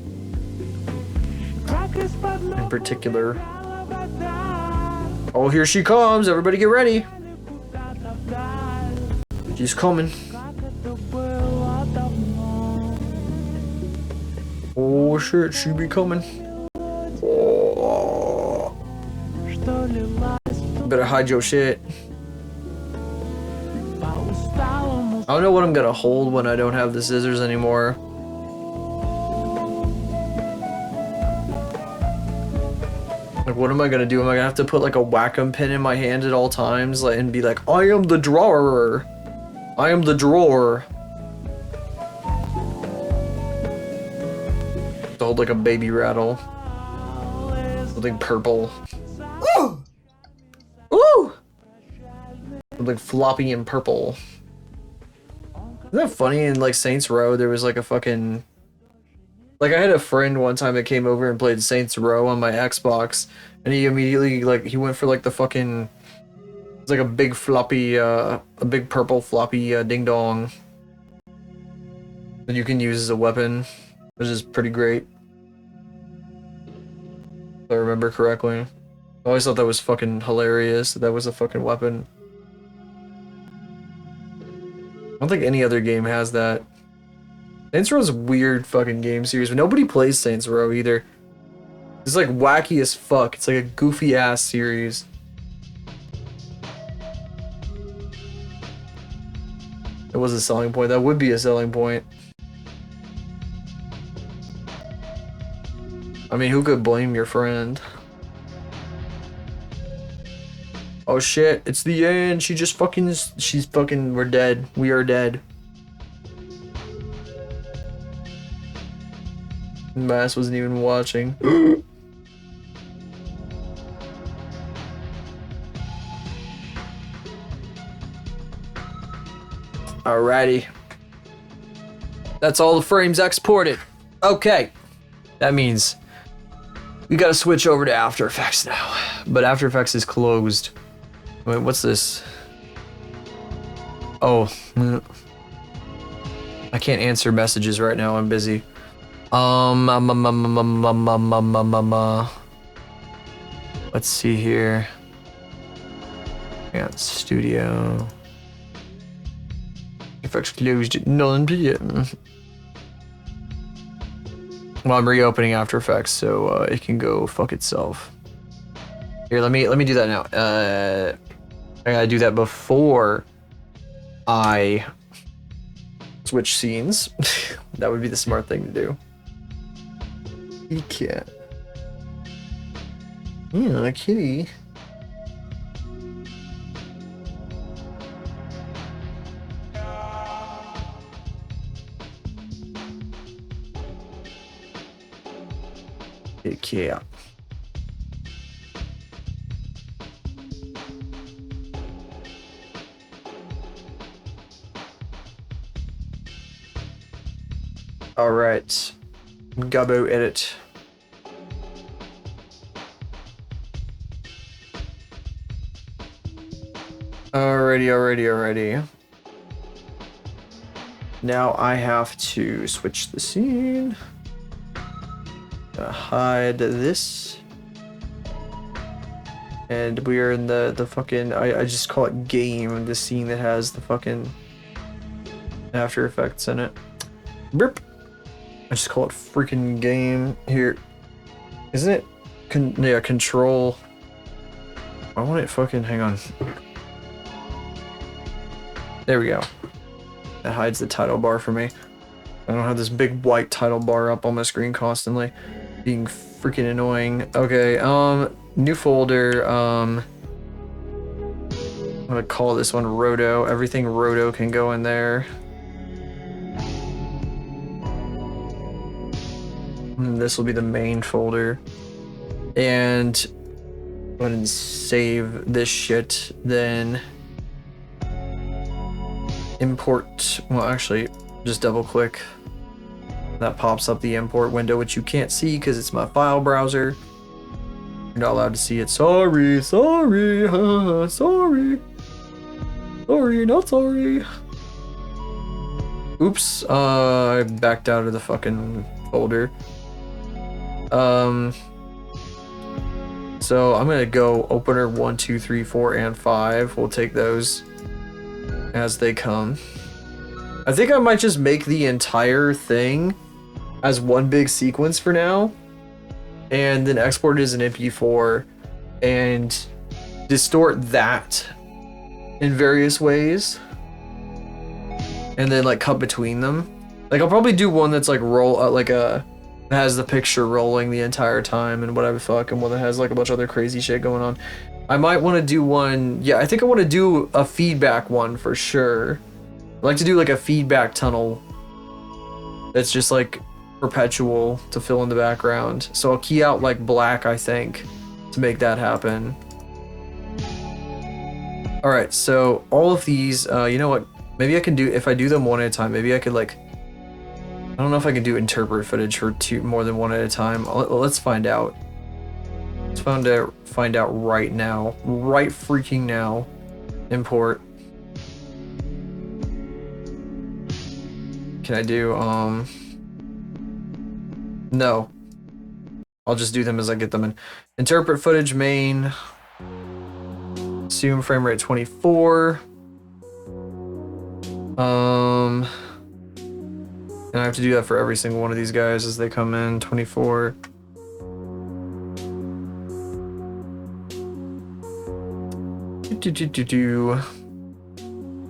In particular. Oh, here she comes. Everybody get ready. She's coming. Oh shit, she be coming. Oh. Better hide your shit. I don't know what I'm gonna hold when I don't have the scissors anymore. Like, what am I gonna do? Am I gonna have to put like a Wacom pin in my hand at all times, like, and be like, I am the drawer. I am the drawer. To hold like a baby rattle. Something purple. Ooh! Ooh! Something floppy and purple. Isn't that funny? In like Saints Row, there was like a fucking... Like I had a friend one time that came over and played Saints Row on my Xbox, and he immediately like he went for like the fucking... It's like a big floppy, a big purple floppy ding dong that you can use as a weapon, which is pretty great. If I remember correctly. I always thought that was fucking hilarious, that was a fucking weapon. I don't think any other game has that. Saints Row is a weird fucking game series, but nobody plays Saints Row either. It's like wacky as fuck. It's like a goofy ass series. It was a selling point. That would be a selling point. I mean, who could blame your friend? Oh shit, it's the end. She's fucking, we're dead. We are dead. Mass wasn't even watching. Alrighty. That's all the frames exported. Okay. That means we gotta switch over to After Effects now. But After Effects is closed. Wait, what's this? Oh. I can't answer messages right now, I'm busy. Let's see here. I got studio. Effects closed at 9 p.m. Well, I'm reopening After Effects, so it can go fuck itself. Here, let me do that now. I gotta do that before I switch scenes. That would be the smart thing to do. He can't. Yeah, kitty. Yeah. All right. Gabo edit. Alrighty. Now I have to switch the scene. Hide this. And we are in the fucking, I just call it game, the scene that has the fucking After Effects in it. Burp. I just call it freaking game here. Isn't it? Yeah, control. I want it fucking, hang on. There we go. That hides the title bar for me. I don't have this big white title bar up on my screen constantly. Being freaking annoying. Okay, new folder, I'm gonna call this one Roto. Everything Roto can go in there. And this will be the main folder. And go ahead and save this shit, then import, well actually, just double click. That pops up the import window, which you can't see because it's my file browser. You're not allowed to see it. Sorry, not sorry. Oops, I backed out of the fucking folder. So I'm gonna go opener 1, 2, 3, 4, and 5. We'll take those as they come. I think I might just make the entire thing as one big sequence for now, and then export it as an MP4 and distort that in various ways, and then like cut between them. Like I'll probably do one that's like that has the picture rolling the entire time and whatever fuck, and one that has like a bunch of other crazy shit going on. I might want to do one, yeah, I think I want to do a feedback one for sure. I like to do like a feedback tunnel that's just like perpetual to fill in the background. So I'll key out like black, I think, to make that happen. All right, so all of these, you know what? Maybe I can do, if I do them one at a time, maybe I could like, I don't know if I can do interpret footage for more than one at a time. Let's find out. Let's find out right now. Right freaking now. Import. Can I do, no. I'll just do them as I get them in. Interpret footage main. Assume frame rate 24. And I have to do that for every single one of these guys as they come in. 24.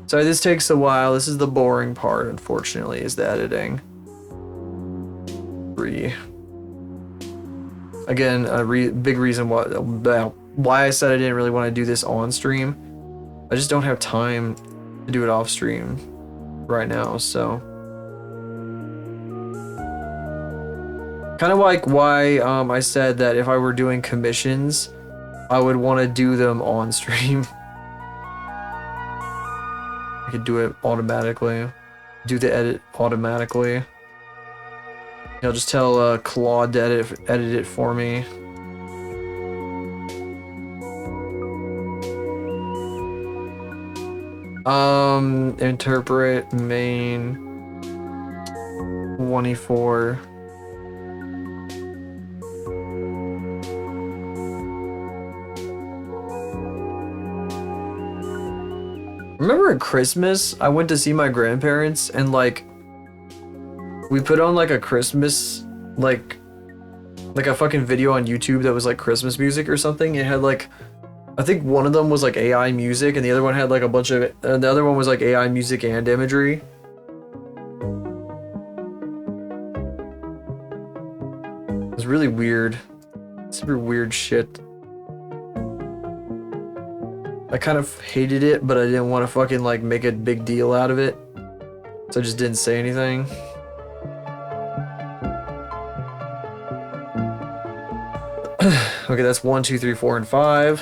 Sorry, this takes a while. This is the boring part, unfortunately, is the editing. 3. Again, a big reason why I said I didn't really want to do this on stream. I just don't have time to do it off stream right now, so. Kind of like why I said that if I were doing commissions, I would want to do them on stream. I could do it automatically. Do the edit automatically. I'll just tell Claude to edit it for me. Interpret main 24. Remember at Christmas, I went to see my grandparents and like we put on like a Christmas like a fucking video on YouTube that was like Christmas music or something. It had like, I think one of them was like AI music and the other one had like a bunch of the other one was like AI music and imagery. It was really weird. Super weird shit. I kind of hated it, but I didn't want to fucking like make a big deal out of it. So I just didn't say anything. Okay, that's 1, 2, 3, 4, and 5.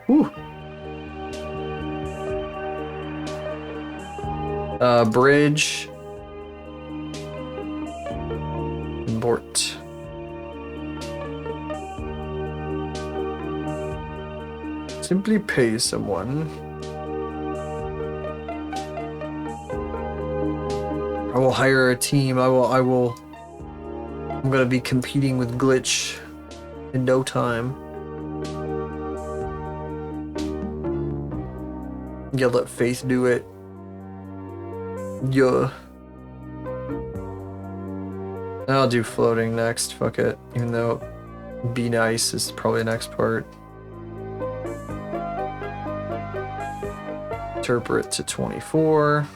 Whew. Bridge. Import. Simply pay someone. I will hire a team. I'm gonna be competing with Glitch in no time. Yeah, let Faith do it. Yeah. I'll do floating next. Fuck it. Even though Be Nice is probably the next part. Interpret to 24.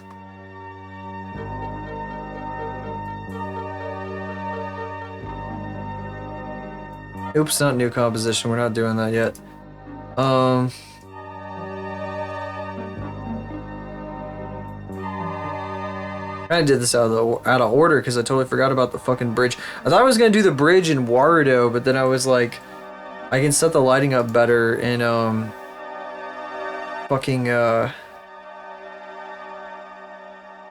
Oops, not new composition. We're not doing that yet. I did this out of order because I totally forgot about the fucking bridge. I thought I was gonna do the bridge in Warudo, but then I was like, I can set the lighting up better in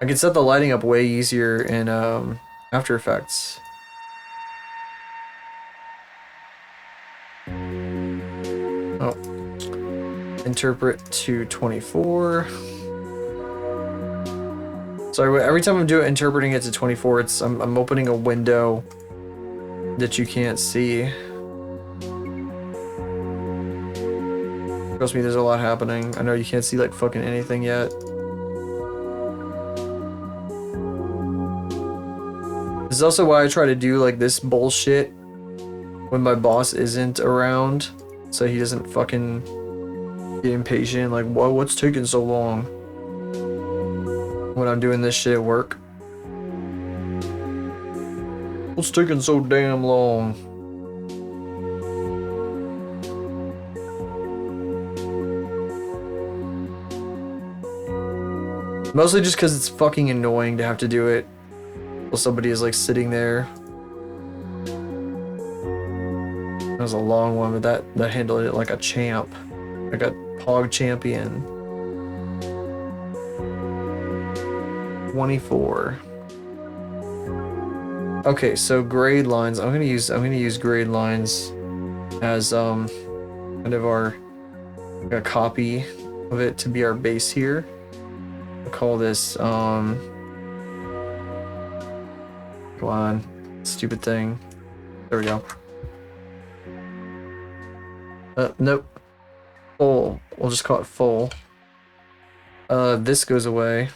I can set the lighting up way easier in After Effects. Oh. Interpret to 24. Sorry, every time I'm interpreting it to 24, I'm opening a window that you can't see. Trust me, there's a lot happening. I know you can't see like fucking anything yet. This is also why I try to do like this bullshit when my boss isn't around, so he doesn't fucking get impatient. Like, what's taking so long? When I'm doing this shit at work. What's taking so damn long? Mostly just because it's fucking annoying to have to do it while somebody is like sitting there. That was a long one, but that handled it like a champ. Like a Pog champion. 24. Okay, so grade lines. I'm gonna use grade lines as kind of our a copy of it to be our base here. I'll call this come on, stupid thing. There we go. Nope. Full. We'll just call it full. This goes away.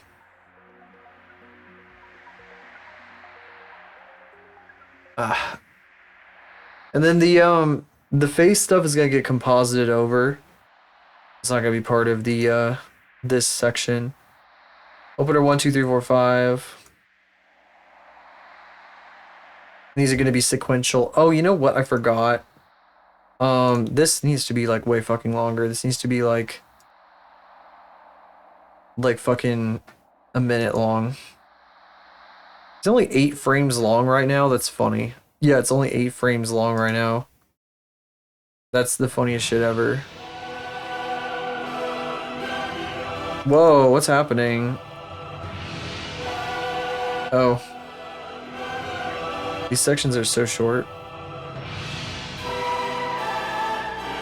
And then the face stuff is gonna get composited over. It's not gonna be part of the this section. Opener 1, 2, 3, 4, 5. These are gonna be sequential. Oh, you know what? I forgot. This needs to be like way fucking longer. This needs to be like fucking a minute long. It's only 8 frames long right now. That's funny. Yeah, it's only 8 frames long right now. That's the funniest shit ever. Whoa, what's happening? Oh. These sections are so short.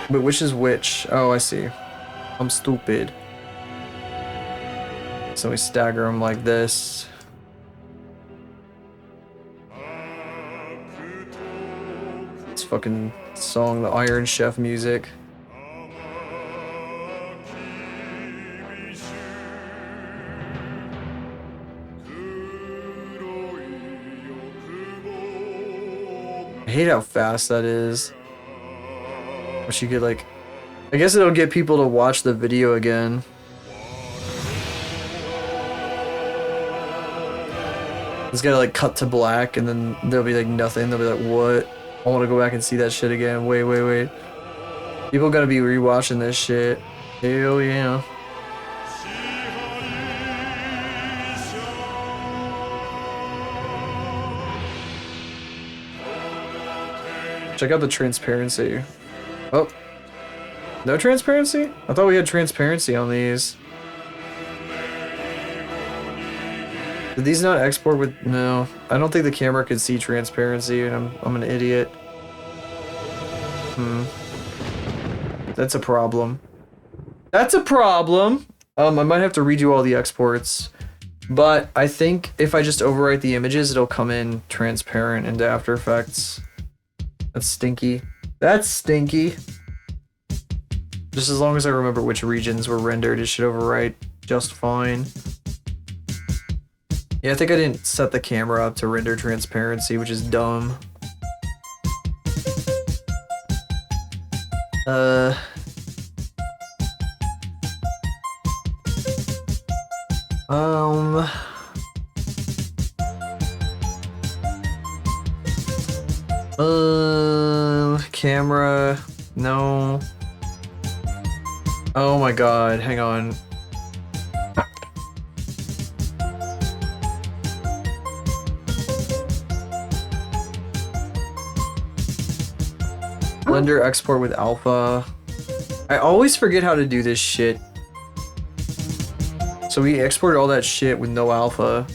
But which is which? Oh, I see. I'm stupid. So we stagger them like this. This fucking song, the Iron Chef music. I hate how fast that is. Wish you could like... I guess it'll get people to watch the video again. It's gonna like cut to black and then there'll be like nothing. They'll be like, what? I want to go back and see that shit again. Wait. People gotta be rewatching this shit. Hell yeah. Check out the transparency. Oh. No transparency? I thought we had transparency on these. Did these not export with... No. I don't think the camera could see transparency, and I'm an idiot. That's a problem. That's a problem! I might have to redo all the exports. But I think if I just overwrite the images, it'll come in transparent into After Effects. That's stinky. That's stinky. Just as long as I remember which regions were rendered, it should overwrite just fine. Yeah, I think I didn't set the camera up to render transparency, which is dumb. Camera, no. Oh my god, hang on. Blender export with alpha. I always forget how to do this shit. So we exported all that shit with no alpha,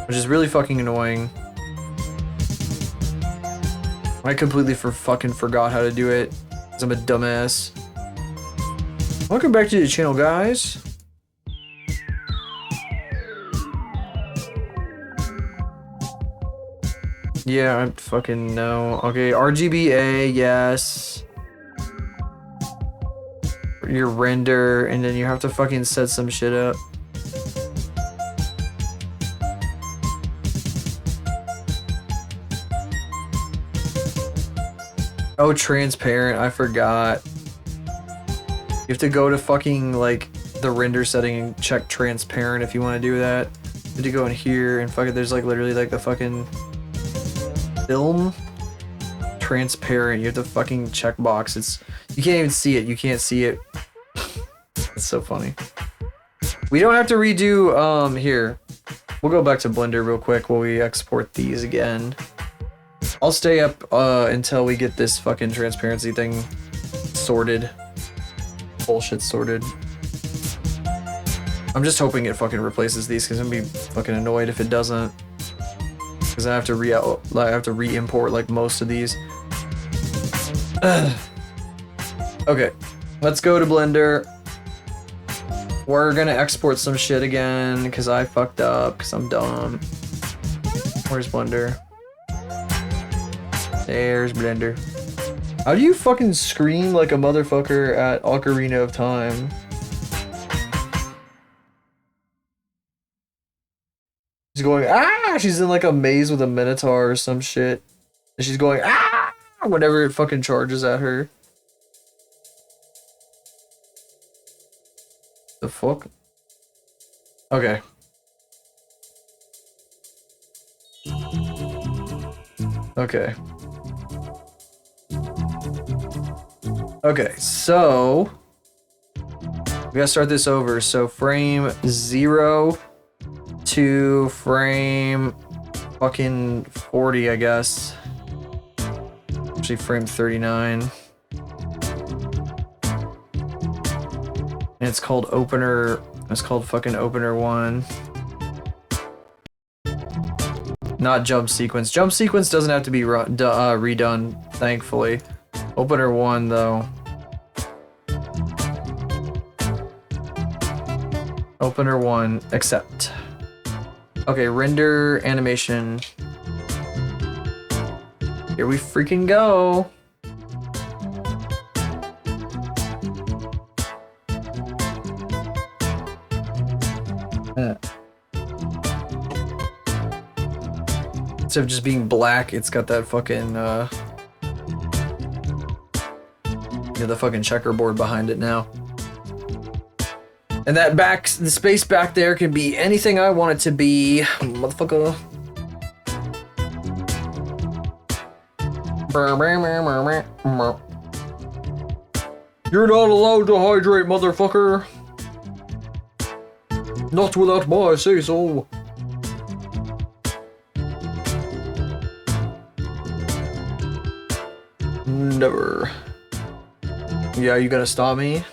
which is really fucking annoying. I completely fucking forgot how to do it, because I'm a dumbass. Welcome back to the channel, guys. Yeah, I fucking know. Okay, RGBA, yes. Your render, and then you have to fucking set some shit up. Oh, transparent, I forgot. You have to go to fucking, like, the render setting and check transparent if you want to do that. You have to go in here and fucking, there's like literally like the fucking film transparent. You have to fucking check box. You can't even see it. You can't see it. It's so funny. We don't have to redo, here. We'll go back to Blender real quick while we export these again. I'll stay up, until we get this fucking transparency thing sorted. Bullshit sorted. I'm just hoping it fucking replaces these, because I'm gonna be fucking annoyed if it doesn't. Because I have to re-import, like, most of these. Okay, let's go to Blender. We're gonna export some shit again, because I fucked up, because I'm dumb. Where's Blender? There's Blender. How do you fucking scream like a motherfucker at Ocarina of Time? She's going, ah! She's in like a maze with a minotaur or some shit. And she's going, ah! Whenever it fucking charges at her. The fuck? Okay. Okay. Okay, so we gotta start this over. So frame 0 to frame fucking 40, I guess. Actually, frame 39. And it's called opener. It's called fucking opener 1. Not jump sequence. Jump sequence doesn't have to be redone, thankfully. Opener 1 though. Opener 1, accept. Okay, render animation. Here we freaking go. Instead of just being black, it's got that fucking the fucking checkerboard behind it now. And that the space back there can be anything I want it to be, motherfucker. You're not allowed to hydrate, motherfucker. Not without my say-so. Never. Yeah, you gonna stop me?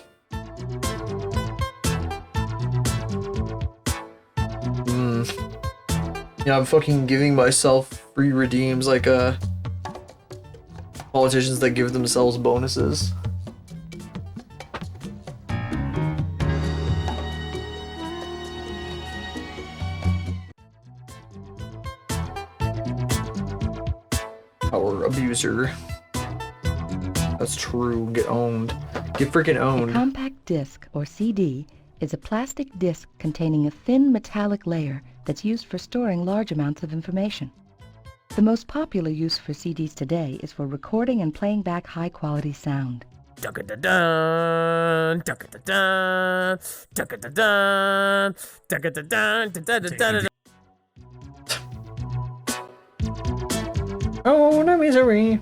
Yeah, I'm fucking giving myself free redeems like politicians that give themselves bonuses. Power abuser. That's true. Get owned. Get freaking owned. A compact disc, or CD, is a plastic disc containing a thin metallic layer that's used for storing large amounts of information. The most popular use for CDs today is for recording and playing back high-quality sound. Oh, no misery.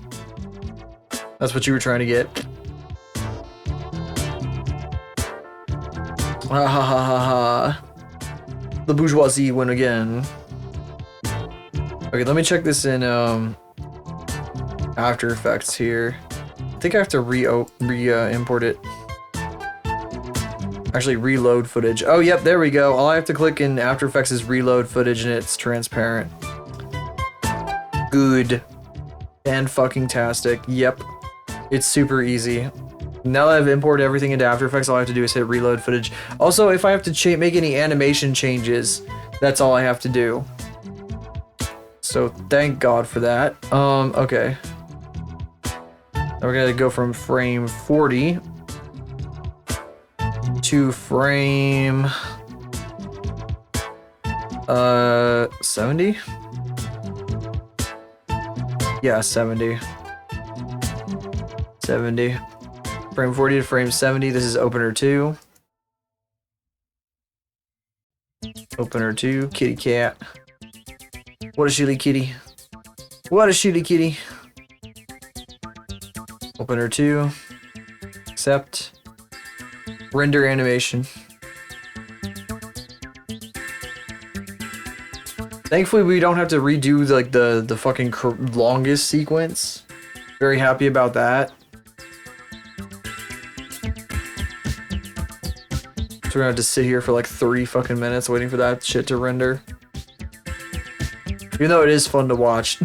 That's what you were trying to get. Ha ha ha ha ha. The bourgeoisie win again. Okay, let me check this in After Effects here. I think I have to import it. Actually, reload footage. Oh, yep, there we go. All I have to click in After Effects is reload footage and it's transparent. Good. And fucking tastic. Yep. It's super easy. Now that I've imported everything into After Effects, all I have to do is hit reload footage. Also, if I have to make any animation changes, that's all I have to do. So thank God for that. Okay. Now we're gonna go from frame 40 to frame 70? Yeah, 70. 70. Frame 40 to frame 70. This is opener 2. Opener 2. Kitty cat. What a shitty kitty. What a shitty kitty. Opener 2. Accept. Render animation. Thankfully, we don't have to redo like the fucking longest sequence. Very happy about that. So we're gonna have to sit here for like 3 fucking minutes waiting for that shit to render. Even though it is fun to watch.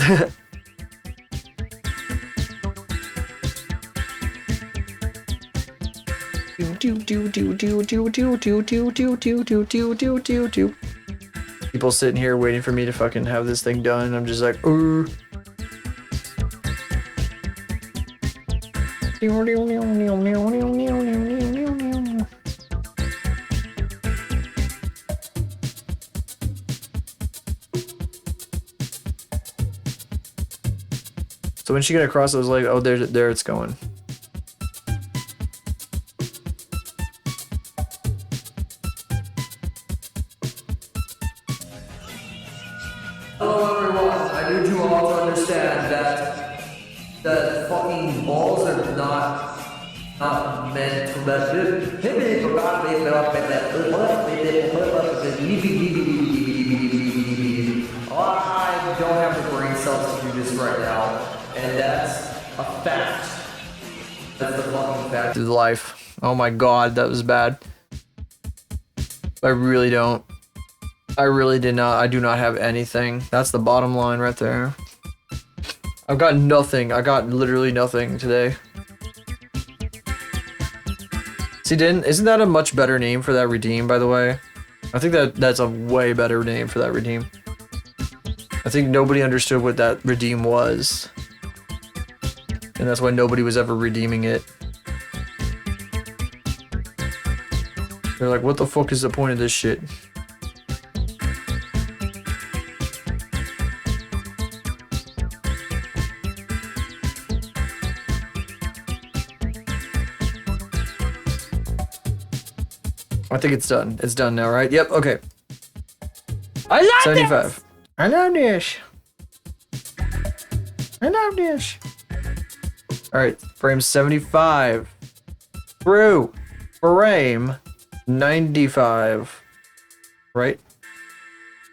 People sitting here waiting for me to fucking have this thing done, and I'm just like, ooh. So when she got across, I was like, oh, there it's going. Hello everyone, I need you all to understand that fucking balls are not meant to I don't have the brain cells to do this right now, and that's a fact. That's the fucking fact of life. Oh my god, that was bad. I really don't. I really did not. I do not have anything. That's the bottom line right there. I've got nothing. I got literally nothing today. See, isn't that a much better name for that redeem, by the way? I think that's a way better name for that redeem. I think nobody understood what that redeem was. And that's why nobody was ever redeeming it. They're like, what the fuck is the point of this shit? I think it's done. It's done now, right? Yep, okay. I love 75. this. I love this. I love this. Alright, frame 75. Through frame 95. Right?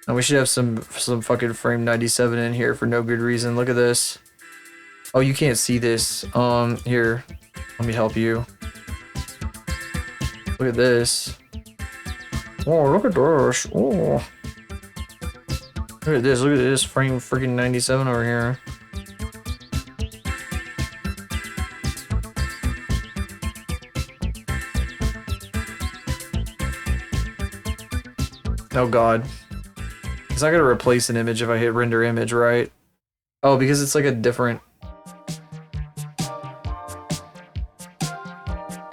And we should have some fucking frame 97 in here for no good reason. Look at this. Oh, you can't see this. Here. Let me help you. Look at this. Oh, look at this. Oh. Look at this. Look at this frame freaking 97 over here. Oh god. It's not gonna replace an image if I hit render image, right? Oh, because it's like a different...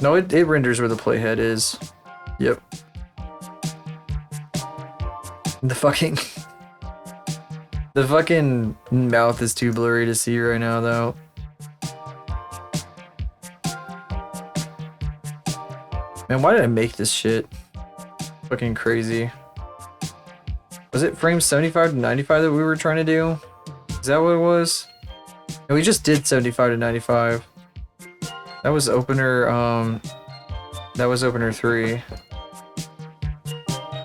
No, it renders where the playhead is. Yep. The fucking... The fucking mouth is too blurry to see right now, though. Man, why did I make this shit? Fucking crazy. Was it frame 75 to 95 that we were trying to do? Is that what it was? No, we just did 75 to 95. That was opener, that was opener 3. I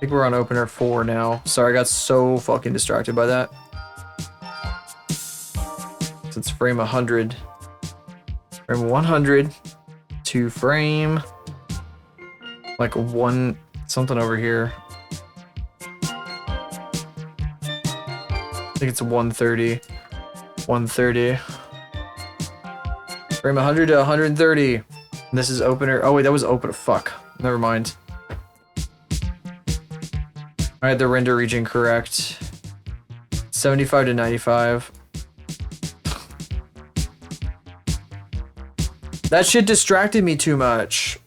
think we're on opener 4 now. Sorry, I got so fucking distracted by that. So it's frame 100. Frame 100 to frame like one something over here. I think it's 130. 130. Frame 100 to 130. And this is opener. Oh wait, that was opener. Fuck. Never mind. Alright, the render region correct. 75 to 95. That shit distracted me too much.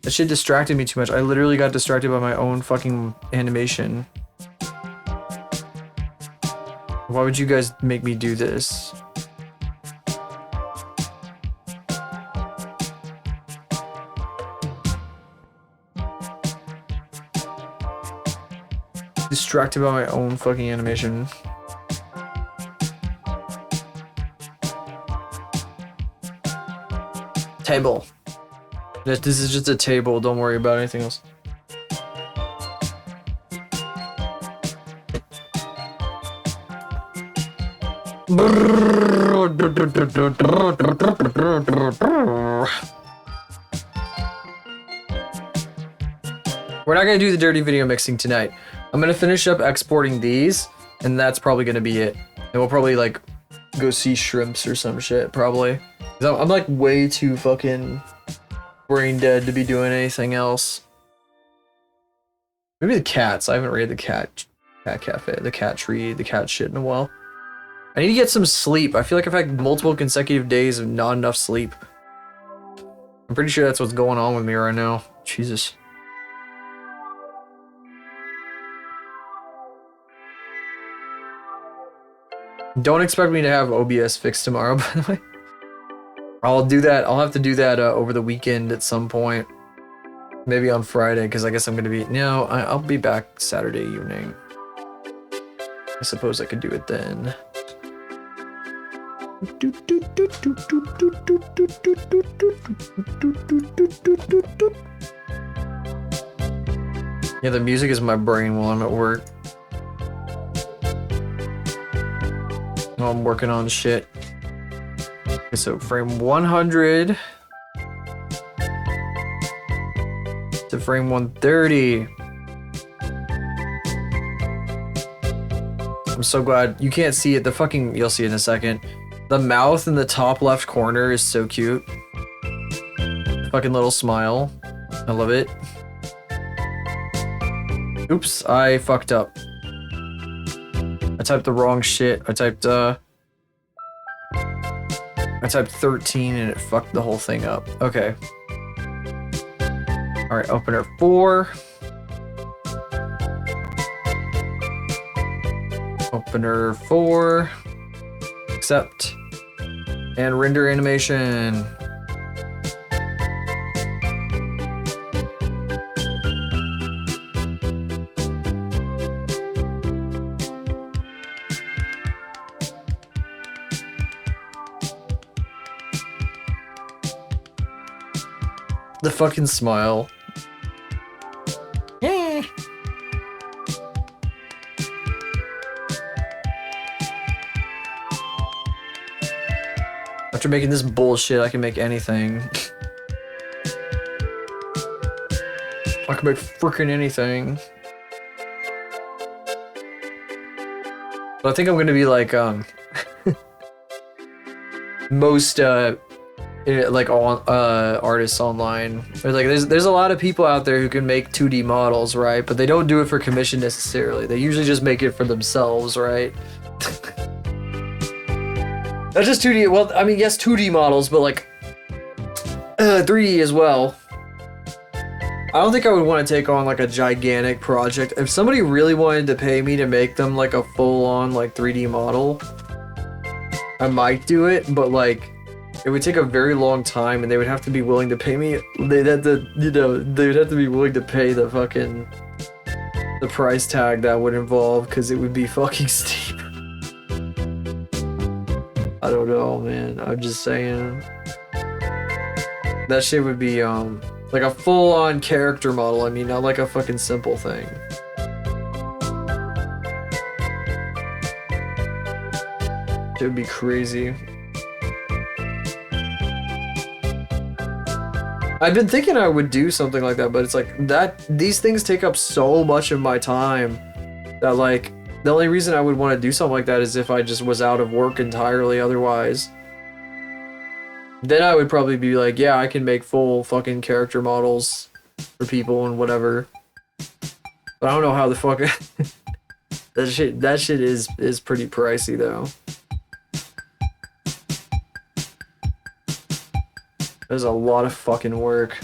That shit distracted me too much. I literally got distracted by my own fucking animation. Why would you guys make me do this? Distracted by my own fucking animation. Table. This is just a table, don't worry about anything else. We're not gonna do the dirty video mixing tonight. I'm gonna finish up exporting these, and that's probably gonna be it. And we'll probably like go see shrimps or some shit, probably. 'Cause I'm like way too fucking brain dead to be doing anything else. Maybe the cats. I haven't raided the cat cafe, the cat tree, the cat shit in a while. I need to get some sleep. I feel like I've had multiple consecutive days of not enough sleep. I'm pretty sure that's what's going on with me right now. Jesus. Don't expect me to have OBS fixed tomorrow, by the way. I'll do that. I'll have to do that over the weekend at some point. Maybe on Friday, because I guess I'm going to be... No, I'll be back Saturday evening. I suppose I could do it then. Yeah, the music is my brain while I'm at work. I'm working on shit. Okay, so frame 100 to frame 130. I'm so glad you can't see it. You'll see it in a second. The mouth in the top left corner is so cute. Fucking little smile. I love it. Oops, I fucked up. I typed the wrong shit. I typed 13 and it fucked the whole thing up. Okay. Alright, opener 4. Opener 4. Accept. And render animation. The fucking smile. After making this bullshit, I can make anything. I can make freaking anything. But I think I'm gonna be like, most, like all artists online. Or like there's a lot of people out there who can make 2D models, right? But they don't do it for commission necessarily. They usually just make it for themselves, right? That's just 2D. Well, I mean, yes, 2D models, but like 3D as well. I don't think I would want to take on like a gigantic project. If somebody really wanted to pay me to make them like a full-on like 3D model, I might do it, but like it would take a very long time and they would have to be willing to pay me. They'd have to, they'd have to be willing to pay the price tag that would involve, because it would be fucking steep. I don't know, man. I'm just saying. That shit would be, like a full-on character model. I mean, not like a fucking simple thing. It would be crazy. I've been thinking I would do something like that, but it's like these things take up so much of my time that like the only reason I would want to do something like that is if I just was out of work entirely otherwise. Then I would probably be like, yeah, I can make full fucking character models for people and whatever. But I don't know how the fuck that shit is pretty pricey though. There's a lot of fucking work.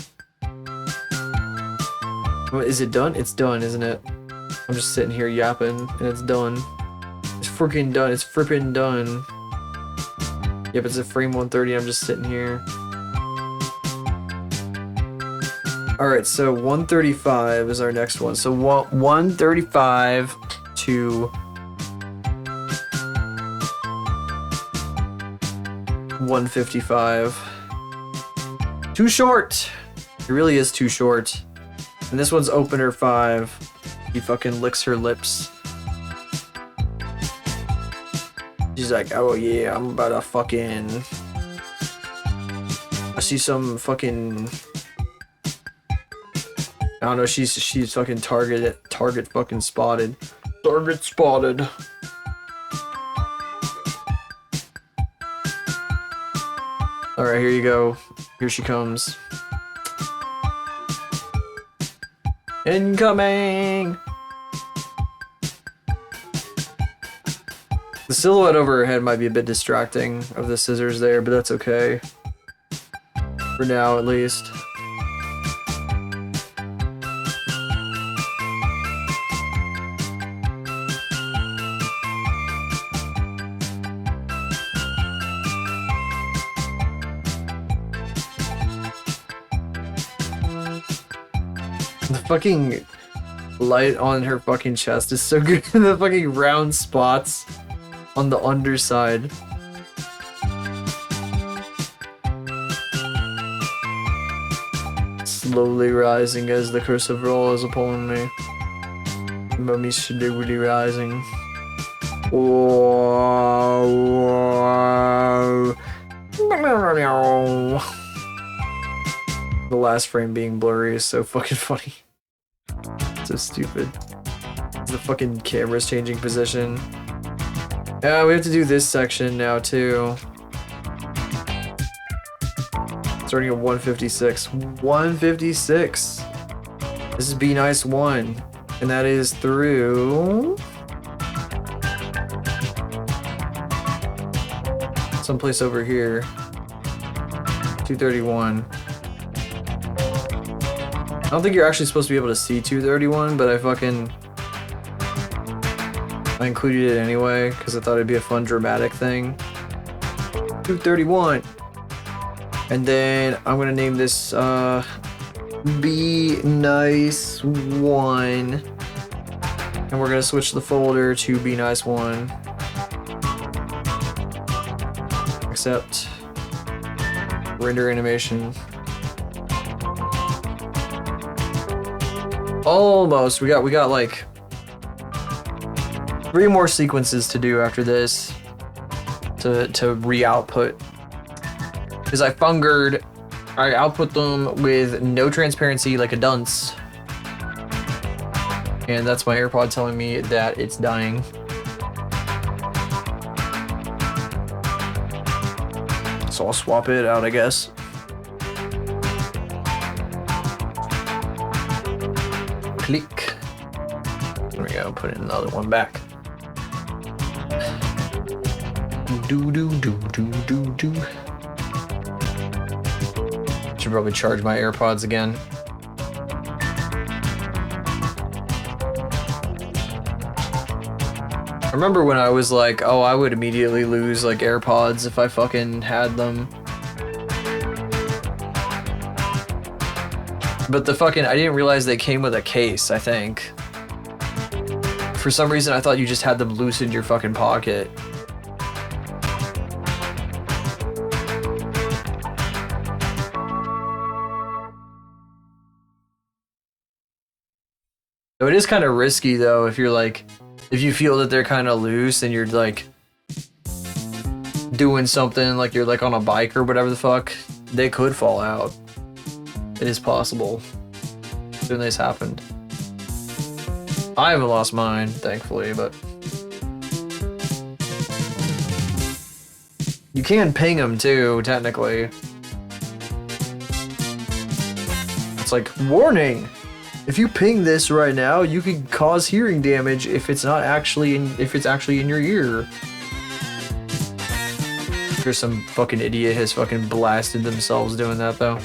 Is it done? It's done, isn't it? I'm just sitting here yapping, and it's done. It's freaking done. It's frippin' done. Yep, it's a frame 130. I'm just sitting here. Alright, so 135 is our next one. So 135 to 155. Too short! It really is too short. And this one's opener 5. He fucking licks her lips. She's like, oh yeah, I'm about to fucking... I see some fucking... I don't know, she's fucking target fucking spotted. Target spotted. Alright, here you go. Here she comes. Incoming! The silhouette over her head might be a bit distracting of the scissors there, but that's okay. For now, at least. The fucking light on her fucking chest is so good. The fucking round spots on the underside. Slowly rising as the cursive rolls upon me. Mummy slowly rising. Whoa. The last frame being blurry is so fucking funny. So stupid. The fucking camera's changing position. Yeah, we have to do this section now too. Starting at 156. 156! This is Be Nice 1. And that is through... someplace over here. 231. I don't think you're actually supposed to be able to see 231, but I included it anyway, because I thought it'd be a fun dramatic thing. 231! And then I'm gonna name this, Be Nice 1. And we're gonna switch the folder to Be Nice 1. Accept. Render animation. Almost. We got like 3 more sequences to do after this to re-output. Because I output them with no transparency like a dunce. And that's my AirPod telling me that it's dying. So I'll swap it out, I guess. Click. There we go, put another one back. Do do do do do do. Should probably charge my AirPods again. I remember when I was like, oh, I would immediately lose like AirPods if I fucking had them. But I didn't realize they came with a case, I think. For some reason, I thought you just had them loose in your fucking pocket. So it is kind of risky though, if you feel that they're kind of loose and you're like doing something, like you're like on a bike or whatever the fuck, they could fall out. It is possible. When this happened. I haven't lost mine, thankfully, but you can ping them too, technically. It's like, warning! If you ping this right now, you could cause hearing damage if it's actually in your ear. There's some fucking idiot has fucking blasted themselves doing that though.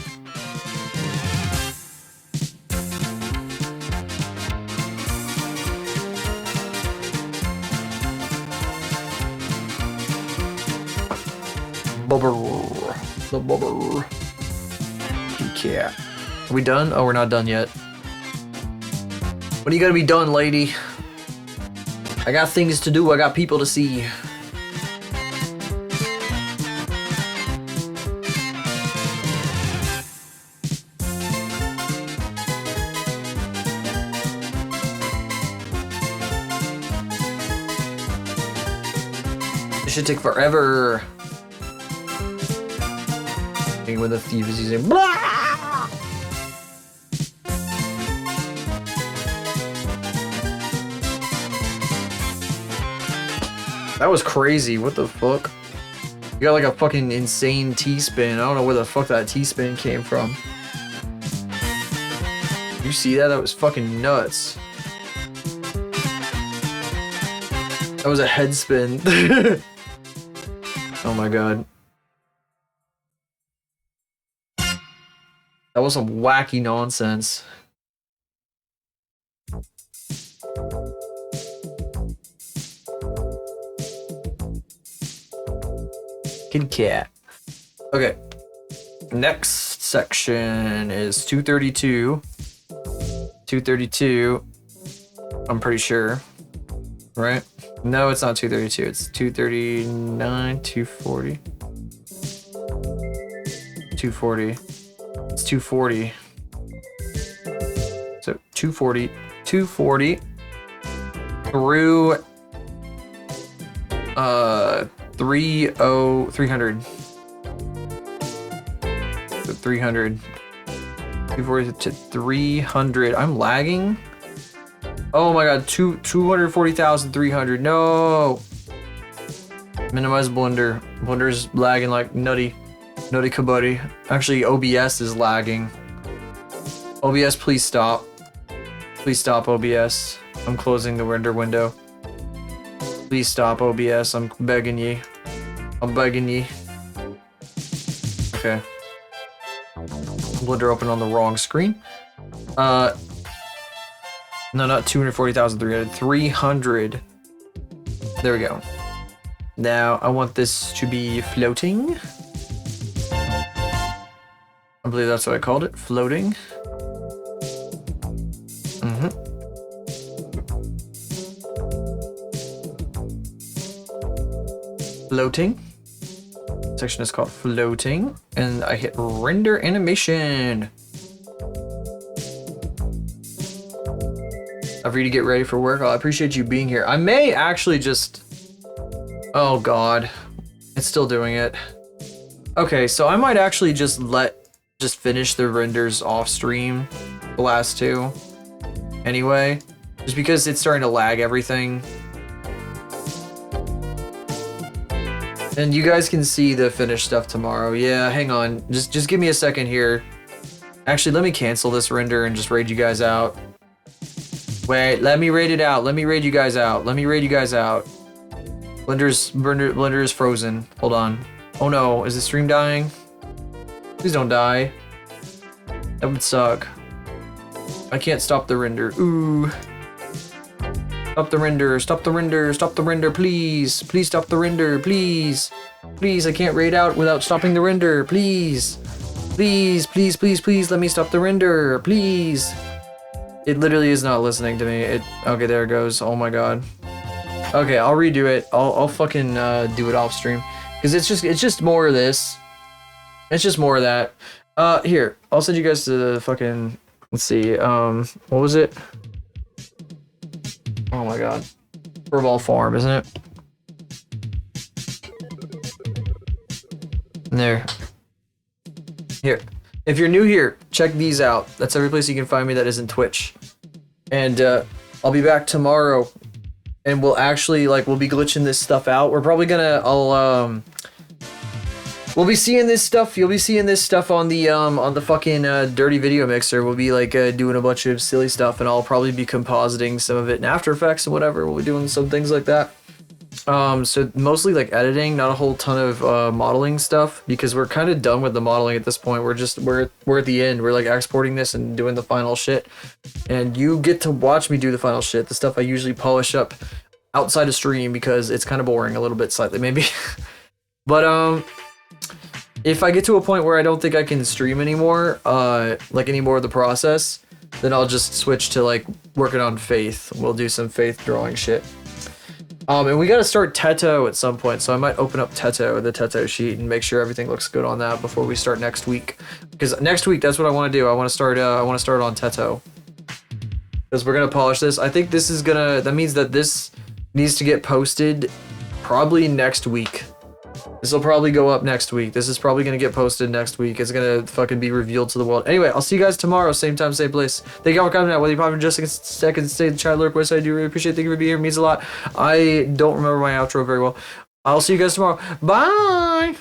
Bubber. The bubber. Yeah. Are we done? Oh, we're not done yet. When are you gonna be done, lady? I got things to do. I got people to see. This should take forever. When the thief is using. Blah! That was crazy. What the fuck? You got like a fucking insane T-spin. I don't know where the fuck that T-spin came from. You see that? That was fucking nuts. That was a head spin. Oh my god. That was some wacky nonsense. Kid cat. Okay. Next section is 232. 232. I'm pretty sure. Right? No, it's not 232. It's 239, 240. 240. It's 240. So 240 through 300. So 300. 240 to 300. I'm lagging. Oh my god, 240,300. No. Minimize blender. Blender's lagging like nutty kabuddy. Actually, OBS is lagging. OBS, please stop. Please stop, OBS. I'm closing the render window. Please stop, OBS. I'm begging ye. I'm begging ye. Okay. Blender open on the wrong screen. No, not 240,300. 300. There we go. Now, I want this to be floating. I believe that's what I called it. Floating. Floating. Section is called floating. And I hit render animation. For you to get ready for work. I appreciate you being here. I may actually just... Oh god. It's still doing it. Okay, so I might actually just finish the renders off stream. The last two. Anyway. Just because it's starting to lag everything. And you guys can see the finished stuff tomorrow. Yeah, hang on. Just give me a second here. Actually, let me cancel this render and just raid you guys out. Wait, let me raid it out. Let me raid you guys out. Let me raid you guys out. Blender is frozen. Hold on. Oh no, is the stream dying? Please don't die. That would suck. I can't stop the render. Ooh. Stop the render. Stop the render. Stop the render, please. Please stop the render, please. Please, I can't raid out without stopping the render. Please. Please, please, please, please let me stop the render. Please. It literally is not listening to me. Okay, there it goes. Oh my god. Okay, I'll redo it. I'll fucking do it off stream. Cause it's just more of this. It's just more of that. Here, I'll send you guys to the fucking, let's see, what was it? Oh my god. Furball Farm, isn't it? There. Here. If you're new here, check these out. That's every place you can find me that isn't Twitch. And I'll be back tomorrow. And we'll actually, we'll be glitching this stuff out. We're probably gonna, we'll be seeing this stuff. You'll be seeing this stuff on the fucking dirty video mixer. We'll be doing a bunch of silly stuff, and I'll probably be compositing some of it in After Effects and whatever. We'll be doing some things like that. So mostly editing, not a whole ton of modeling stuff, because we're kind of done with the modeling at this point. We're at the end. We're exporting this and doing the final shit, and you get to watch me do the final shit. The stuff I usually polish up outside of stream because it's kind of boring a little bit, slightly maybe. But if I get to a point where I don't think I can stream anymore, any more of the process, then I'll just switch to working on Faith. We'll do some Faith drawing shit. And we gotta start Teto at some point, so I might open up the Teto sheet, and make sure everything looks good on that before we start next week. Because next week, that's what I want to do. I want to start on Teto. Because we're gonna polish this. I think this is gonna. That means that this needs to get posted probably next week. This will probably go up next week. This is probably going to get posted next week. It's going to fucking be revealed to the world. Anyway, I'll see you guys tomorrow. Same time, same place. Thank you all for coming out. Whether you pop in just a second, stay in the chat, lurk, website, I do really appreciate it. Thank you for being here. It means a lot. I don't remember my outro very well. I'll see you guys tomorrow. Bye!